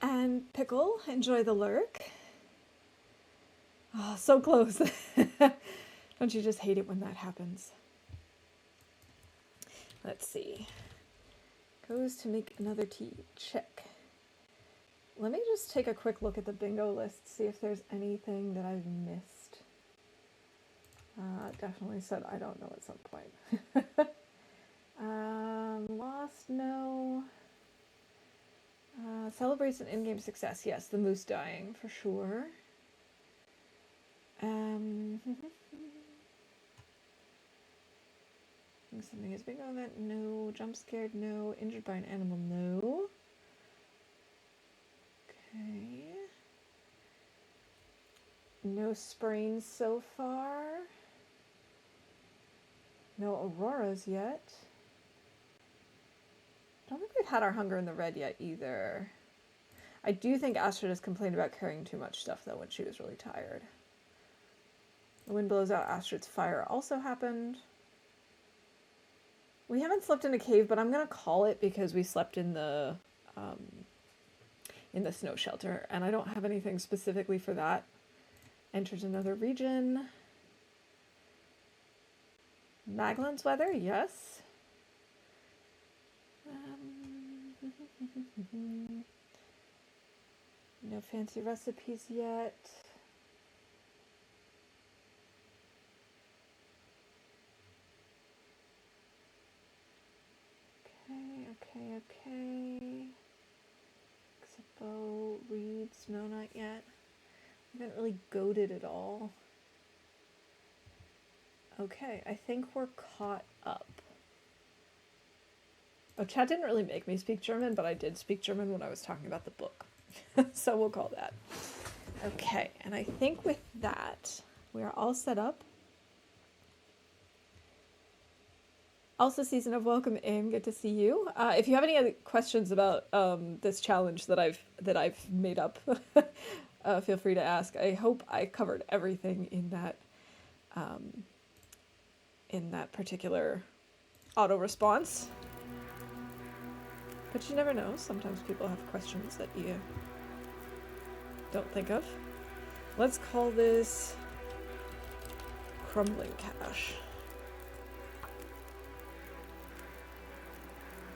And Pickle, enjoy the lurk. Oh, so close. Don't you just hate it when that happens? Let's see. Goes to make another tea. Check. Let me just take a quick look at the bingo list, see if there's anything that I've missed. Definitely said I don't know at some point. Lost, no. Celebrates an in-game success. Yes, the moose dying, for sure. Something is bingo event, no. Jump scared, no. Injured by an animal, no. Okay. No sprains so far. No auroras yet. I don't think we've had our hunger in the red yet either. I do think Astrid has complained about carrying too much stuff though when she was really tired. The wind blows out Astrid's fire also happened. We haven't slept in a cave, but I'm gonna call it because we slept in the snow shelter, and I don't have anything specifically for that. Enters another region. Maglin's weather, yes. No fancy recipes yet. Okay. Expo, reeds, no, not yet. I haven't really goaded at all. Okay, I think we're caught up. Oh, Chad didn't really make me speak German, but I did speak German when I was talking about the book. So we'll call that. Okay, and I think with that, we are all set up. Also, Season of Welcome in, good to see you. If you have any other questions about this challenge that I've made up, feel free to ask. I hope I covered everything in that particular auto response. But you never know. Sometimes people have questions that you don't think of. Let's call this Crumbling Cache.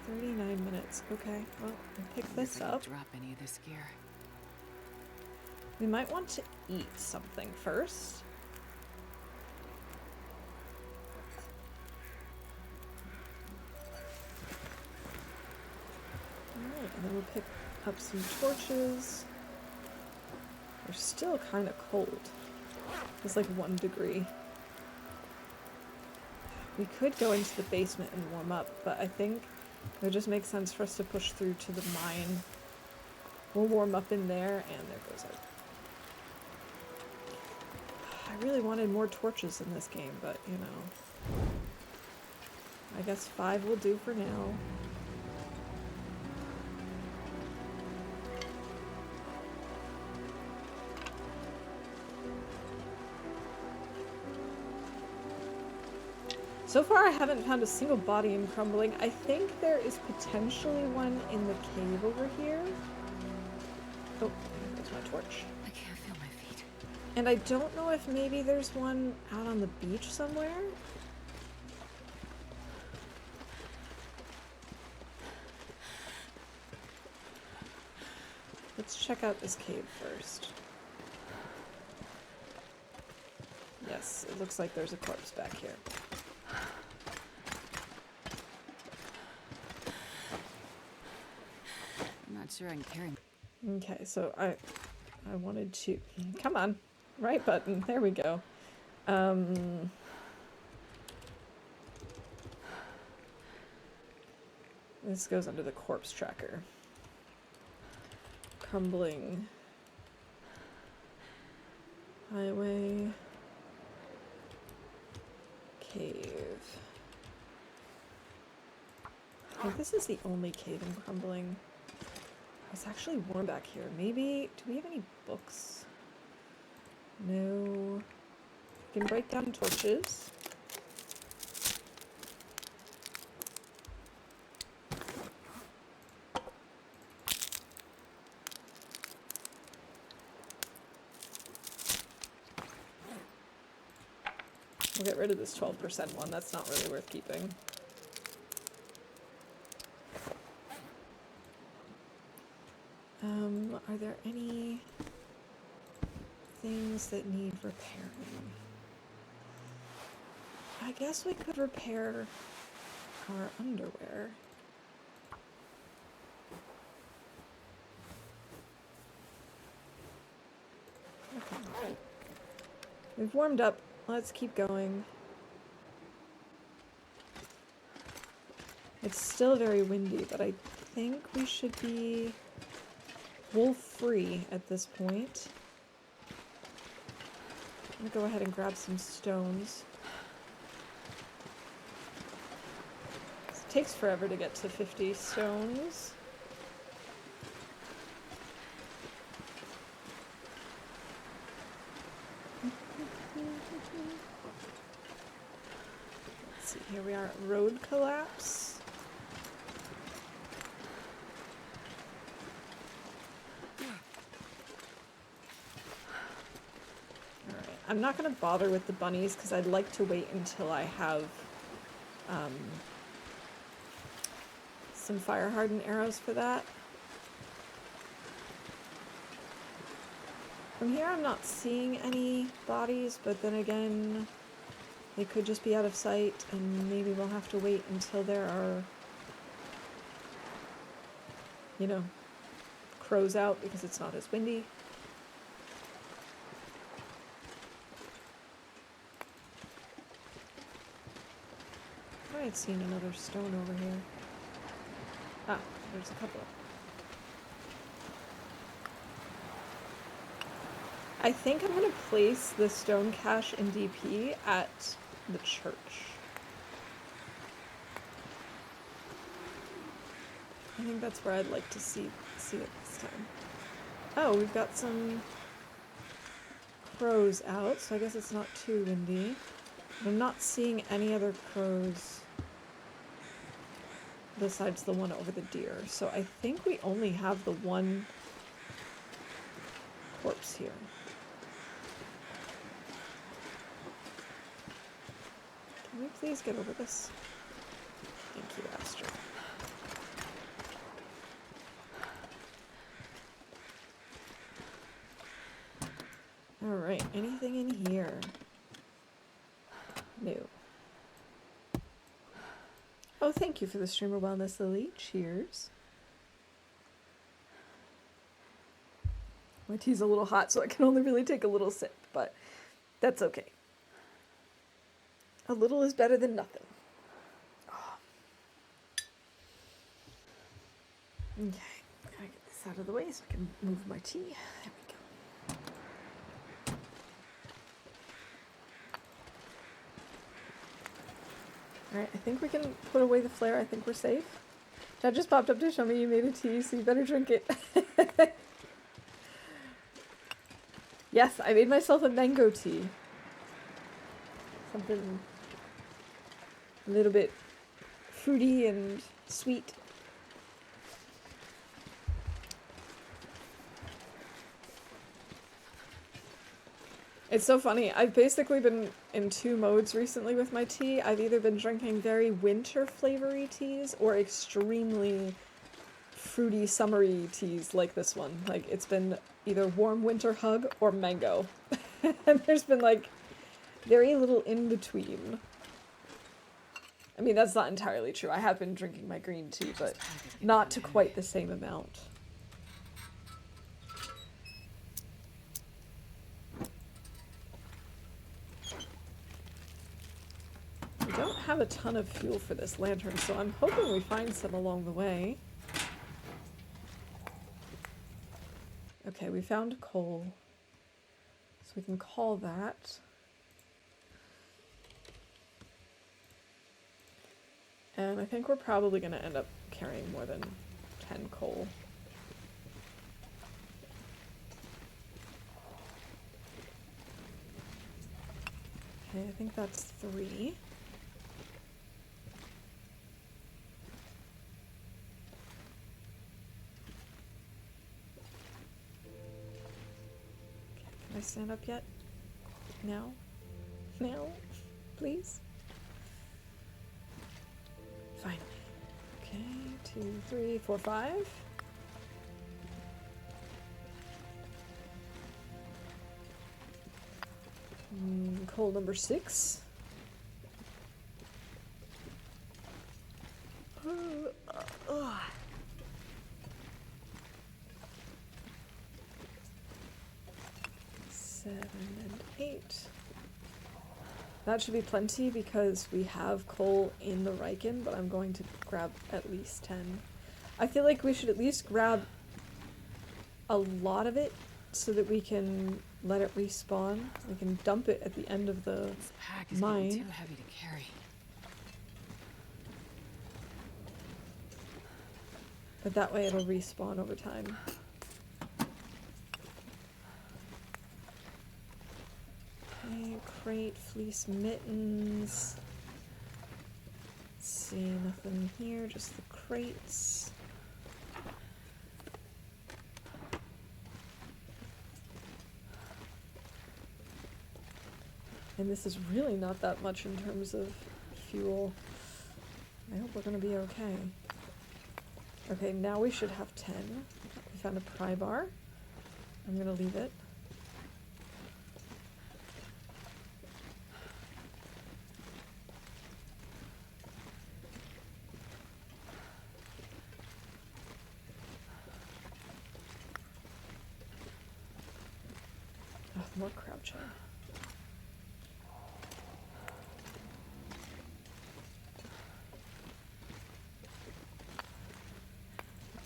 39 minutes. Okay, well, I'll pick this up. Drop any of this gear. We might want to eat something first. Alright, and then we'll pick up some torches. They're still kind of cold. It's like 1 degree. We could go into the basement and warm up, but I think it would just make sense for us to push through to the mine. We'll warm up in there, and there goes our... I really wanted more torches in this game, but, you know. I guess 5 will do for now. So far I haven't found a single body in Crumbling. I think there is potentially one in the cave over here. Oh, there's my torch. I can't feel my feet. And I don't know if maybe there's one out on the beach somewhere. Let's check out this cave first. Yes, it looks like there's a corpse back here. I'm not sure I can carry. Okay, so I wanted to... Come on. Right button. There we go. This goes under the corpse tracker. Crumbling highway, cave. I think this is the only cave in Crumbling. It's actually warm back here. Maybe, do we have any books? No. We can break down torches. We'll get rid of this 12% one. That's not really worth keeping. Are there any things that need repairing? I guess we could repair our underwear. Okay. We've warmed up. Let's keep going. It's still very windy, but I think we should be wolf-free at this point. I'm gonna go ahead and grab some stones. It takes forever to get to 50 stones. Let's see, here we are at road collapse. I'm not going to bother with the bunnies because I'd like to wait until I have some fire hardened arrows for that. From here I'm not seeing any bodies, but then again they could just be out of sight and maybe we'll have to wait until there are, you know, crows out because it's not as windy. I had seen another stone over here. Ah, there's a couple. I think I'm going to place the stone cache in DP at the church. I think that's where I'd like to see it this time. Oh, we've got some crows out, so I guess it's not too windy. I'm not seeing any other crows besides the one over the deer, so I think we only have the one corpse here. Can we please get over this? Thank you, Astrid. Alright, anything in here? No. Oh, thank you for the streamer wellness, Lily. Cheers. My tea's a little hot, so I can only really take a little sip, but that's okay. A little is better than nothing. Oh. Okay, gotta get this out of the way so I can move my tea. There we go. Alright, I think we can put away the flare. I think we're safe. Chad just popped up to show me you made a tea, so you better drink it. Yes, I made myself a mango tea. Something a little bit fruity and sweet. It's so funny. I've basically been in two modes recently with my tea. I've either been drinking very winter flavory teas or extremely fruity summery teas like this one. Like, it's been either warm winter hug or mango. And there's been like very little in between. I mean, that's not entirely true. I have been drinking my green tea, but not to quite the same amount. We don't have a ton of fuel for this lantern, so I'm hoping we find some along the way. Okay, we found coal. So we can call that. And I think we're probably going to end up carrying more than 10 coal. Okay, I think that's 3. Can I stand up yet? Now? Now? please. Finally. Okay, 2, 3, 4, 5. Coal number 6. Seven and 8. That should be plenty because we have coal in the Riken, but I'm going to grab at least 10. I feel like we should at least grab a lot of it so that we can let it respawn. We can dump it at the end of the This pack is mine. getting too heavy to carry. But that way it'll respawn over time. Okay, crate, fleece, mittens. Let's see, nothing here, just the crates. And this is really not that much in terms of fuel. I hope we're gonna be okay. Okay, now we should have 10. We found a pry bar. I'm gonna leave it. Oh, more crouching.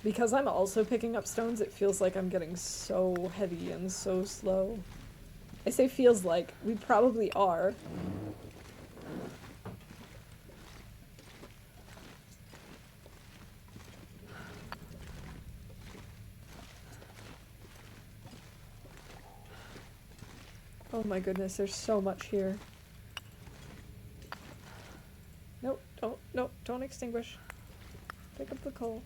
Because I'm also picking up stones, it feels like I'm getting so heavy and so slow. I say feels like, we probably are. Oh my goodness, there's so much here. Nope, don't extinguish. Pick up the coal.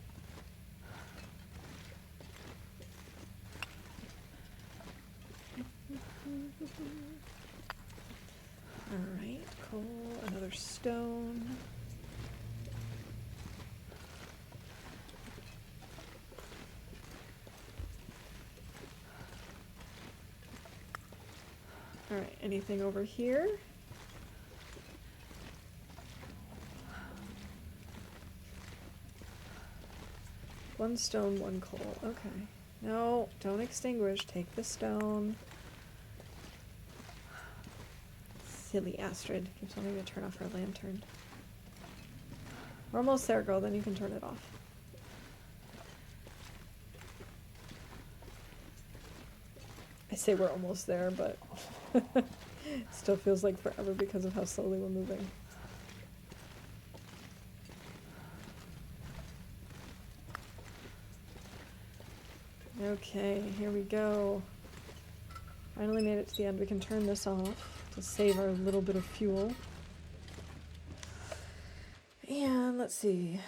Alright, coal, another stone. Alright, anything over here? One stone, one coal. Okay. No, don't extinguish. Take the stone. Silly Astrid. Keeps wanting to turn off her lantern. We're almost there, girl. Then you can turn it off. I say we're almost there, but still feels like forever because of how slowly we're moving. Okay, here we go. Finally made it to the end. We can turn this off to save our little bit of fuel. And let's see.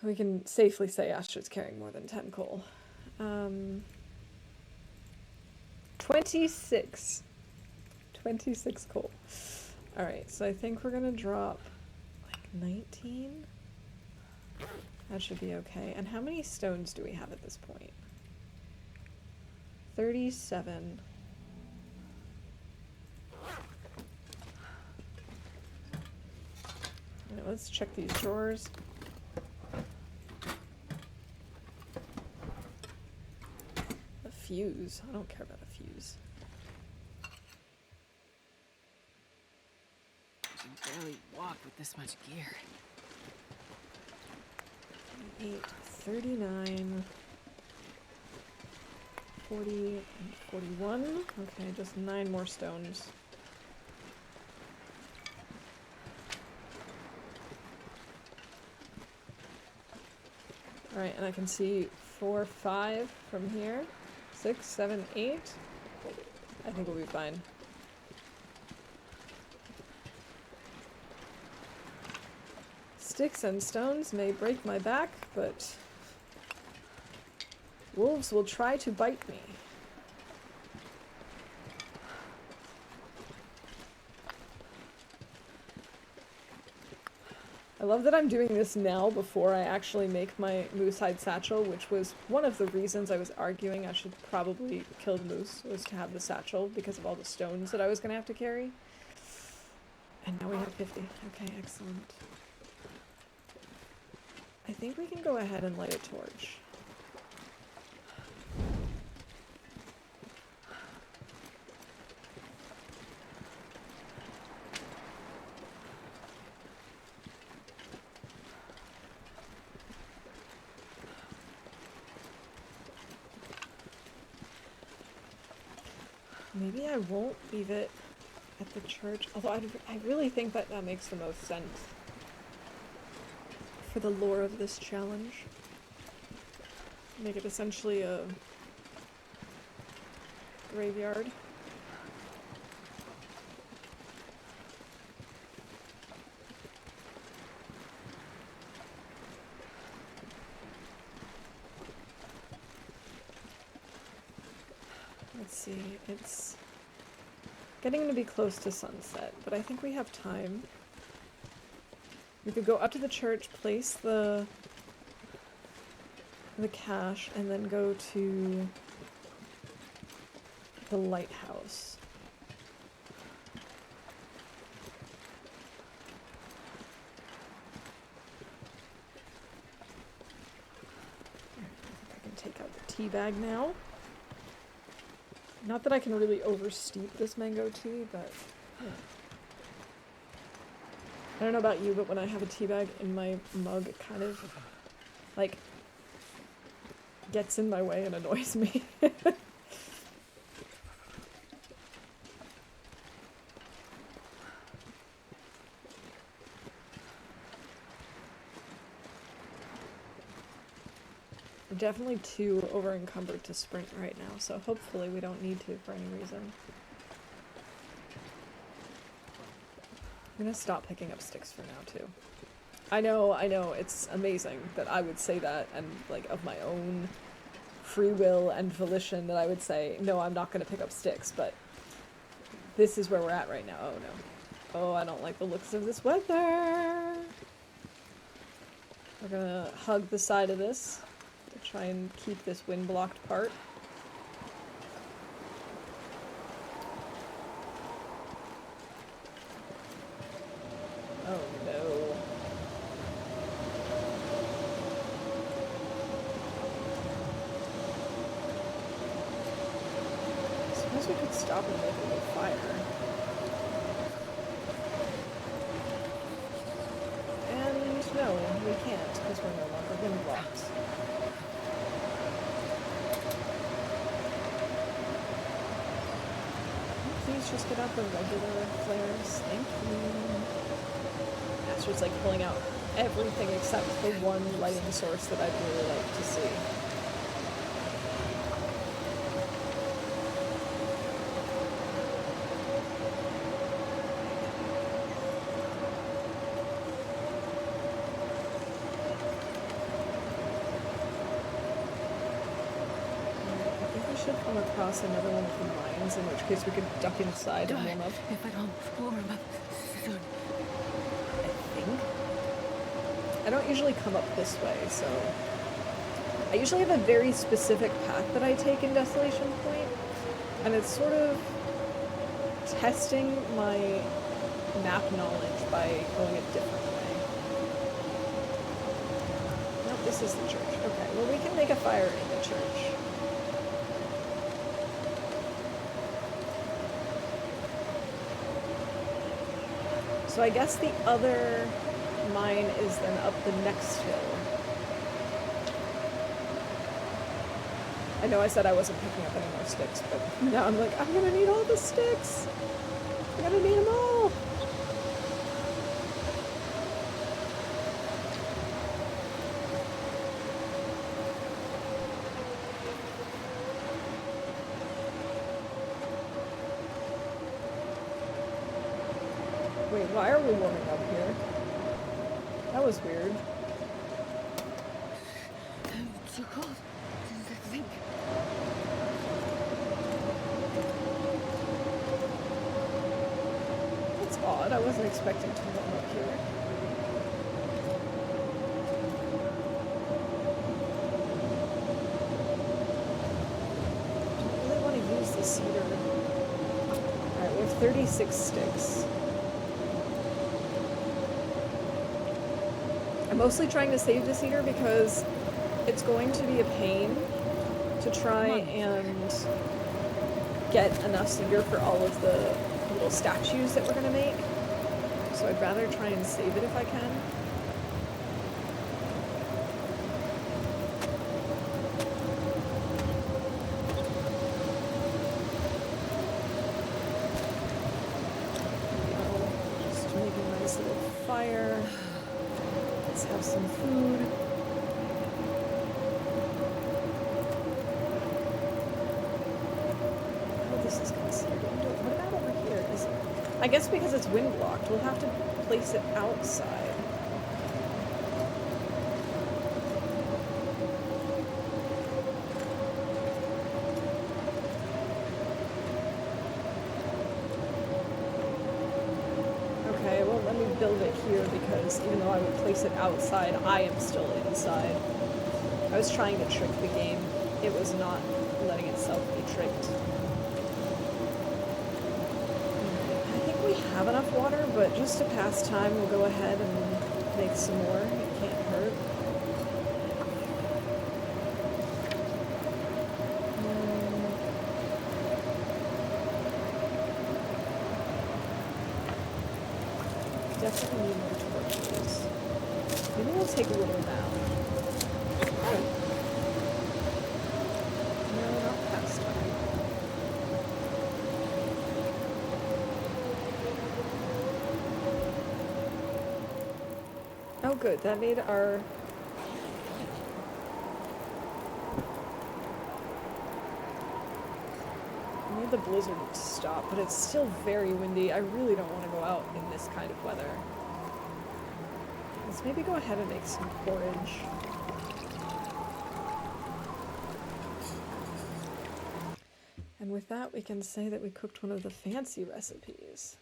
We can safely say Astrid's carrying more than 10 coal. 26. 26 coal. Alright, so I think we're gonna drop like 19. That should be okay. And how many stones do we have at this point? 37. Now let's check these drawers. A fuse. I don't care about a fuse. I can barely walk with this much gear. 8, 39, 40, and 41. Okay, just 9 more stones. Alright, and I can see 4, 5 from here. 6, 7, 8. I think we'll be fine. Sticks and stones may break my back, but wolves will try to bite me. I love that I'm doing this now before I actually make my moose hide satchel, which was one of the reasons I was arguing I should probably kill the moose, was to have the satchel because of all the stones that I was going to have to carry. And now we have 50. Okay, excellent. I think we can go ahead and light a torch. Maybe I won't leave it at the church, although I really think that that makes the most sense for the lore of this challenge. Make it essentially a graveyard. Let's see, it's getting to be close to sunset, but I think we have time. We could go up to the church, place the cache, and then go to the lighthouse. I think I can take out the tea bag now. Not that I can really oversteep this mango tea, but yeah. I don't know about you, but when I have a tea bag in my mug, it kind of, like, gets in my way and annoys me. We're definitely too over-encumbered to sprint right now, so hopefully we don't need to for any reason. I'm gonna stop picking up sticks for now, too. I know, it's amazing that I would say that, and, like, of my own free will and volition that I would say, no, I'm not gonna pick up sticks, but this is where we're at right now. Oh, no. Oh, I don't like the looks of this weather! We're gonna hug the side of this to try and keep this wind-blocked part. Oh, no. I suppose we could stop and make a little fire. And no, we can't, because we're no longer wind blocked. Please just get out the regular flares. Thank you. Master's like pulling out everything except the one lighting source that I'd really like to see. Should come across another one of the mines, in which case we could duck inside and warm up. If I don't warm up soon. I think. I don't usually come up this way, so... I usually have a very specific path that I take in Desolation Point, and it's sort of testing my map knowledge by going a different way. Nope, this is the church. Okay, well we can make a fire in the church. So I guess the other mine is then up the next hill. I know I said I wasn't picking up any more sticks, but now I'm like, I'm gonna need all the sticks! I'm gonna need them all! Wait, why are we warming up here? That was weird. It's so cold. I think. That's odd. I wasn't expecting to warm up here. 36 sticks. I'm mostly trying to save the cedar because it's going to be a pain to try and get enough cedar for all of the little statues that we're going to make. So I'd rather try and save it if I can. Just make a nice little fire. Let's have some food. Oh, this is considered indoor. What about over here? Is it... I guess because it's wind blocked, we'll have to place it outside. Okay, well let me build it here because even though I would place it outside, I am still inside. I was trying to trick the game. It was not letting itself be tricked. I think we have enough water, but just to pass time, we'll go ahead and make some more. It can't hurt. Definitely need more torches. Maybe we'll take a little now. Oh. No, not past time. Oh good, that made our... made the blizzard stop, but it's still very windy. I really don't want to go out in this kind of weather. Let's maybe go ahead and make some porridge. And with that, we can say that we cooked one of the fancy recipes.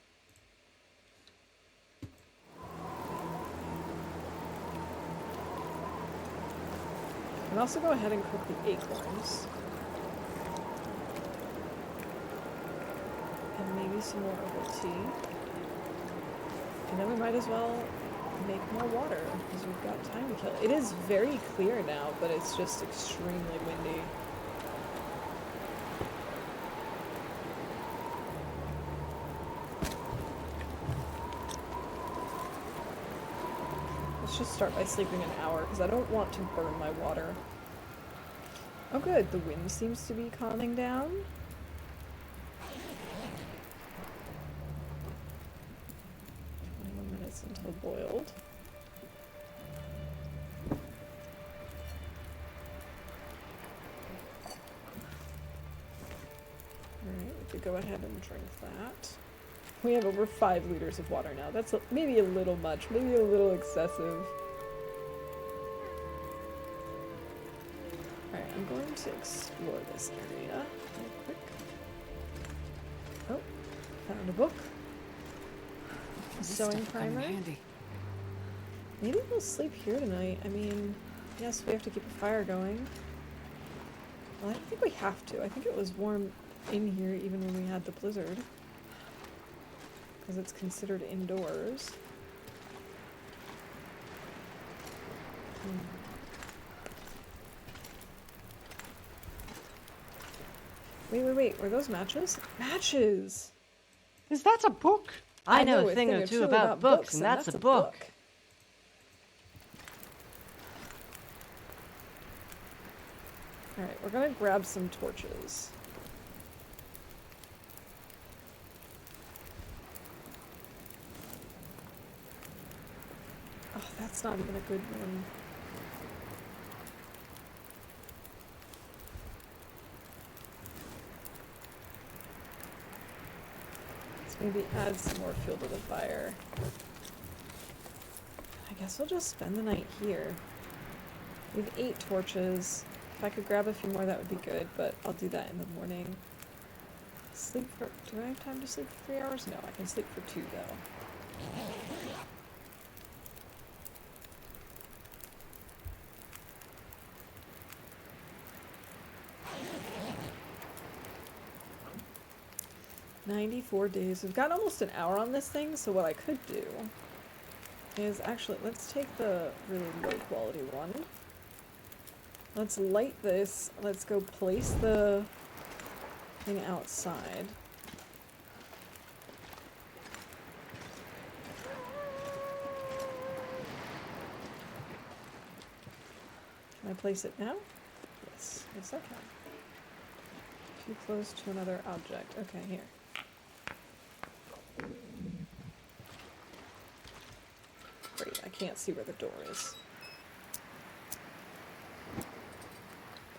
And also go ahead and cook the acorns. And maybe some more herbal tea. And then we might as well make more water, because we've got time to kill. It is very clear now, but it's just extremely windy. Let's just start by sleeping an hour, because I don't want to burn my water. Oh good, the wind seems to be calming down. 21 minutes until boiled. Alright, we could go ahead and drink that. We have over 5 liters of water now. That's maybe a little much, maybe a little excessive. Alright, I'm going to explore this area real quick. Oh, found a book. A sewing primer. Handy. Maybe we'll sleep here tonight. I mean, yes, we have to keep a fire going. Well, I don't think we have to. I think it was warm in here even when we had the blizzard. Because it's considered indoors. Wait. Were those matches? Matches! Is that a book? I know a thing or two about books, and that's a book. Alright, we're gonna grab some torches. Oh, that's not even a good one. Let's maybe add some more fuel to the fire. I guess we'll just spend the night here. We have 8 torches. If I could grab a few more, that would be good, but I'll do that in the morning. Sleep for... Do I have time to sleep for 3 hours? No, I can sleep for 2, though. 94 days. We've got almost an hour on this thing, so what I could do is actually, let's take the really low quality one. Let's light this. Let's go place the thing outside. Can I place it now? Yes. Yes, I can. Too close to another object. Okay, here. Great, I can't see where the door is.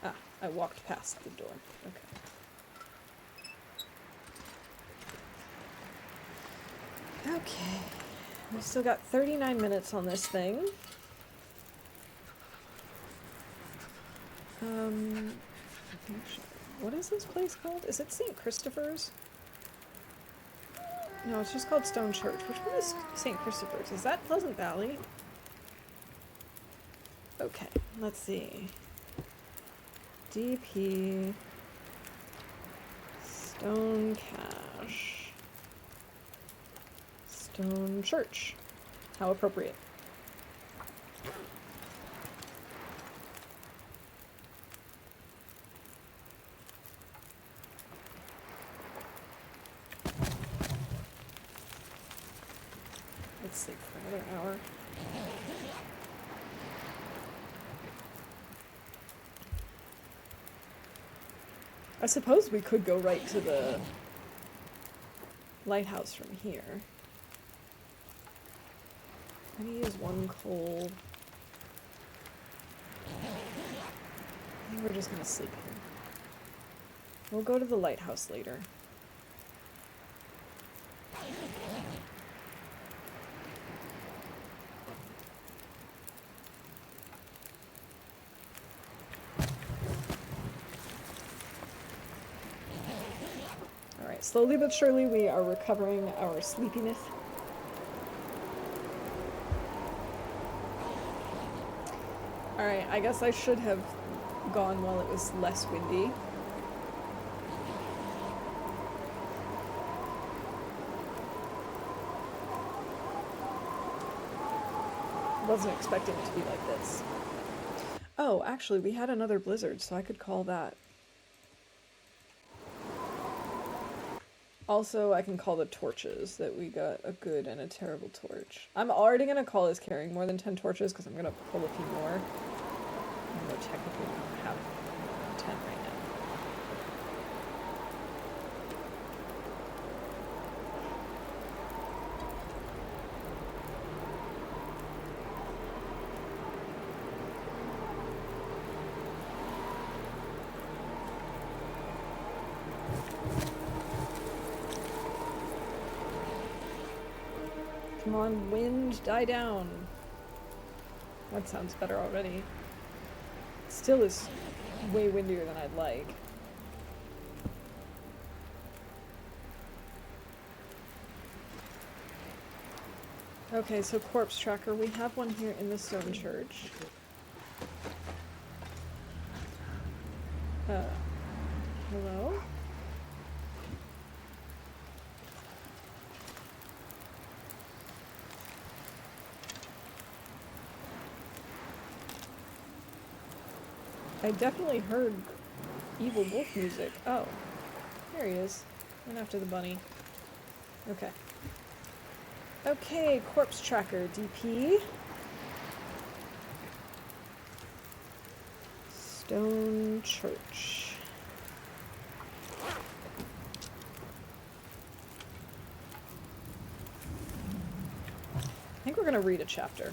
Ah, I walked past the door. Okay. Okay. We've still got 39 minutes on this thing. Actually, what is this place called? Is it St. Christopher's? No, it's just called Stone Church. Which one is St. Christopher's? Is that Pleasant Valley? Okay, let's see. DP Stone Cache Stone Church. How appropriate. Let's sleep for another hour. I suppose we could go right to the lighthouse from here. I'm gonna use one coal. I think we're just gonna sleep here. We'll go to the lighthouse later. Alright, slowly but surely we are recovering our sleepiness. Alright, I guess I should have gone while it was less windy. Wasn't expecting it to be like this. Oh, actually, we had another blizzard, so I could call that. Also, I can call the torches that we got a good and a terrible torch. I'm already going to call this carrying more than 10 torches because I'm going to pull a few more. Even though technically we don't have 10 right now. Come on, wind, die down. That sounds better already. Still is way windier than I'd like. Okay, so corpse tracker. We have one here in the stone church. Hello? I definitely heard evil wolf music. Oh, there he is. Went after the bunny. Okay. Okay, corpse tracker, DP. Stone Church. I think we're gonna read a chapter.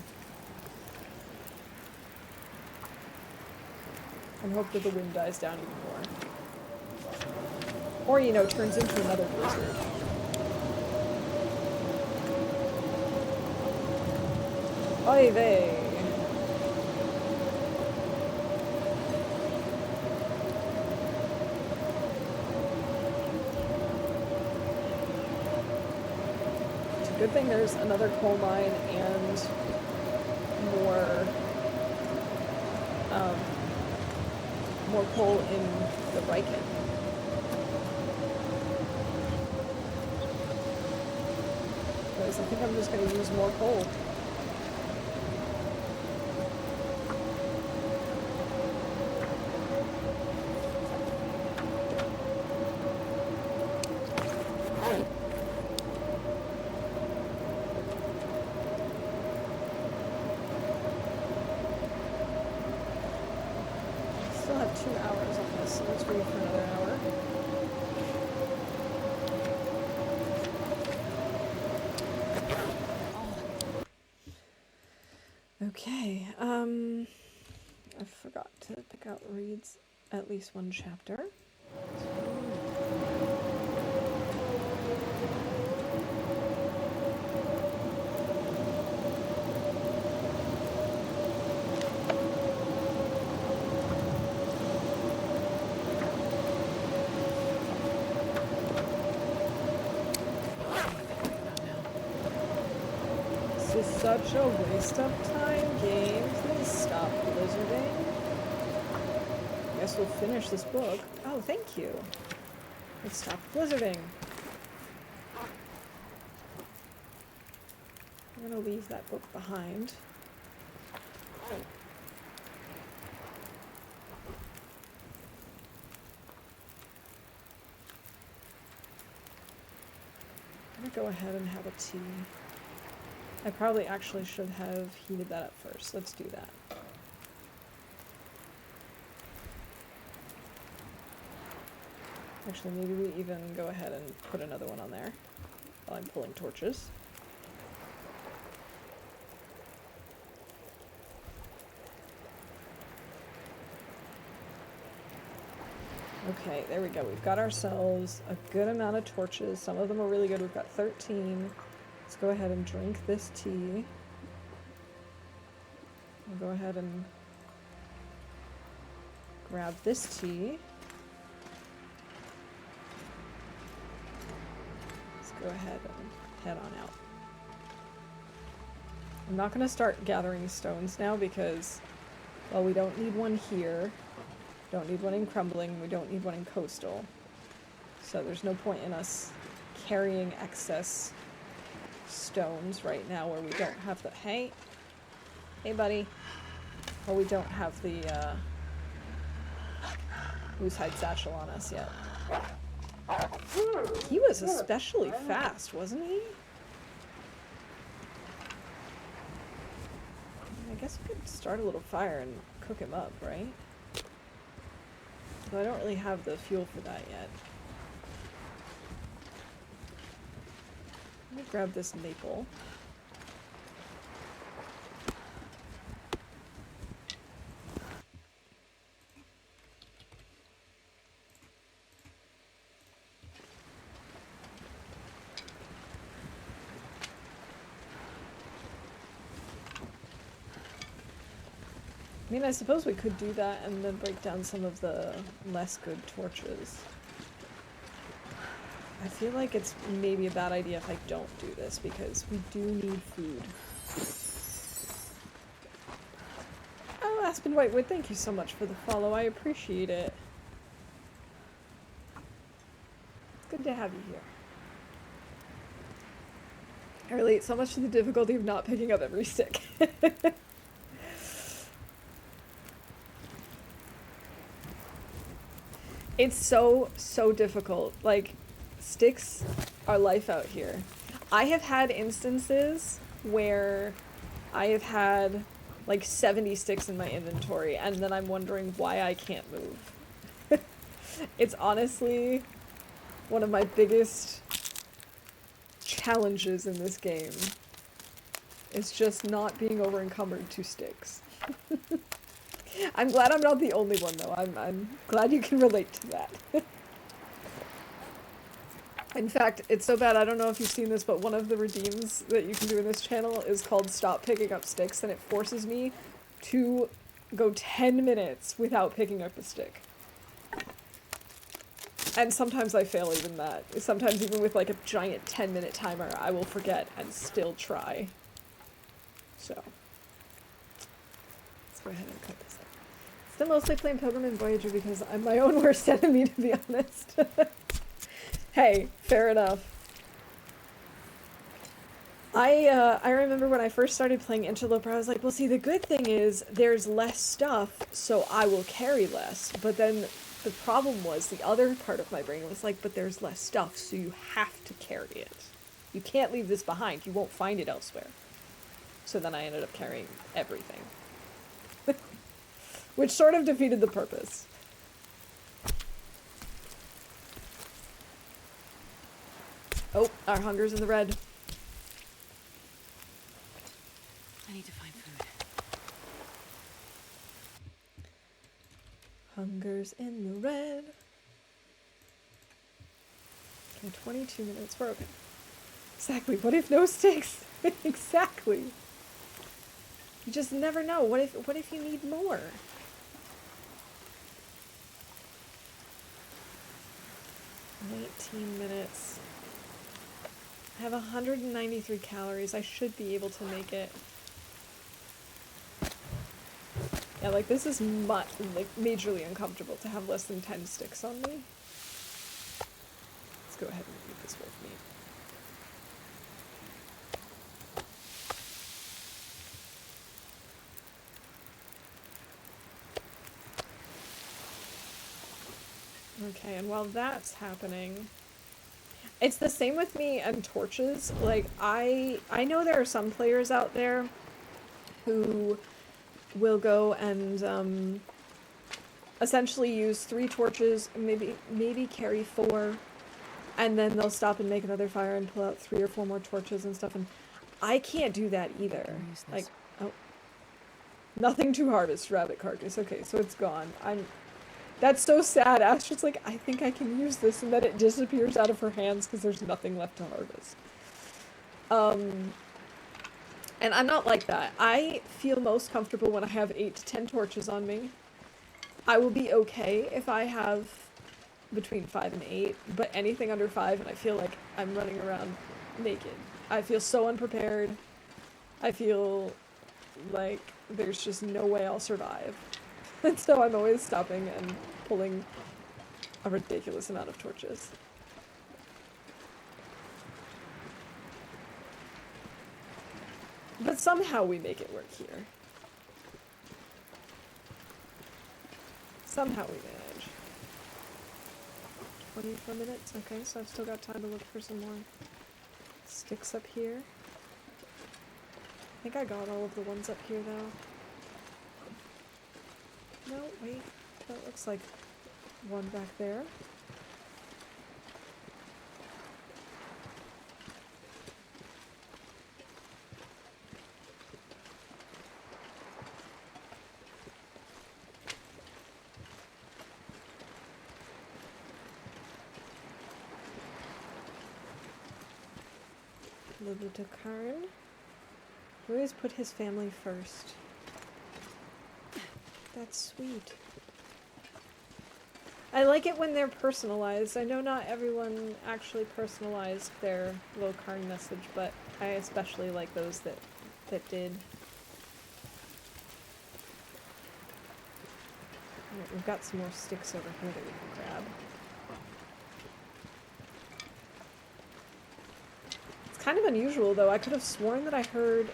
And hope that the wind dies down even more. Or, you know, turns into another blizzard. Oy vey. It's a good thing there's another coal mine and more coal in the Riken. hours. I think I'm just going to use more coal. Still have 2 hours on this, so let's wait for another hour. Okay, I forgot to pick out reads at least one chapter. This is such a waste of time, game. Please stop blizzarding. Guess we'll finish this book. Oh, thank you. Let's stop blizzarding. I'm gonna leave that book behind. I'm gonna go ahead and have a tea. I probably actually should have heated that up first. Let's do that. Actually, maybe we even go ahead and put another one on there while I'm pulling torches. Okay, there we go. We've got ourselves a good amount of torches. Some of them are really good. We've got 13. Let's go ahead and drink this tea. We'll go ahead and grab this tea. Let's go ahead and head on out. I'm not going to start gathering stones now because, well, we don't need one here. Don't need one in Crumbling. We don't need one in Coastal. So there's no point in us carrying excess stones right now where we don't have the... Hey, buddy. Well, we don't have the moose hide satchel on us yet. He was especially fast, wasn't he? I guess we could start a little fire and cook him up, right? But I don't really have the fuel for that yet. Let me grab this maple. I mean, I suppose we could do that and then break down some of the less good torches. I feel like it's maybe a bad idea if I don't do this because we do need food. Oh, Aspen Whitewood, thank you so much for the follow. I appreciate it. Good to have you here. I relate so much to the difficulty of not picking up every stick. It's so difficult. Like, sticks are life out here. I have had instances where I have had like 70 sticks in my inventory and then I'm wondering why I can't move. It's honestly one of my biggest challenges in this game. It's just not being over encumbered to sticks. I'm glad I'm not the only one though. I'm glad you can relate to that. In fact, it's so bad, I don't know if you've seen this, but one of the redeems that you can do in this channel is called Stop Picking Up Sticks, and it forces me to go 10 minutes without picking up a stick. And sometimes I fail even that. Sometimes even with like a giant 10-minute timer, I will forget and still try. So, let's go ahead and cut this up. Still mostly playing Pilgrim and Voyager because I'm my own worst enemy, to be honest. Hey, fair enough. I remember when I first started playing Interloper, I was like, well, see, the good thing is there's less stuff, so I will carry less. But then the problem was the other part of my brain was like, but there's less stuff, so you have to carry it. You can't leave this behind. You won't find it elsewhere. So then I ended up carrying everything. Which sort of defeated the purpose. Oh, our hunger's in the red. I need to find food. Hunger's in the red. Okay, 22 minutes. We're okay. Exactly. What if no sticks? Exactly. You just never know. What if you need more? $19. I have 193 calories. I should be able to make it. Yeah, like this is majorly uncomfortable to have less than 10 sticks on me. Let's go ahead and eat this wolf meat. Okay, and while that's happening, it's the same with me and torches. Like, I know there are some players out there who will go and essentially use 3 torches, maybe carry 4, and then they'll stop and make another fire and pull out 3 or 4 more torches and stuff, and I can't do that either. Like, oh. Nothing to harvest, rabbit carcass. Okay, so it's gone. That's so sad. Astra's like, I think I can use this, and then it disappears out of her hands because there's nothing left to harvest. And I'm not like that. I feel most comfortable when I have 8 to 10 torches on me. I will be okay if I have between 5 and 8, but anything under 5 and I feel like I'm running around naked. I feel so unprepared. I feel like there's just no way I'll survive. And so I'm always stopping and pulling a ridiculous amount of torches. But somehow we make it work here. Somehow we manage. 24 minutes? Okay, so I've still got time to look for some more sticks up here. I think I got all of the ones up here, though. No, wait. That looks like one back there. Loper. He always put his family first. That's sweet. I like it when they're personalized. I know not everyone actually personalized their Loper message, but I especially like those that did. Alright, we've got some more sticks over here that we can grab. It's kind of unusual though. I could have sworn that I heard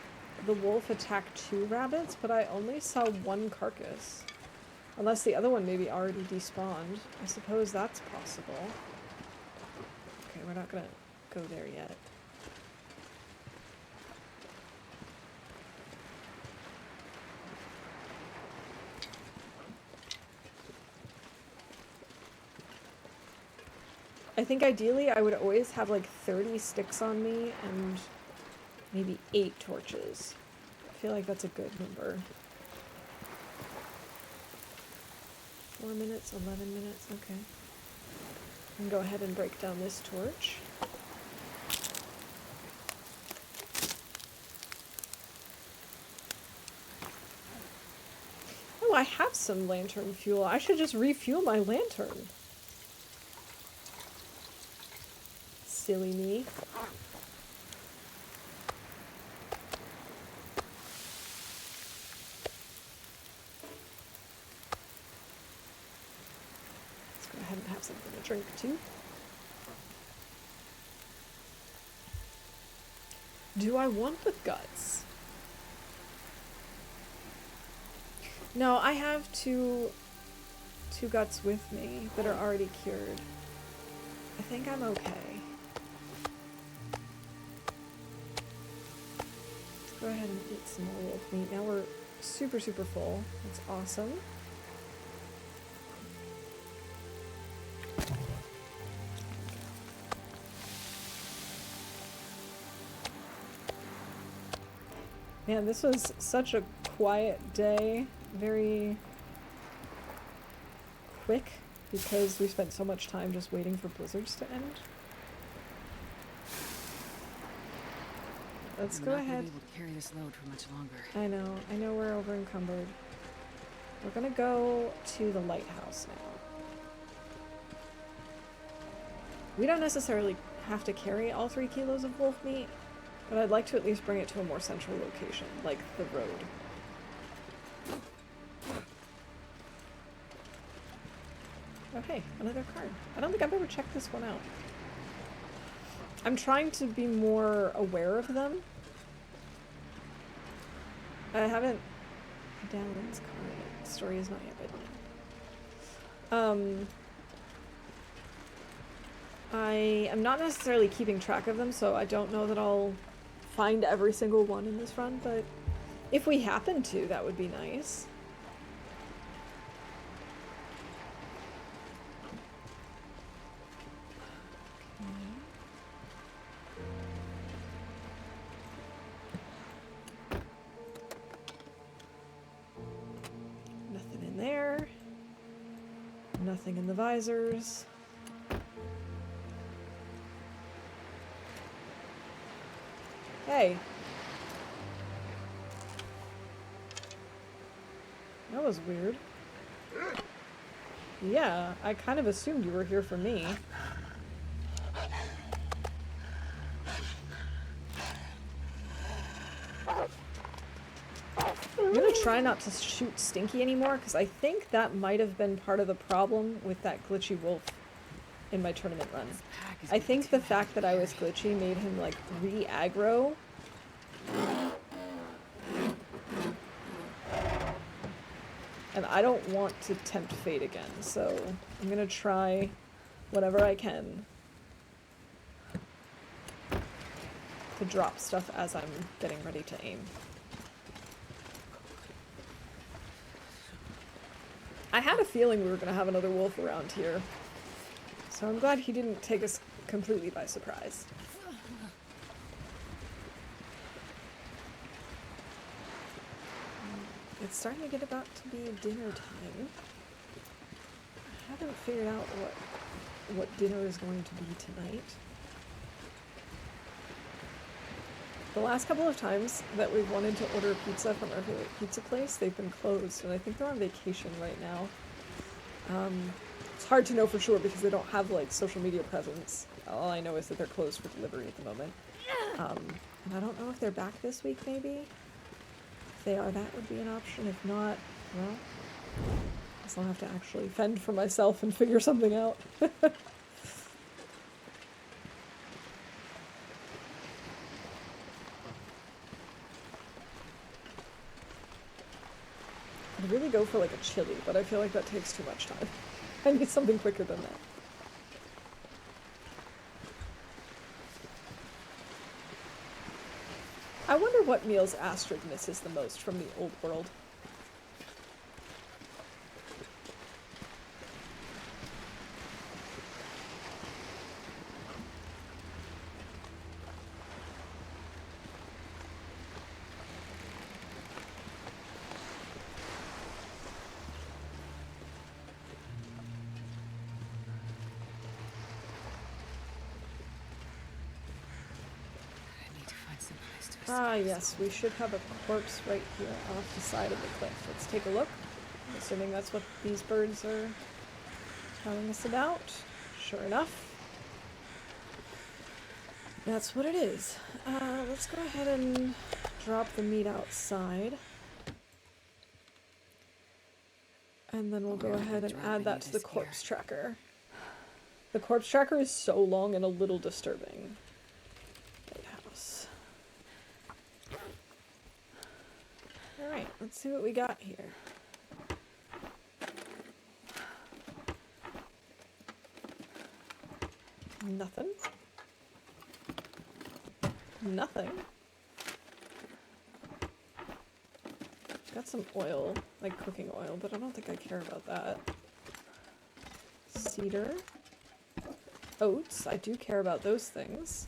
the wolf attack 2 rabbits, but I only saw 1 carcass. Unless the other one maybe already despawned. I suppose that's possible. Okay, we're not gonna go there yet. I think ideally I would always have like 30 sticks on me and maybe 8 torches. I feel like that's a good number. 4 minutes, 11 minutes, okay. I can go ahead and break down this torch. Oh, I have some lantern fuel. I should just refuel my lantern. Silly me. Let's go ahead and have something to drink too. Do I want the guts? No, I have two guts with me that are already cured. I think I'm okay. Let's go ahead and eat some more wolf meat. Now we're super, super full. That's awesome. Man, this was such a quiet day. Very quick because we spent so much time just waiting for blizzards to end. Let's go ahead. I'm not gonna be able to carry this load for much longer. I know we're over encumbered. We're gonna go to the lighthouse now. We don't necessarily have to carry all 3 kilos of wolf meat, but I'd like to at least bring it to a more central location, like the road. Oh hey, another card. I don't think I've ever checked this one out. I'm trying to be more aware of them. I haven't... Dallin's card. Story is not yet written. I am not necessarily keeping track of them, so I don't know that I'll find every single one in this run, but if we happen to, that would be nice. Nothing in there. Nothing in the visors. Hey. That was weird. Yeah, I kind of assumed you were here for me. I'm gonna try not to shoot Stinky anymore, because I think that might have been part of the problem with that glitchy wolf in my tournament run. I think the fact that I was glitchy made him, like, re-aggro. And I don't want to tempt fate again, so I'm gonna try whatever I can to drop stuff as I'm getting ready to aim. I had a feeling we were gonna have another wolf around here, so I'm glad he didn't take us completely by surprise. It's starting to get about to be dinner time. I haven't figured out what dinner is going to be tonight. The last couple of times that we've wanted to order pizza from our favorite pizza place, they've been closed, and I think they're on vacation right now. It's hard to know for sure because they don't have, like, social media presence. All I know is that they're closed for delivery at the moment. And I don't know if they're back this week, maybe? If they are, that would be an option. If not, well, I guess I'll have to actually fend for myself and figure something out. I'd really go for, like, a chili, but I feel like that takes too much time. I need something quicker than that. I wonder what meals Astrid misses the most from the old world. Ah, yes, we should have a corpse right here off the side of the cliff. Let's take a look. I'm assuming that's what these birds are telling us about. Sure enough. That's what it is. Let's go ahead and drop the meat outside. And then we'll go ahead and add that to the corpse tracker. The corpse tracker is so long and a little disturbing. Lighthouse. let's see what we got here. Nothing. Nothing. Got some oil, like cooking oil, but I don't think I care about that. Cedar. Oats, I do care about those things.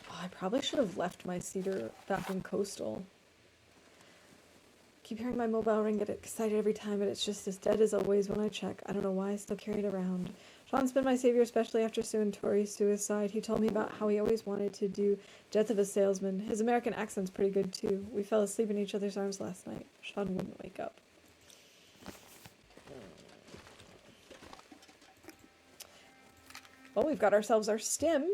Oh, I probably should have left my cedar back in Coastal. Keep hearing my mobile ring, get excited every time, but it's just as dead as always when I check. I don't know why I still carry it around. Sean's been my savior, especially after Sue and Tori's suicide. He told me about how he always wanted to do Death of a Salesman. His American accent's pretty good, too. We fell asleep in each other's arms last night. Sean wouldn't wake up. Well, we've got ourselves our stim.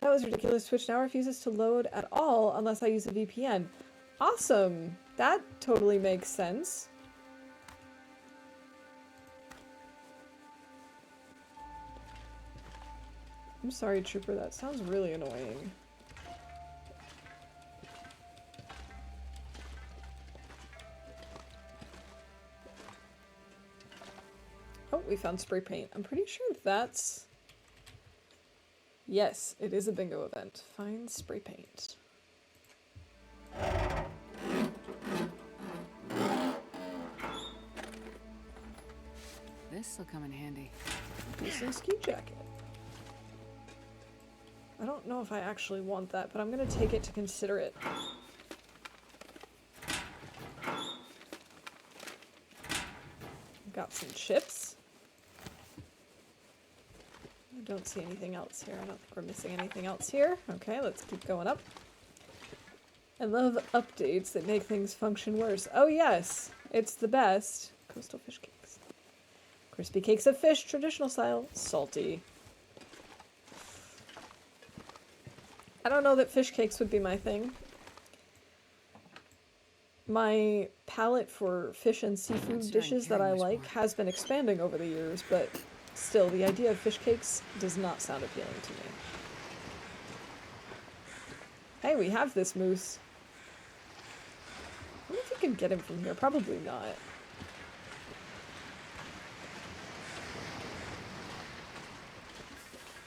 That was ridiculous. Twitch now refuses to load at all unless I use a VPN. Awesome! That totally makes sense. I'm sorry, Trooper, that sounds really annoying. Oh, we found spray paint. I'm pretty sure that's... Yes, it is a bingo event. Find spray paint. This'll come in handy. Decent ski jacket. I don't know if I actually want that, but I'm gonna take it to consider it. Got some chips. I don't see anything else here. I don't think we're missing anything else here. Okay, let's keep going up. I love updates that make things function worse. Oh yes, it's the best. Coastal fish cakes. Crispy cakes of fish, traditional style, salty. I don't know that fish cakes would be my thing. My palette for fish and seafood dishes that I like has been expanding over the years, but still, the idea of fish cakes does not sound appealing to me. Hey, we have this moose. I wonder if you can get him from here. Probably not.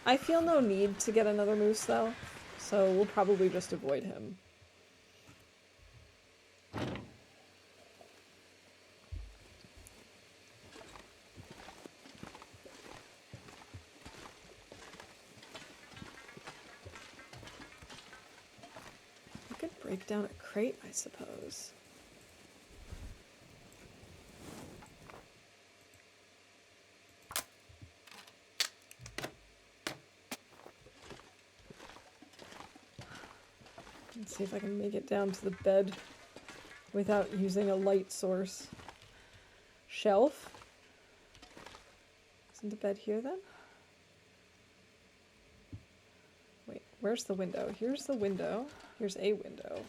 I feel no need to get another moose, though, so we'll probably just avoid him. I could break down a crate, I suppose. Let's see if I can make it down to the bed without using a light source. Shelf? Isn't the bed here then? Wait, where's the window? Here's the window. Here's a window.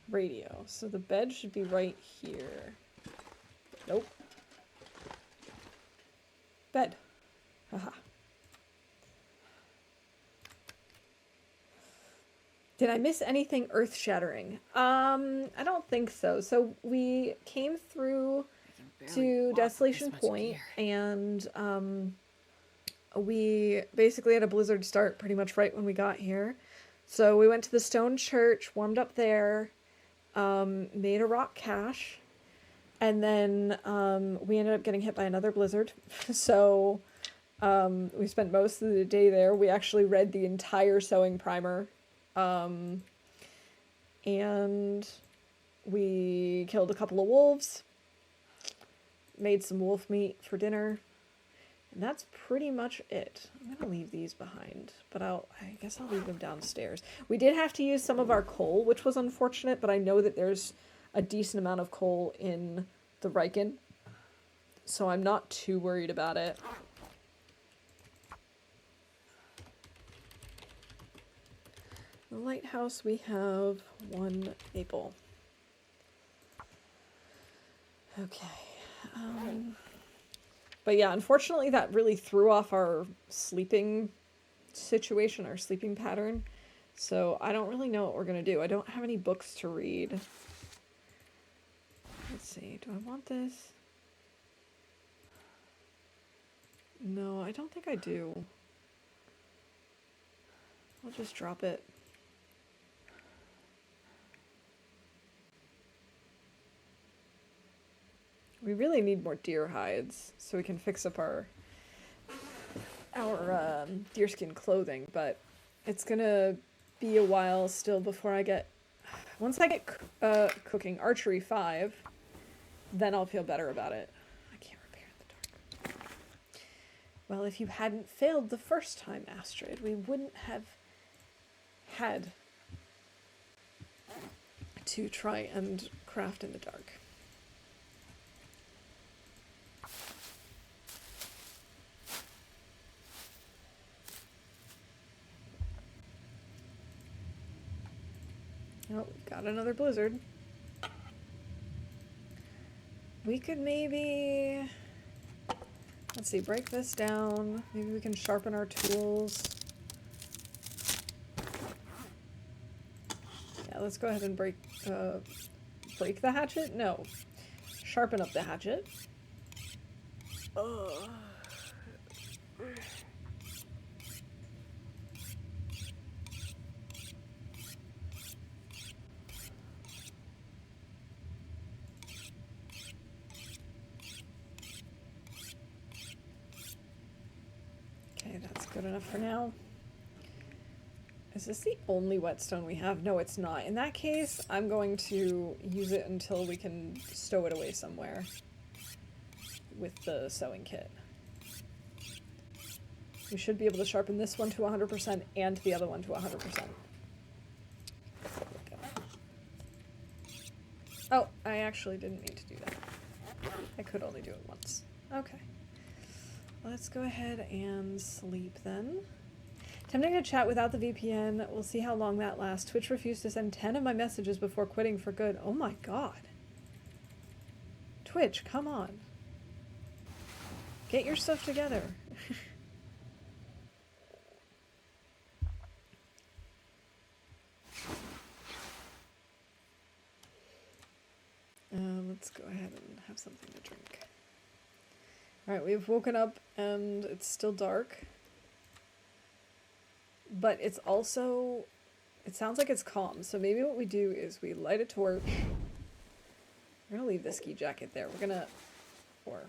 Radio. So the bed should be right here. Nope. Bed. Haha. Did I miss anything earth-shattering? I don't think so. So we came through to Desolation Point, and we basically had a blizzard start pretty much right when we got here. So we went to the stone church, warmed up there, made a rock cache, and then we ended up getting hit by another blizzard. So we spent most of the day there. We actually read the entire sewing primer. And we killed a couple of wolves, made some wolf meat for dinner, and that's pretty much it. I'm gonna leave these behind, but I guess I'll leave them downstairs. We did have to use some of our coal, which was unfortunate, but I know that there's a decent amount of coal in the Riken, so I'm not too worried about it. The lighthouse, we have one maple. Okay. But yeah, unfortunately that really threw off our sleeping situation, our sleeping pattern. So I don't really know what we're going to do. I don't have any books to read. Let's see. Do I want this? No, I don't think I do. I'll just drop it. We really need more deer hides so we can fix up our deerskin clothing, but it's gonna be a while still before I get... Once I get cooking archery 5, then I'll feel better about it. I can't repair in the dark. Well, if you hadn't failed the first time, Astrid, we wouldn't have had to try and craft in the dark. Oh, we got another blizzard. We could maybe... Let's see, break this down. Maybe we can sharpen our tools. Yeah, let's go ahead and break the hatchet? No. Sharpen up the hatchet. Ugh. Okay, that's good enough for now. Is this the only whetstone we have? No, it's not. In that case, I'm going to use it until we can stow it away somewhere with the sewing kit. We should be able to sharpen this one to 100% and the other one to 100%. Oh, I actually didn't need to do that. I could only do it once. Okay. Let's go ahead and sleep then. Attempting to chat without the VPN. We'll see how long that lasts. Twitch refused to send 10 of my messages before quitting for good. Oh my god. Twitch, come on. Get your stuff together. Let's go ahead and have something to drink. Alright, we've woken up and it's still dark. But it's also... It sounds like it's calm, so maybe what we do is we light a torch. We're gonna leave the ski jacket there. We're gonna... Or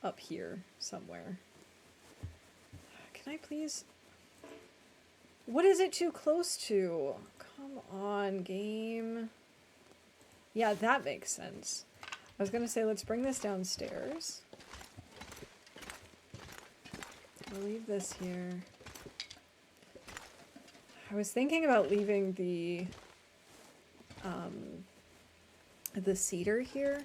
up here somewhere. Can I please... What is it too close to? Come on, game. Yeah, that makes sense. I was gonna say, let's bring this downstairs. We'll leave this here. I was thinking about leaving the cedar here,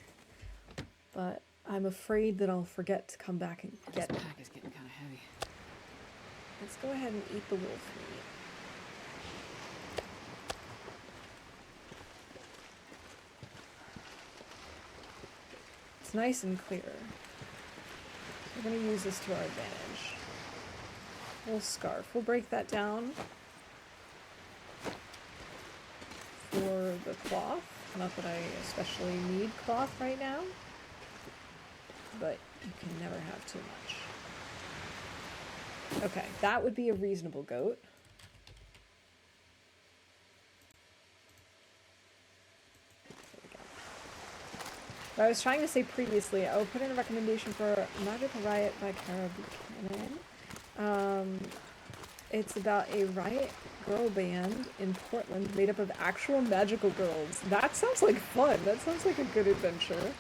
but I'm afraid that I'll forget to come back and get it. This pack is getting kind of heavy. Let's go ahead and eat the wolf meat. It's nice and clear. So we're going to use this to our advantage. Wool scarf. We'll break that down for the cloth. Not that I especially need cloth right now, but you can never have too much. Okay, that would be a reasonable goat. What I was trying to say previously, I will put in a recommendation for Magical Riot by Cara Buchanan. It's about a riot girl band in Portland made up of actual magical girls. That sounds like fun. That sounds like a good adventure.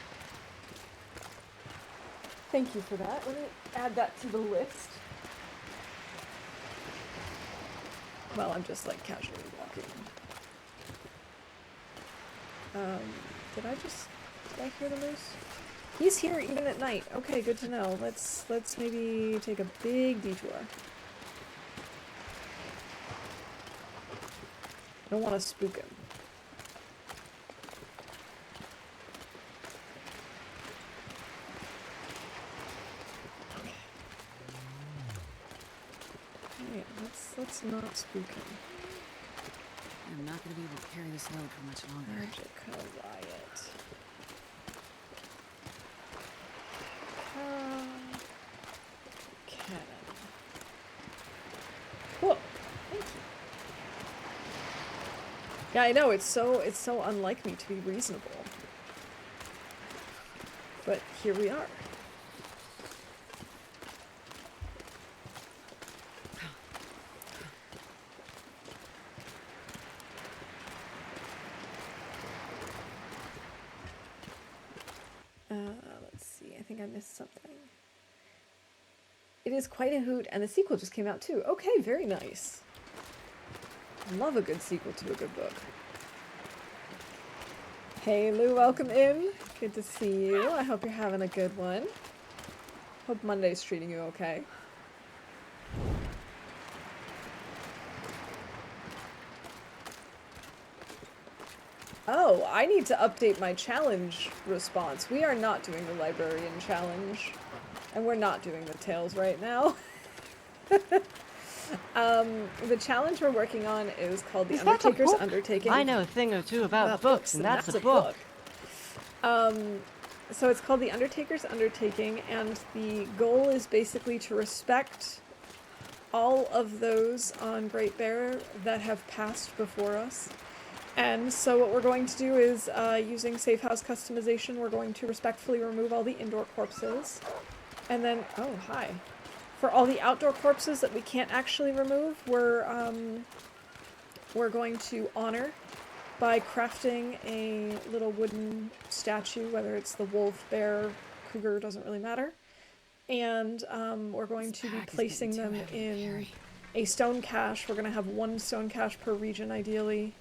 Thank you for that. Let me add that to the list. Well, I'm just like casually walking. Did I hear the moose? He's here even at night. Okay, good to know. Let's maybe take a big detour. I don't want to spook him. let's not spook him. I'm not gonna be able to carry this load for much longer. Magical riot. Cannon. Cool. Thank you. Yeah, I know, it's so unlike me to be reasonable. But here we are. Let's see, I think I missed something. It is quite a hoot, and the sequel just came out too. Okay, very nice. Love a good sequel to a good book. Hey Lou, welcome in. Good to see you. I hope you're having a good one. Hope Monday's treating you okay. Oh, I need to update my challenge response. We are not doing the librarian challenge. And we're not doing the tales right now. The challenge we're working on is called the Undertaker's Undertaking. I know a thing or two about books, and that's a book. So it's called the Undertaker's Undertaking, and the goal is basically to respect all of those on Great Bear that have passed before us. And so what we're going to do is, using safe house customization, we're going to respectfully remove all the indoor corpses. And then, oh, hi. For all the outdoor corpses that we can't actually remove, we're going to honor by crafting a little wooden statue, whether it's the wolf, bear, cougar, doesn't really matter. And we're going to be placing them in a stone cache. We're going to have one stone cache per region, ideally.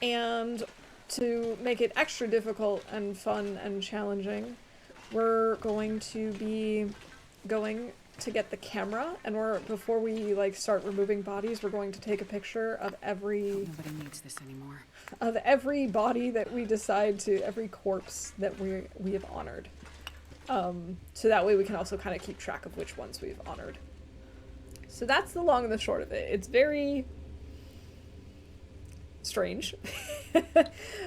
And to make it extra difficult and fun and challenging, we're going to be going to get the camera, and before we start removing bodies, we're going to take a picture of every Nobody needs this anymore. Of every body that we decide to, every corpse that we have honored. So that way we can also kind of keep track of which ones we've honored. So that's the long and the short of it. It's very strange,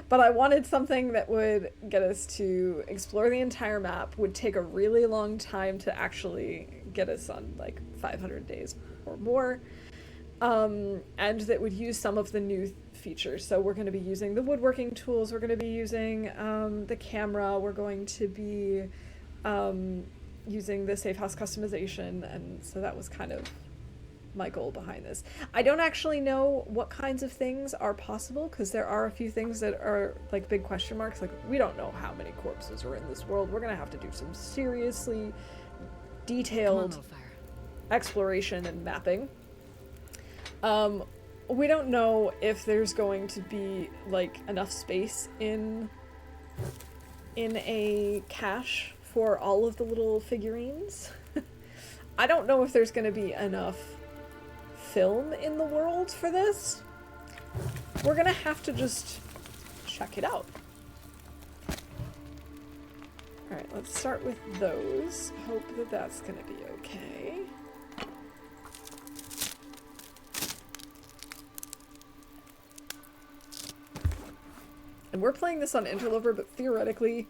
but I wanted something that would get us to explore the entire map, would take a really long time to actually get us on 500 days or more, and that would use some of the new features. So we're going to be using the woodworking tools, we're going to be using the camera, we're going to be using the safe house customization, and so that was kind of my goal behind this. I don't actually know what kinds of things are possible, because there are a few things that are big question marks. We don't know how many corpses are in this world. We're gonna have to do some seriously detailed exploration and mapping. We don't know if there's going to be enough space in a cache for all of the little figurines. I don't know if there's going to be enough film in the world for this. We're gonna have to just check it out. Alright, let's start with those. Hope that that's gonna be okay. And we're playing this on Interloper, but theoretically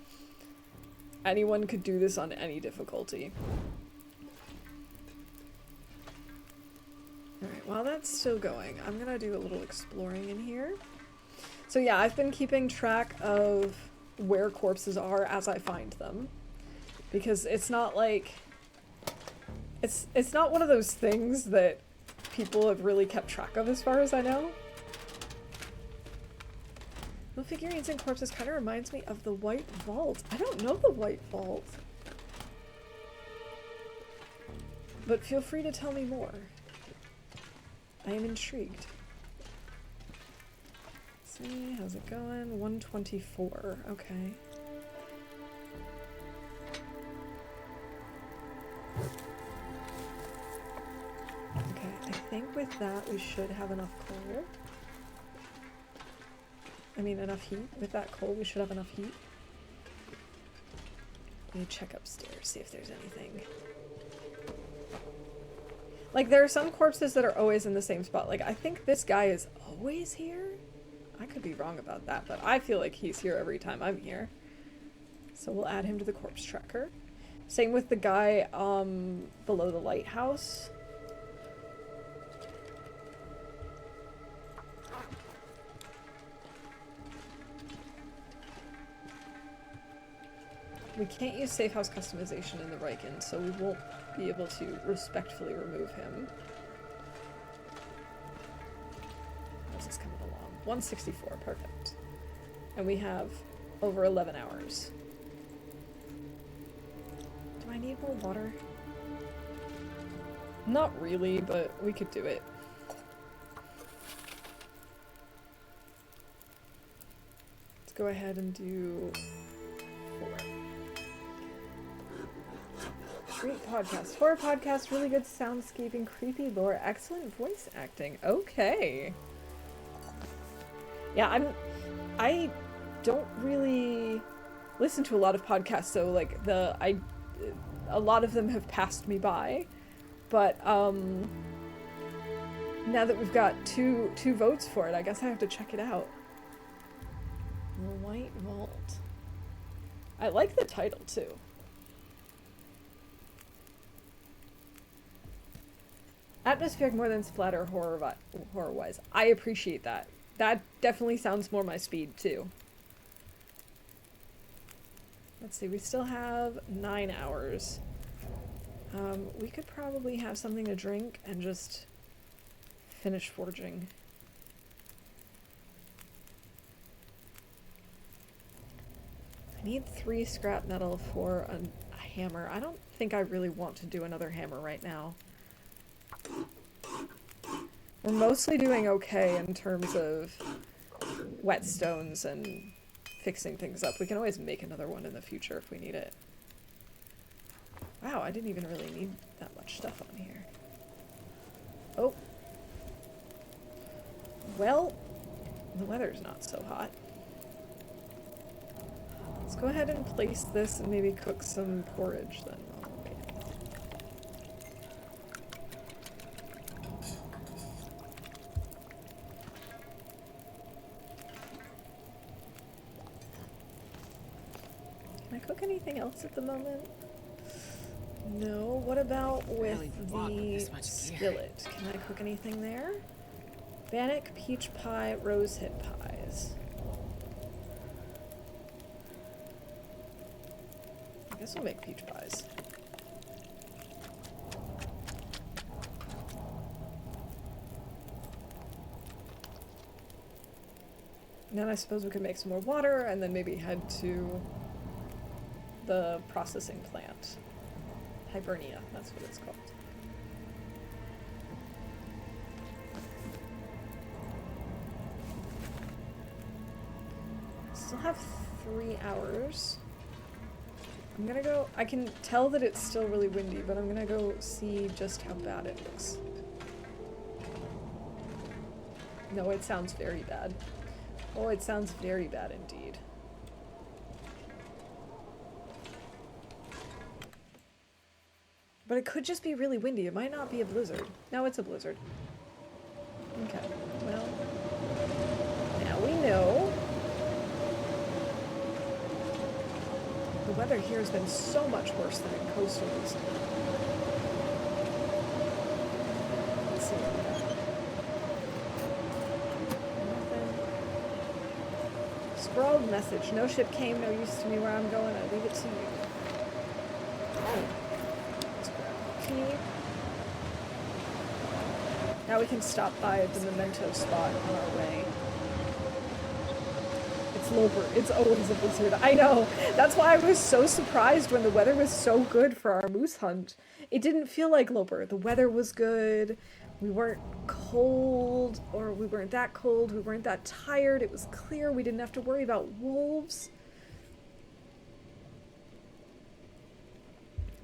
anyone could do this on any difficulty. Alright, while that's still going, I'm gonna do a little exploring in here. So yeah, I've been keeping track of where corpses are as I find them. Because it's not it's not one of those things that people have really kept track of as far as I know. The figurines and corpses kind of reminds me of the White Vault. I don't know the White Vault. But feel free to tell me more. I am intrigued. Let's see, how's it going? 124, okay. Okay, I think with that we should have enough coal. I mean, enough heat. With that coal we should have enough heat. Let me check upstairs, see if there's anything. Like, there are some corpses that are always in the same spot. Like, I think this guy is always here? I could be wrong about that, but I feel like he's here every time I'm here. So we'll add him to the corpse tracker. Same with the guy, below the lighthouse. We can't use safe house customization in the Riken, so we won't be able to respectfully remove him. How's this coming along? 164, perfect. And we have over 11 hours. Do I need more water? Not really, but we could do it. Let's go ahead and do 4. Great podcast. Horror podcast, really good soundscaping, creepy lore, excellent voice acting. Okay. Yeah, I don't really listen to a lot of podcasts, so like a lot of them have passed me by. But now that we've got two votes for it, I guess I have to check it out. The White Vault. I like the title too. Atmospheric more than splatter horror-wise. I appreciate that. That definitely sounds more my speed, too. Let's see, we still have 9 hours. We could probably have something to drink and just finish forging. I need 3 scrap metal for a hammer. I don't think I really want to do another hammer right now. We're mostly doing okay in terms of whetstones and fixing things up. We can always make another one in the future if we need it. Wow, I didn't even really need that much stuff on here. Oh. Well, the weather's not so hot. Let's go ahead and place this and maybe cook some porridge then. Cook anything else at the moment? No. What about with the skillet? Can I cook anything there? Bannock, peach pie, rosehip pies. I guess we'll make peach pies. And then I suppose we could make some more water and then maybe head to the processing plant. Hibernia, that's what it's called. Still have 3 hours. I'm gonna go, I can tell that it's still really windy, but I'm gonna go see just how bad it looks. No, it sounds very bad. Oh, it sounds very bad indeed. But it could just be really windy. It might not be a blizzard. No, it's a blizzard. Okay, well, now we know. The weather here has been so much worse than in coastal recently. Let's see what we got. Nothing. Scrawled message. No ship came, no use to me where I'm going. I leave it to you. Oh. Now we can stop by the memento spot on our way. It's Loper. It's always a blizzard. I know. That's why I was so surprised when the weather was so good for our moose hunt. It didn't feel like Loper. The weather was good. We weren't cold, or we weren't that cold. We weren't that tired. It was clear. We didn't have to worry about wolves.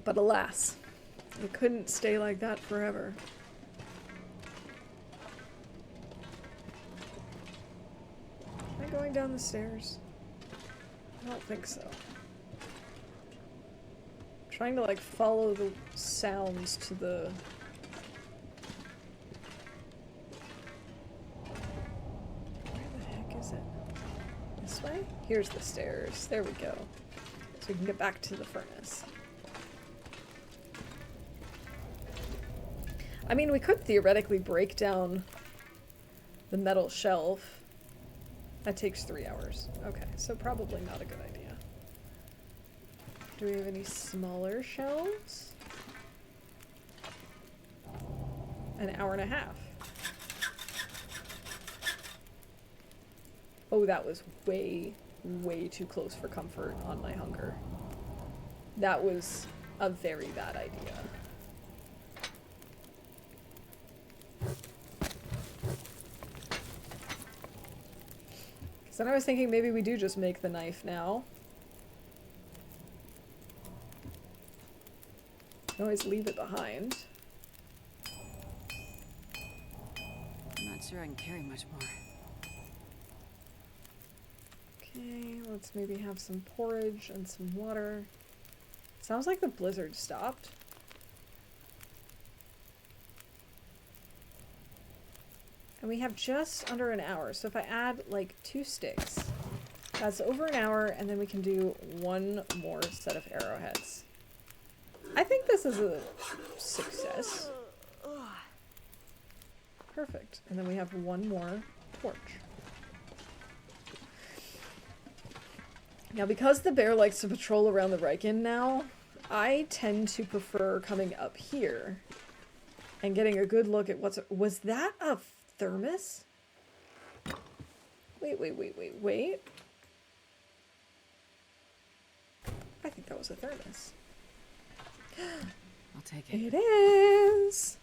But alas, it couldn't stay like that forever. Am I going down the stairs? I don't think so. I'm trying to like follow the sounds to the here's the stairs. There we go. So we can get back to the furnace. I mean, we could theoretically break down the metal shelf. That takes 3 hours. Okay, so probably not a good idea. Do we have any smaller shelves? An hour and a half. Oh, that was way, way too close for comfort on my hunger. That was a very bad idea. So then I was thinking maybe we do just make the knife now. Can always leave it behind. I'm not sure I can carry much more. Okay, let's maybe have some porridge and some water. Sounds like the blizzard stopped. And we have just under an hour, so if I add like 2 sticks, that's over an hour, and then we can do 1 more set of arrowheads. I think this is a success. Perfect. And then we have 1 more torch. Now, because the bear likes to patrol around the Riken now, I tend to prefer coming up here and getting a good look at what's... Was that a thermos? Wait. I think that was a thermos. I'll take it. It is!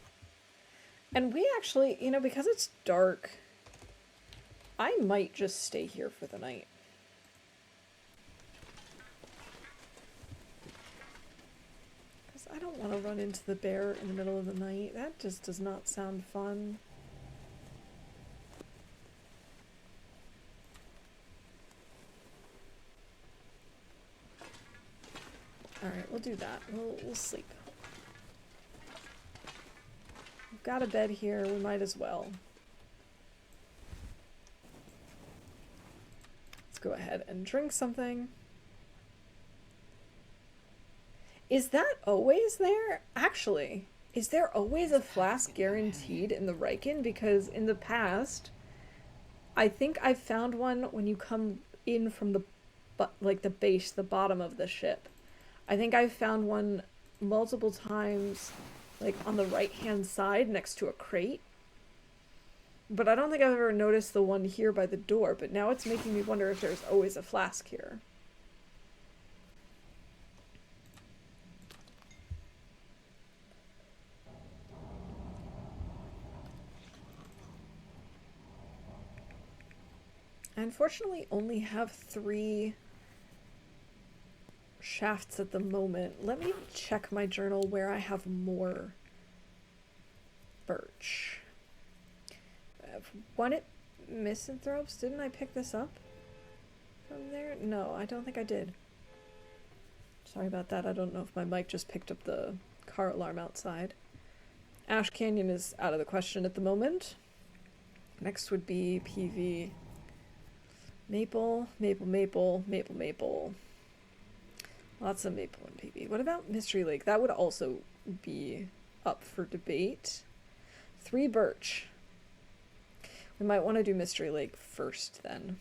And we actually, you know, because it's dark, I might just stay here for the night. Because I don't want to run into the bear in the middle of the night. That just does not sound fun. Alright, we'll do that. We'll sleep. We've got a bed here, we might as well. Let's go ahead and drink something. Is that always there? Actually, is there always a flask guaranteed in the Riken? Because in the past, I think I've found one when you come in from the base, the bottom of the ship. I think I've found one multiple times, like on the right-hand side next to a crate. But I don't think I've ever noticed the one here by the door, but now it's making me wonder if there's always a flask here. I unfortunately only have 3 shafts at the moment. Let me check my journal where I have more birch. I have 1 at Misanthropes. Didn't I pick this up from there? No, I don't think I did. Sorry about that. I don't know if my mic just picked up the car alarm outside. Ash Canyon is out of the question at the moment. Next would be PV. Maple. Lots of maple and PB. What about Mystery Lake? That would also be up for debate. 3 birch. We might want to do Mystery Lake first then.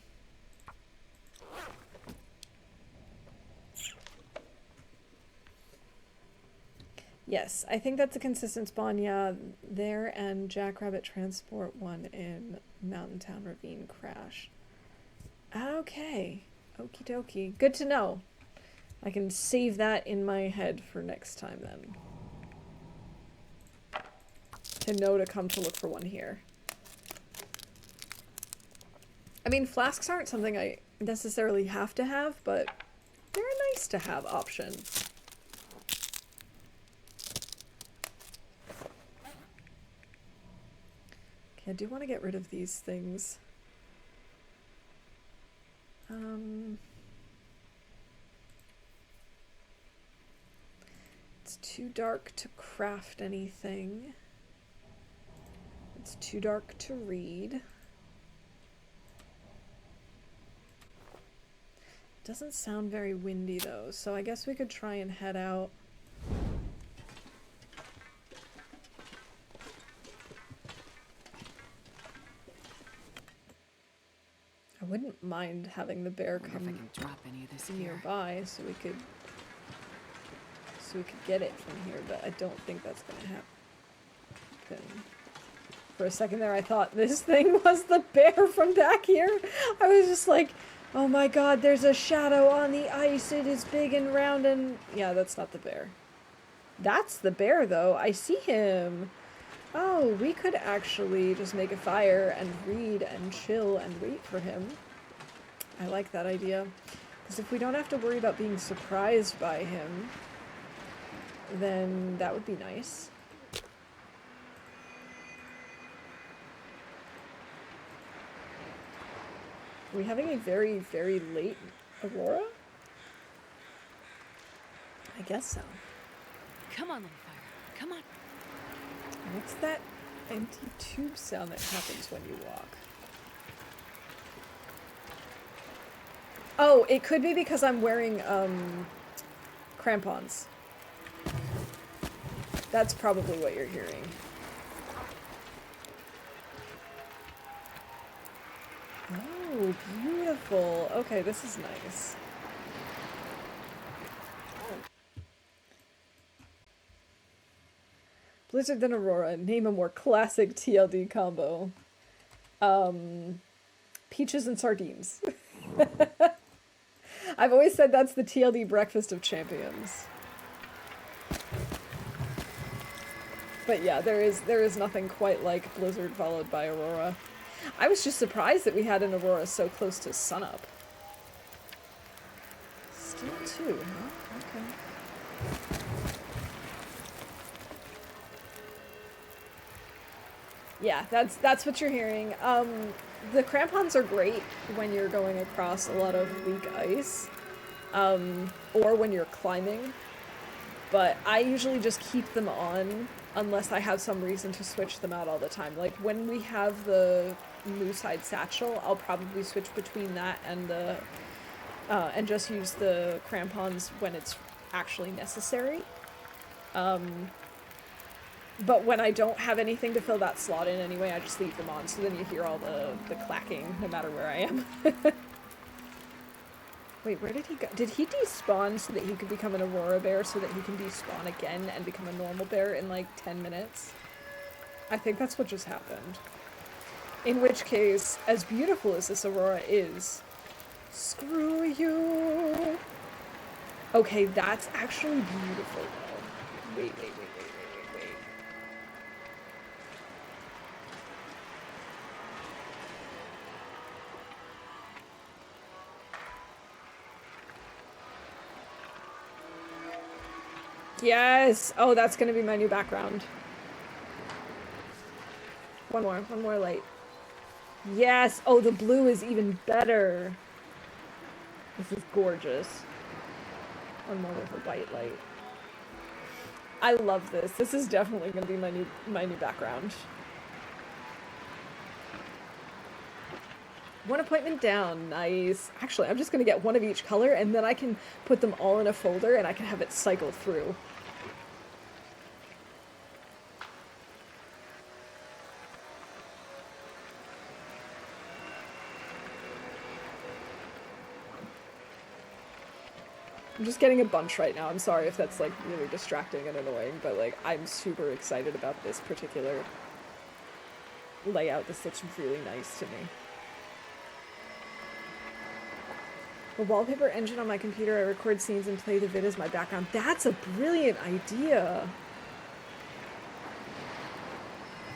Yes, I think that's a consistent spawn, yeah. There and Jackrabbit Transport 1 in Mountain Town Ravine Crash. Okay. Okie dokie. Good to know. I can save that in my head for next time then. To know to come to look for one here. I mean, flasks aren't something I necessarily have to have, but they're a nice to have option. Okay, I do want to get rid of these things. It's too dark to craft anything. It's too dark to read. doesn't sound very windy though, so I guess we could try and head out. I wouldn't mind having the bear come if I can drop any of this nearby so we could get it from here, but I don't think that's gonna happen. For a second there I thought this thing was the bear from back here. I was just like, oh my god, there's a shadow on the ice, it is big and round and... Yeah, that's not the bear. That's the bear though, I see him. Oh, we could actually just make a fire and read and chill and wait for him. I like that idea. Because if we don't have to worry about being surprised by him, then that would be nice. Are we having a very, very late aurora? I guess so. Come on, little fire. Come on. What's that empty tube sound that happens when you walk? Oh, it could be because I'm wearing, crampons. That's probably what you're hearing. Oh, beautiful. Okay, this is nice. Blizzard then Aurora. Name a more classic TLD combo. Peaches and sardines. I've always said that's the TLD breakfast of champions. But yeah, there is nothing quite like Blizzard followed by Aurora. I was just surprised that we had an Aurora so close to sunup. Still 2, huh? Okay. Yeah, that's what you're hearing. The crampons are great when you're going across a lot of weak ice, or when you're climbing, but I usually just keep them on unless I have some reason to switch them out all the time. Like when we have the moose-hide satchel, I'll probably switch between that and the and just use the crampons when it's actually necessary. But when I don't have anything to fill that slot in anyway, I just leave them on, so then you hear all the clacking no matter where I am. Wait, where did he go? Did he despawn so that he could become an Aurora bear so that he can despawn again and become a normal bear in like 10 minutes? I think that's what just happened. In which case, as beautiful as this Aurora is, screw you! Okay, that's actually beautiful though. Wait. Yes! Oh, that's gonna be my new background. One more light. Yes! Oh, the blue is even better. This is gorgeous. One more with a white light. I love this. This is definitely gonna be my new background. One appointment down. Nice. Actually, I'm just gonna get one of each color and then I can put them all in a folder and I can have it cycle through. I'm just getting a bunch right now. I'm sorry if that's like really distracting and annoying, but like I'm super excited about this particular layout. This looks really nice to me. The wallpaper engine on my computer, I record scenes and play the vid as my background. That's a brilliant idea.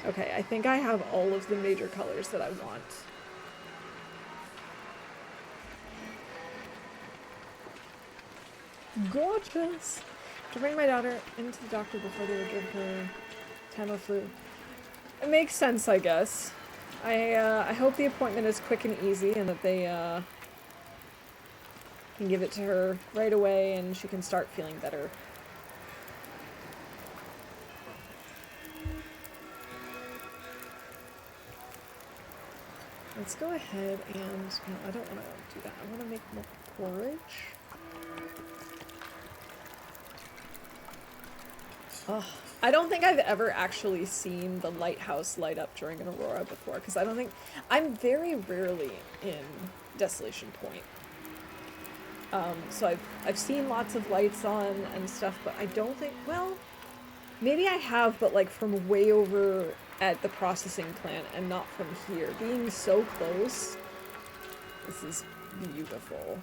Okay, I think I have all of the major colors that I want. Gorgeous! To bring my daughter into the doctor before they would give her Tamiflu. It makes sense, I guess. I hope the appointment is quick and easy and that they can give it to her right away and she can start feeling better. Let's go ahead and... No, I don't want to do that. I want to make more porridge. Ugh. I don't think I've ever actually seen the lighthouse light up during an aurora before, because I don't think... I'm very rarely in Desolation Point. So I've seen lots of lights on and stuff, but I don't think... Well, maybe I have, but like from way over at the processing plant and not from here. Being so close, this is beautiful.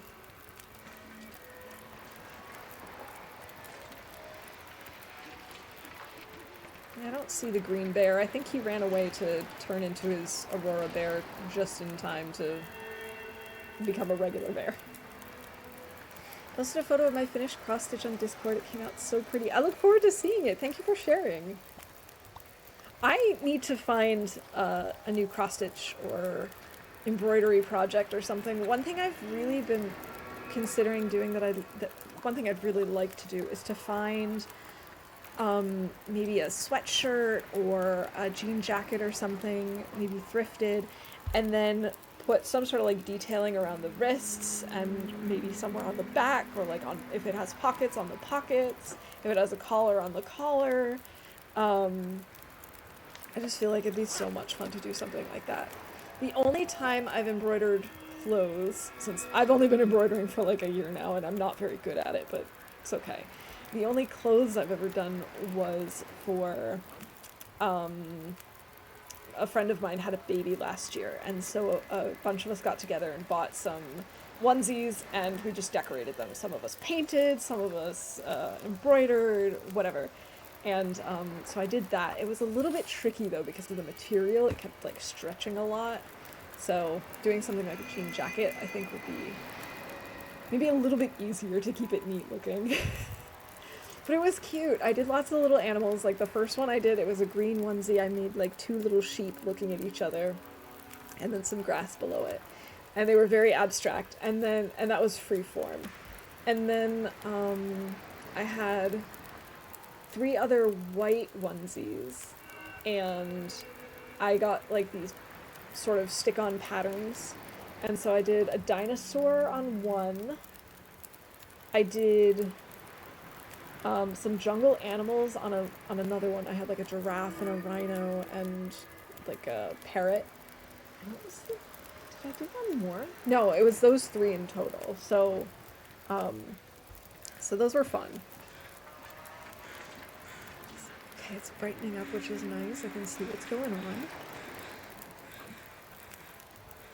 I don't see the green bear. I think he ran away to turn into his Aurora bear just in time to become a regular bear. Posted a photo of my finished cross stitch on Discord. It came out so pretty. I look forward to seeing it. Thank you for sharing. I need to find a new cross stitch or embroidery project or something. One thing I've really been considering doing one thing I'd really like to do is to find maybe a sweatshirt or a jean jacket or something, maybe thrifted, and then put some sort of like detailing around the wrists and maybe somewhere on the back, or like on, if it has pockets, on the pockets, if it has a collar, on the collar. I just feel like it'd be so much fun to do something like that. The only time I've embroidered clothes, since I've only been embroidering for like a year now and I'm not very good at it, but it's okay. The only clothes I've ever done was for, a friend of mine had a baby last year, and so a bunch of us got together and bought some onesies, and we just decorated them. Some of us painted, some of us embroidered, whatever. And so I did that. It was a little bit tricky though because of the material. It kept like stretching a lot. So doing something like a jean jacket I think would be maybe a little bit easier to keep it neat looking. But it was cute. I did lots of little animals. Like the first one I did, it was a green onesie. I made like 2 little sheep looking at each other and then some grass below it. And they were very abstract. And that was free form. And then I had 3 other white onesies, and I got like these sort of stick-on patterns. And so I did a dinosaur on one. I did some jungle animals on another one. I had like a giraffe and a rhino and like a parrot. And what was did I do one more? No, it was those 3 in total. So those were fun. Okay, it's brightening up, which is nice. I can see what's going on.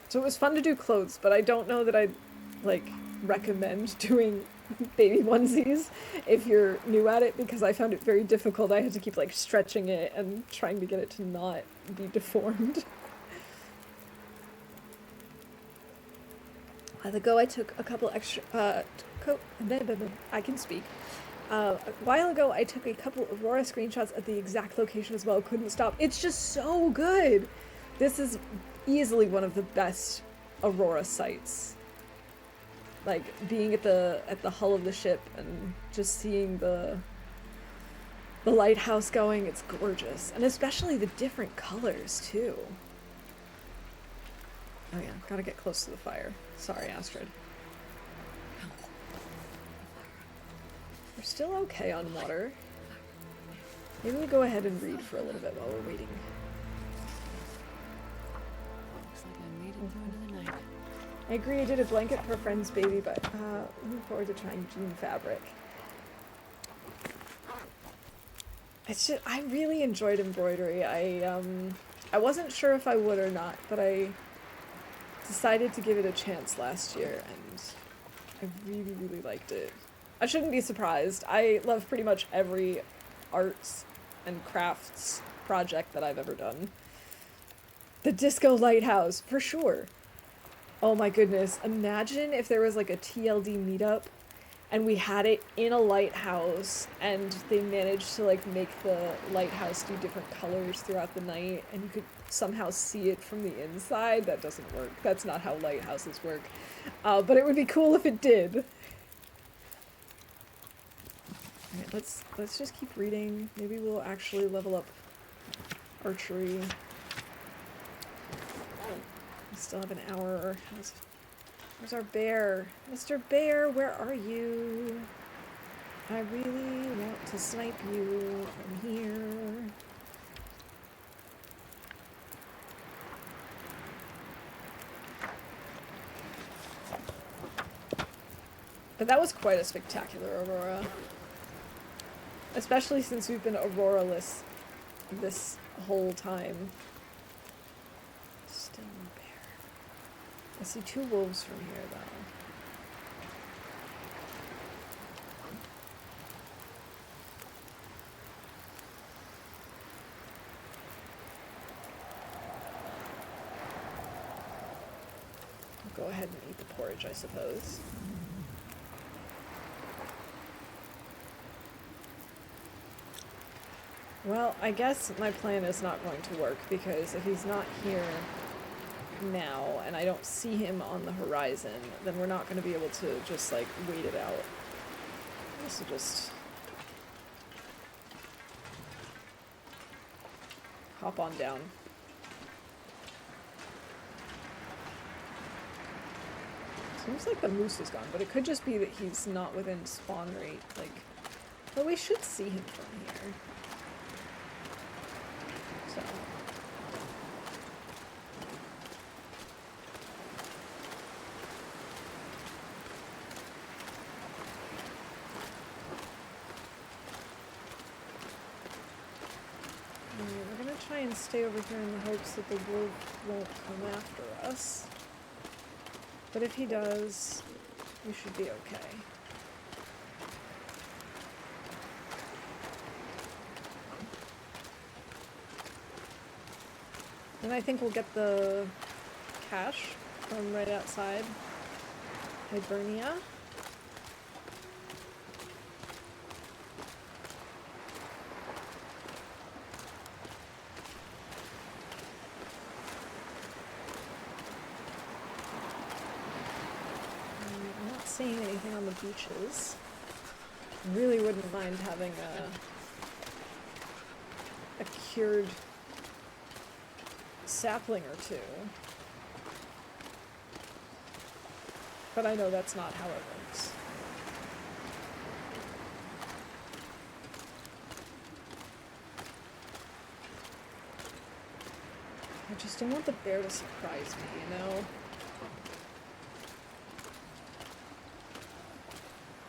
So it was fun to do clothes, but I don't know that I'd like recommend doing baby onesies if you're new at it, because I found it very difficult. I had to keep like stretching it and trying to get it to not be deformed. A while ago I took a couple extra I can speak. A while ago I took a couple Aurora screenshots at the exact location as well. Couldn't stop. It's just so good. This is easily one of the best Aurora sights. Like being at the hull of the ship and just seeing the lighthouse going, it's gorgeous. And especially the different colors too. Oh yeah, gotta get close to the fire. Sorry, Astrid. We're still okay on water. Maybe we go ahead and read for a little bit while we're waiting. Looks like I made it through another night. I agree, I did a blanket for a friend's baby, but looking forward to trying jean fabric. It's just, I really enjoyed embroidery. I wasn't sure if I would or not, but I decided to give it a chance last year, and I really, really liked it. I shouldn't be surprised. I love pretty much every arts and crafts project that I've ever done. The Disco Lighthouse, for sure. Oh my goodness, imagine if there was like a TLD meetup and we had it in a lighthouse and they managed to like make the lighthouse do different colors throughout the night and you could somehow see it from the inside. That doesn't work. That's not how lighthouses work. But it would be cool if it did. Alright, let's just keep reading. Maybe we'll actually level up archery. We still have an hour. Where's our bear? Mr. Bear, where are you? I really want to snipe you from here. But that was quite a spectacular aurora. Especially since we've been aurora-less this whole time. Still no bear. I see 2 wolves from here, though. I'll go ahead and eat the porridge, I suppose. Well, I guess my plan is not going to work, because if he's not here now, and I don't see him on the horizon, then we're not going to be able to just, like, wait it out. This will just hop on down. Seems like the moose is gone, but it could just be that he's not within spawn rate, like... But we should see him from here. So... we're gonna try and stay over here in the hopes that the wolf won't come after us. But if he does, we should be okay. And I think we'll get the cache from right outside Hibernia. I'm not seeing anything on the beaches. Really wouldn't mind having a cured sapling or 2. But I know that's not how it works. I just don't want the bear to surprise me, you know?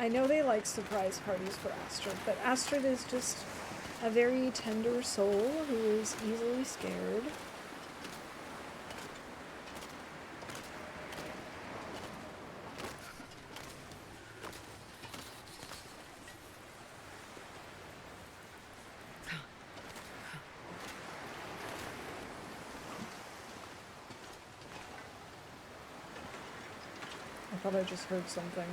I know they like surprise parties for Astrid, but Astrid is just a very tender soul who is easily scared. I thought I just heard something.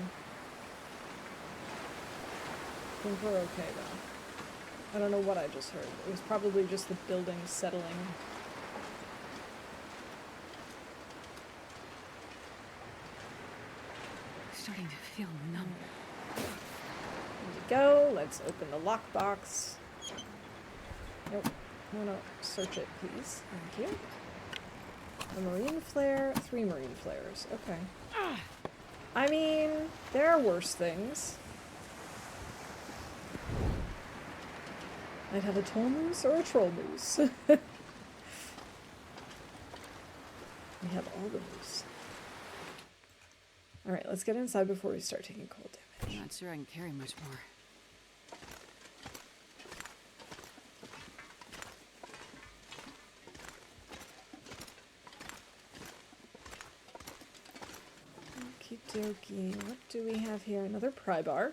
I think we're okay, though. I don't know what I just heard. It was probably just the building settling. Starting to feel numb. There we go. Let's open the lockbox. Nope. I want to search it, please. Thank you. A marine flare. 3 marine flares. Okay. I mean, there are worse things. I'd have a tall moose or a troll moose. We have all the moose. Alright, let's get inside before we start taking cold damage. I'm not sure I can carry much more. Okie dokie. What do we have here? Another pry bar.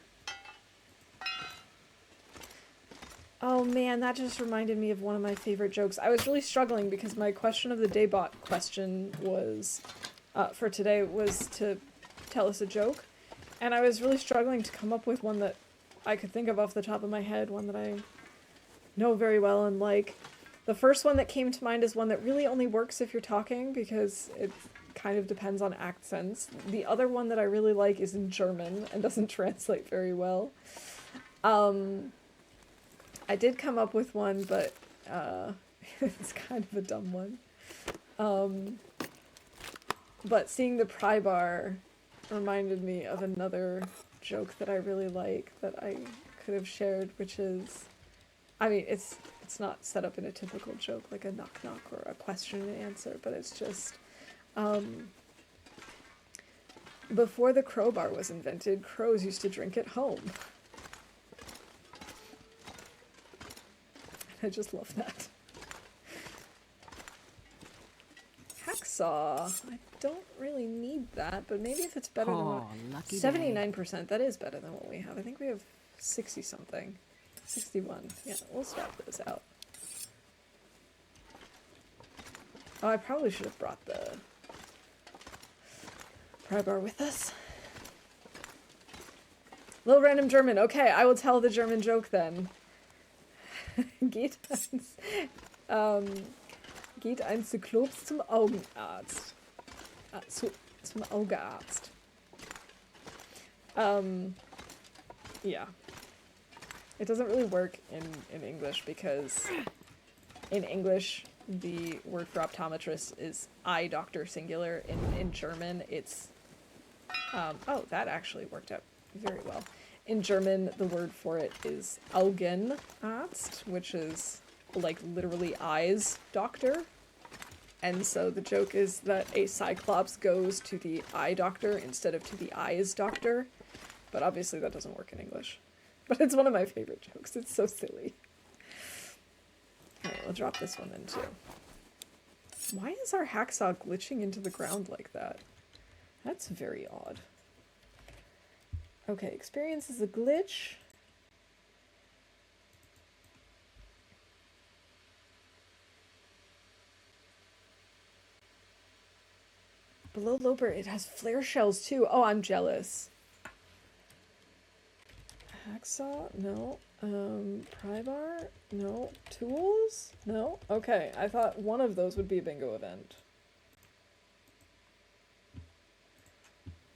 Oh man, that just reminded me of one of my favorite jokes. I was really struggling because my question of the day bot question was, for today, was to tell us a joke. And I was really struggling to come up with one that I could think of off the top of my head, one that I know very well and like. The first one that came to mind is one that really only works if you're talking because it kind of depends on accents. The other one that I really like is in German and doesn't translate very well. I did come up with one, but it's kind of a dumb one. But seeing the pry bar reminded me of another joke that I really like that I could have shared, which is, I mean, it's not set up in a typical joke like a knock knock or a question and answer, but it's just, before the crowbar was invented, crows used to drink at home. I just love that. Hacksaw. I don't really need that, but maybe if it's better than what... Lucky 79%, that is better than what we have. I think we have 60-something. 61. Yeah, we'll swap those out. Oh, I probably should have brought the pry bar with us. Little random German. Okay, I will tell the German joke then. Geht ein Zyklops zum Augenarzt. Zum Augearzt. Yeah. It doesn't really work in English because in English the word for optometrist is eye doctor singular. In German it's oh, that actually worked out very well. In German the word for it is Augenarzt, which is like literally eyes doctor. And so the joke is that a cyclops goes to the eye doctor instead of to the eyes doctor. But obviously that doesn't work in English. But it's one of my favorite jokes. It's so silly. Alright, we'll drop this one in too. Why is our hacksaw glitching into the ground like that? That's very odd. Okay, experience is a glitch. Below Loper, it has flare shells too. Oh, I'm jealous. Hacksaw? No. Pry bar? No. Tools? No. Okay, I thought one of those would be a bingo event.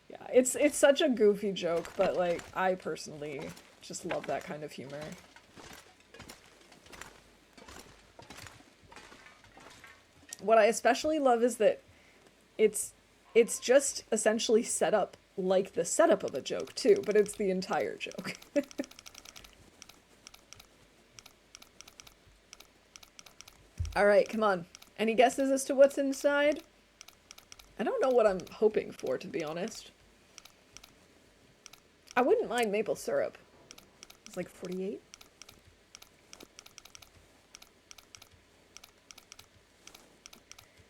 Yeah, it's such a goofy joke, but like, I personally just love that kind of humor. What I especially love is that it's just essentially set up like the setup of a joke, too, but it's the entire joke. Alright, come on. Any guesses as to what's inside? I don't know what I'm hoping for, to be honest. I wouldn't mind maple syrup. It's like 48.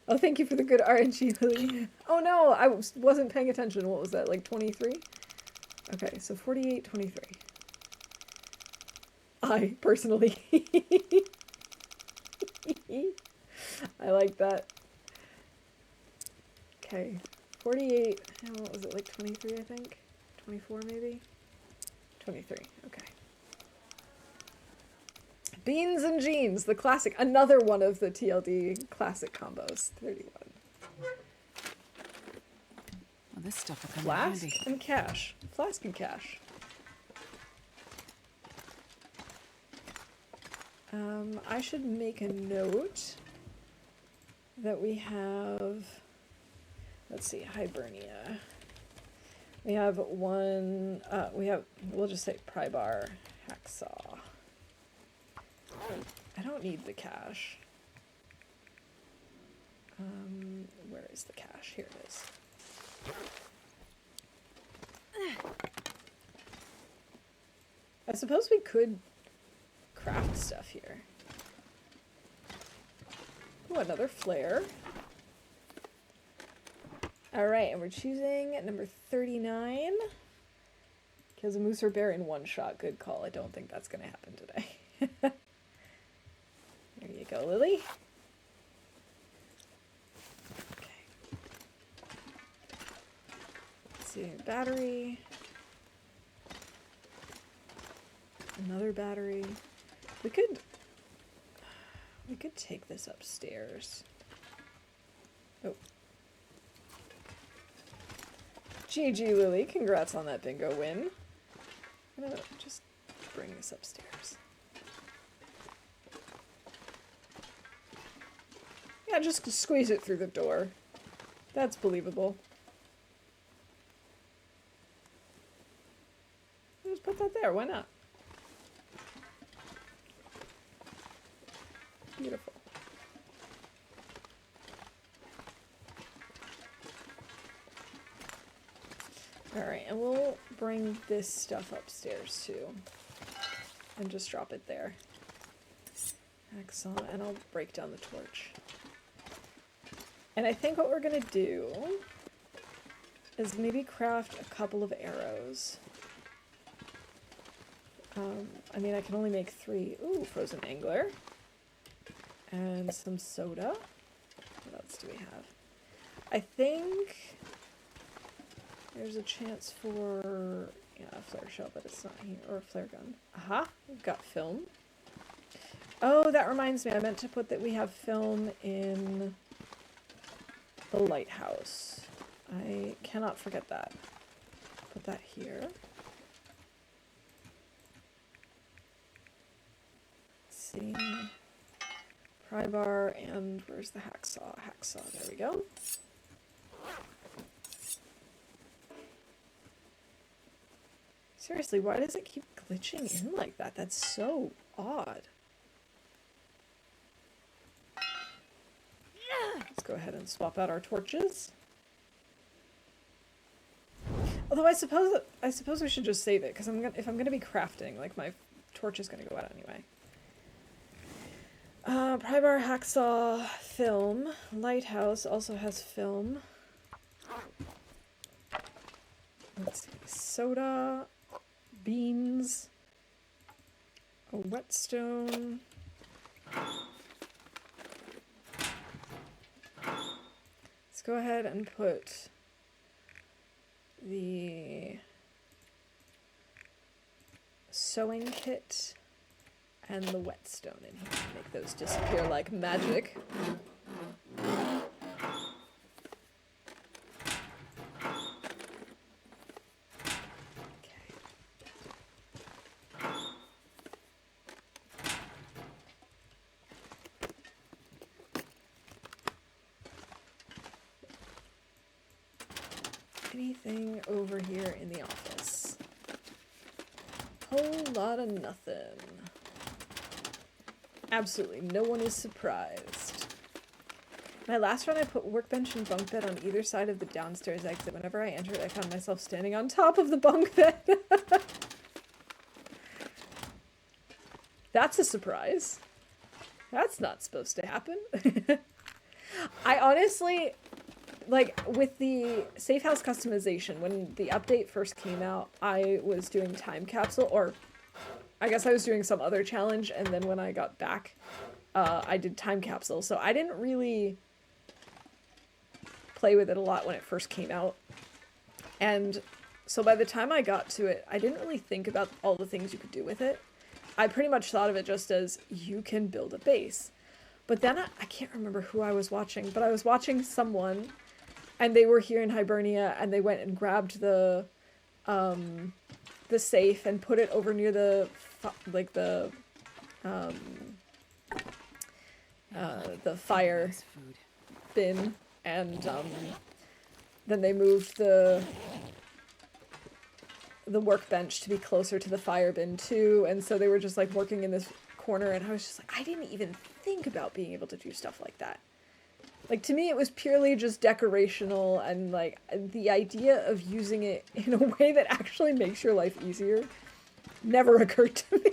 Oh, thank you for the good RNG, Lily. Oh no, I wasn't paying attention. What was that, like 23? Okay, so 48, 23. I, personally. I like that. Okay, 48, what was it, like 23, I think? 24, maybe? 23, okay. Beans and jeans, the classic, another one of the TLD classic combos, 31. Well, this stuff will come in Flask handy. and cash. Flask and cash. I should make a note that we have, let's see, Hibernia. We have one, we'll just say pry bar, hacksaw. I don't need the cash. Where is the cash? Here it is. I suppose we could craft stuff here. Oh, another flare. Alright, and we're choosing number 39. Kills a moose or bear in one shot. Good call. I don't think that's going to happen today. There you go, Lily. Okay. Let's see, battery. Another battery. We could take this upstairs. Oh. GG, Lily. Congrats on that bingo win. I'm gonna just bring this upstairs. Yeah, just squeeze it through the door. That's believable. there, why not? Beautiful. Alright, and we'll bring this stuff upstairs too. And just drop it there. Excellent, and I'll break down the torch. And I think what we're gonna do is maybe craft a couple of arrows. I mean, I can only make 3. Ooh, frozen angler. And some soda. What else do we have? I think there's a chance for, yeah, a flare shell, but it's not here, or a flare gun. Aha, we've got film. Oh, that reminds me, I meant to put that we have film in the lighthouse. I cannot forget that. Put that here. Let's see. Pry bar, and where's the hacksaw? Hacksaw, there we go. Seriously, why does it keep glitching in like that? That's so odd. Let's go ahead and swap out our torches. Although I suppose we should just save it, because if I'm gonna be crafting, like, my torch is gonna go out anyway. Pry bar, hacksaw, film. Lighthouse also has film. Let's see. Soda, beans, a whetstone. Let's go ahead and put the sewing kit and the whetstone in here to make those disappear like magic. Anything over here in the office? Whole lot of nothing. Absolutely no one is surprised. My last run I put workbench and bunk bed on either side of the downstairs exit. Whenever I entered, I found myself standing on top of the bunk bed. That's a surprise. That's not supposed to happen. I honestly, like, with the safe house customization, when the update first came out, I was doing time capsule, or I guess I was doing some other challenge, and then when I got back, I did time capsule. So I didn't really play with it a lot when it first came out. And so by the time I got to it, I didn't really think about all the things you could do with it. I pretty much thought of it just as, you can build a base. But then I can't remember who I was watching, but I was watching someone, and they were here in Hibernia, and they went and grabbed the safe and put it over near the fire bin, and then they moved the workbench to be closer to the fire bin too, and so they were just like working in this corner, and I was just like, I didn't even think about being able to do stuff like that. Like, to me, it was purely just decorational, and, like, the idea of using it in a way that actually makes your life easier never occurred to me.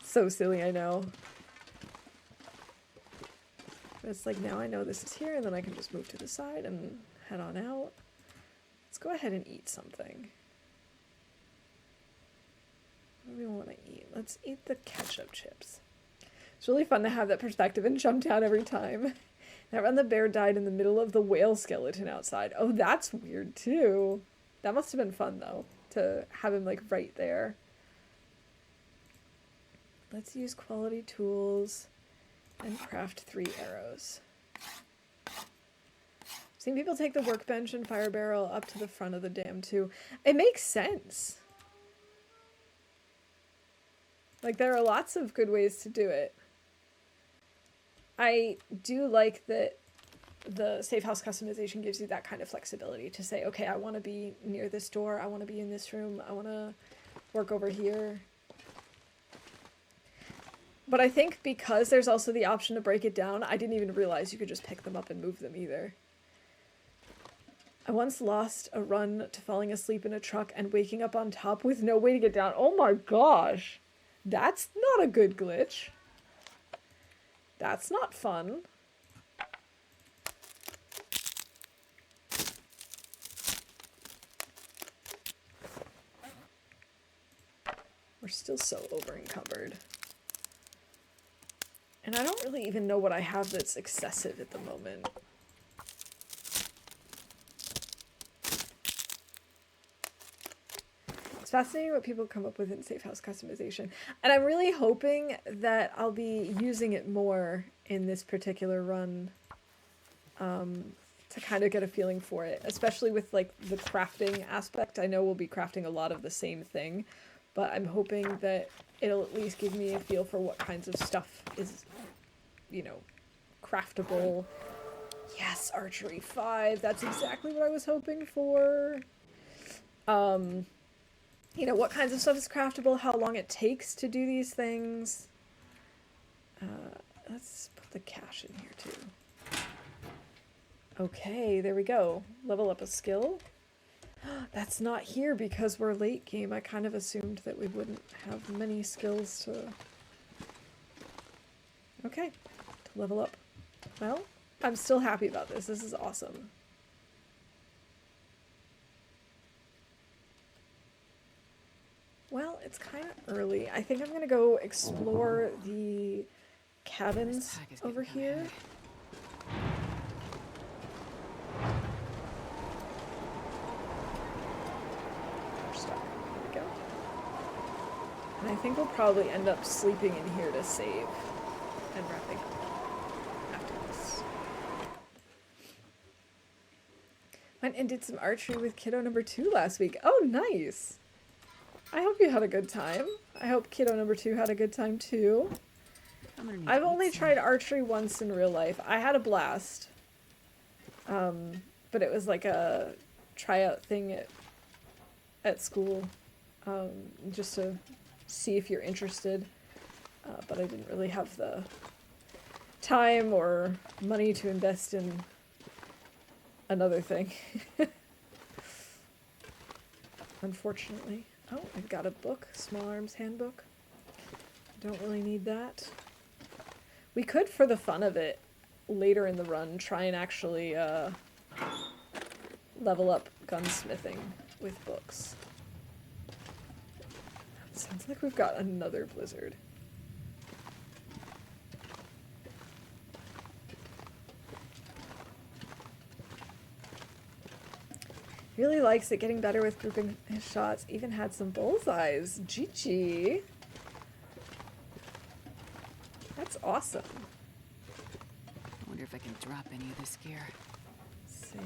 So silly, I know. But it's like, now I know this is here, and then I can just move to the side and head on out. Let's go ahead and eat something. What do we want to eat? Let's eat the ketchup chips. It's really fun to have that perspective and jump down every time. That run, the bear died in the middle of the whale skeleton outside. Oh, that's weird too. That must have been fun though, to have him like right there. Let's use quality tools and craft 3 arrows. Seen people take the workbench and fire barrel up to the front of the dam too. It makes sense. Like, there are lots of good ways to do it. I do like that the safe house customization gives you that kind of flexibility to say, okay, I want to be near this door, I want to be in this room, I want to work over here. But I think because there's also the option to break it down, I didn't even realize you could just pick them up and move them either. I once lost a run to falling asleep in a truck and waking up on top with no way to get down. Oh my gosh. That's not a good glitch. That's not fun. We're still so over encumbered. And I don't really even know what I have that's excessive at the moment. It's fascinating what people come up with in safe house customization. And I'm really hoping that I'll be using it more in this particular run to kind of get a feeling for it, especially with like the crafting aspect. I know we'll be crafting a lot of the same thing, but I'm hoping that it'll at least give me a feel for what kinds of stuff is, you know, craftable. Yes, archery 5. That's exactly what I was hoping for. You know, what kinds of stuff is craftable, how long it takes to do these things. Let's put the cash in here too. Okay, there we go. Level up a skill. That's not here because we're late game. I kind of assumed that we wouldn't have many skills to... Okay, to level up. Well, I'm still happy about this. This is awesome. Well, it's kind of early. I think I'm going to go explore the cabins over here. There we go. And I think we'll probably end up sleeping in here to save and wrapping up after this. Went and did some archery with kiddo number 2 last week. Oh, nice! I hope you had a good time. I hope kiddo number 2 had a good time too. I've only tried archery once in real life. I had a blast. But it was like a tryout thing at school, just to see if you're interested. But I didn't really have the time or money to invest in another thing. Unfortunately. Oh, I've got a book, Small Arms Handbook. Don't really need that. We could, for the fun of it, later in the run, try and actually level up gunsmithing with books. Sounds like we've got another blizzard. Really likes it, getting better with grouping his shots. Even had some bullseyes. Gigi. That's awesome. I wonder if I can drop any of this gear. Let's see.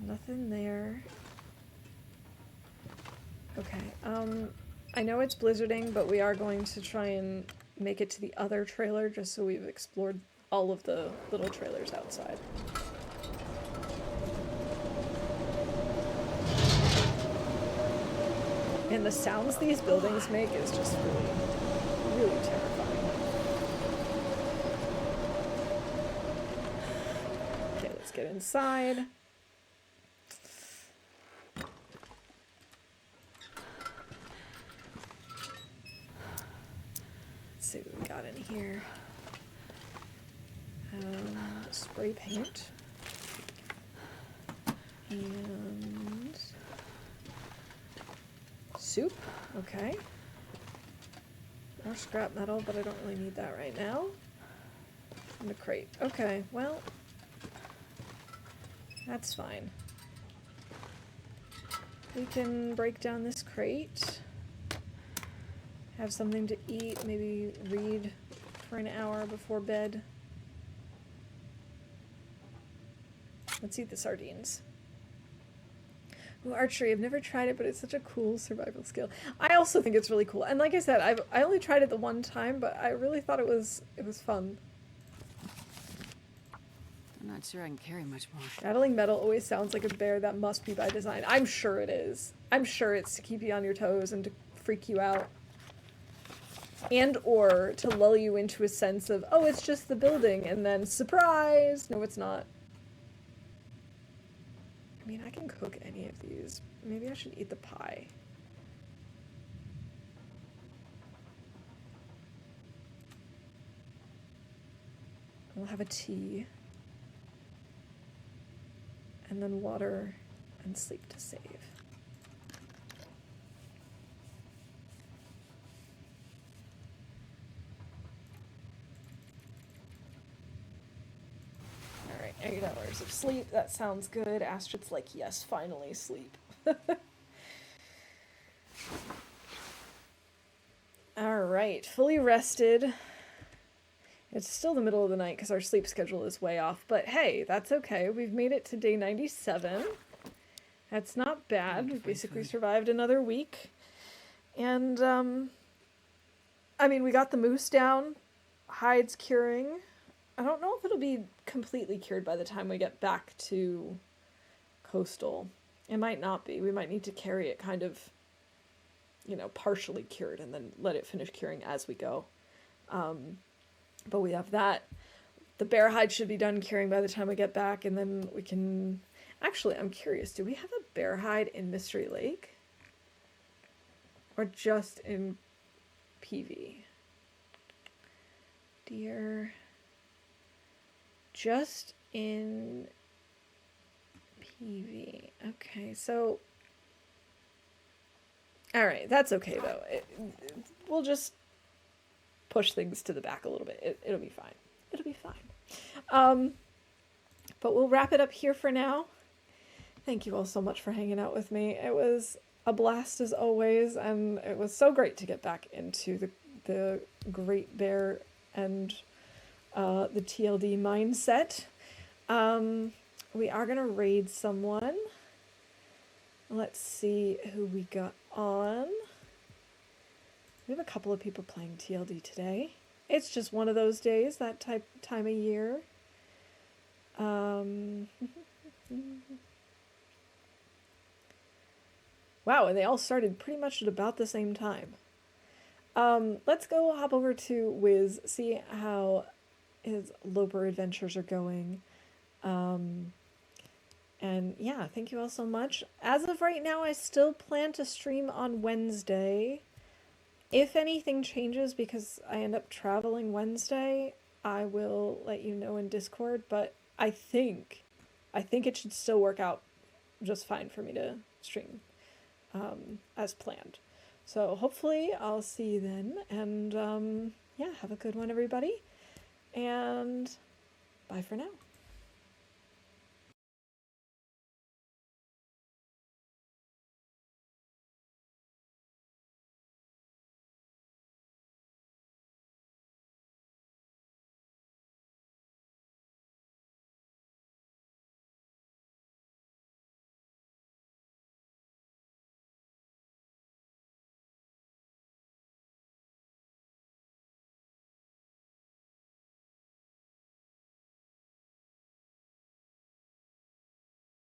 Nothing there. Okay. I know it's blizzarding, but we are going to try and make it to the other trailer just so we've explored all of the little trailers outside. And the sounds these buildings make is just really, really terrifying. Okay, let's get inside. Let's see what we got in here. Spray paint. And soup, okay. More scrap metal, but I don't really need that right now. And a crate. Okay, well, that's fine. We can break down this crate. Have something to eat, maybe read for an hour before bed. Let's eat the sardines. Ooh, archery, I've never tried it, but it's such a cool survival skill. I also think it's really cool. And like I said, I only tried it the one time, but I really thought it was fun. I'm not sure I can carry much more. Rattling metal always sounds like a bear. That must be by design. I'm sure it is. I'm sure it's to keep you on your toes and to freak you out. And or to lull you into a sense of, oh, it's just the building, and then, surprise! No, it's not. I mean, I can cook any of these. Maybe I should eat the pie. We'll have a tea. And then water and sleep to save. Alright, 8 hours of sleep. That sounds good. Astrid's like, yes, finally sleep. Alright, fully rested. It's still the middle of the night because our sleep schedule is way off, but hey, that's okay. We've made it to day 97. That's not bad. We've basically survived another week. And, I mean, we got the moose down. Hide's curing. I don't know if it'll be completely cured by the time we get back to coastal. It might not be. We might need to carry it kind of, you know, partially cured and then let it finish curing as we go. But we have that. The bear hide should be done curing by the time we get back, and then we can... Actually, I'm curious, do we have a bear hide in Mystery Lake? Or just in PV? Deer... Just in PV. Okay, so... Alright, that's okay, though. We'll just push things to the back a little bit. It'll be fine. It'll be fine. But we'll wrap it up here for now. Thank you all so much for hanging out with me. It was a blast as always, and it was so great to get back into the Great Bear and the TLD mindset. We are going to raid someone. Let's see who we got on. We have a couple of people playing TLD today. It's just one of those days, that time of year. Wow, and they all started pretty much at about the same time. Let's go hop over to Wiz, see how his Loper adventures are going. And yeah, thank you all so much. As of right now, I still plan to stream on Wednesday. If anything changes because I end up traveling Wednesday, I will let you know in Discord, but I think it should still work out just fine for me to stream as planned. So hopefully I'll see you then, and yeah, have a good one, everybody, and bye for now.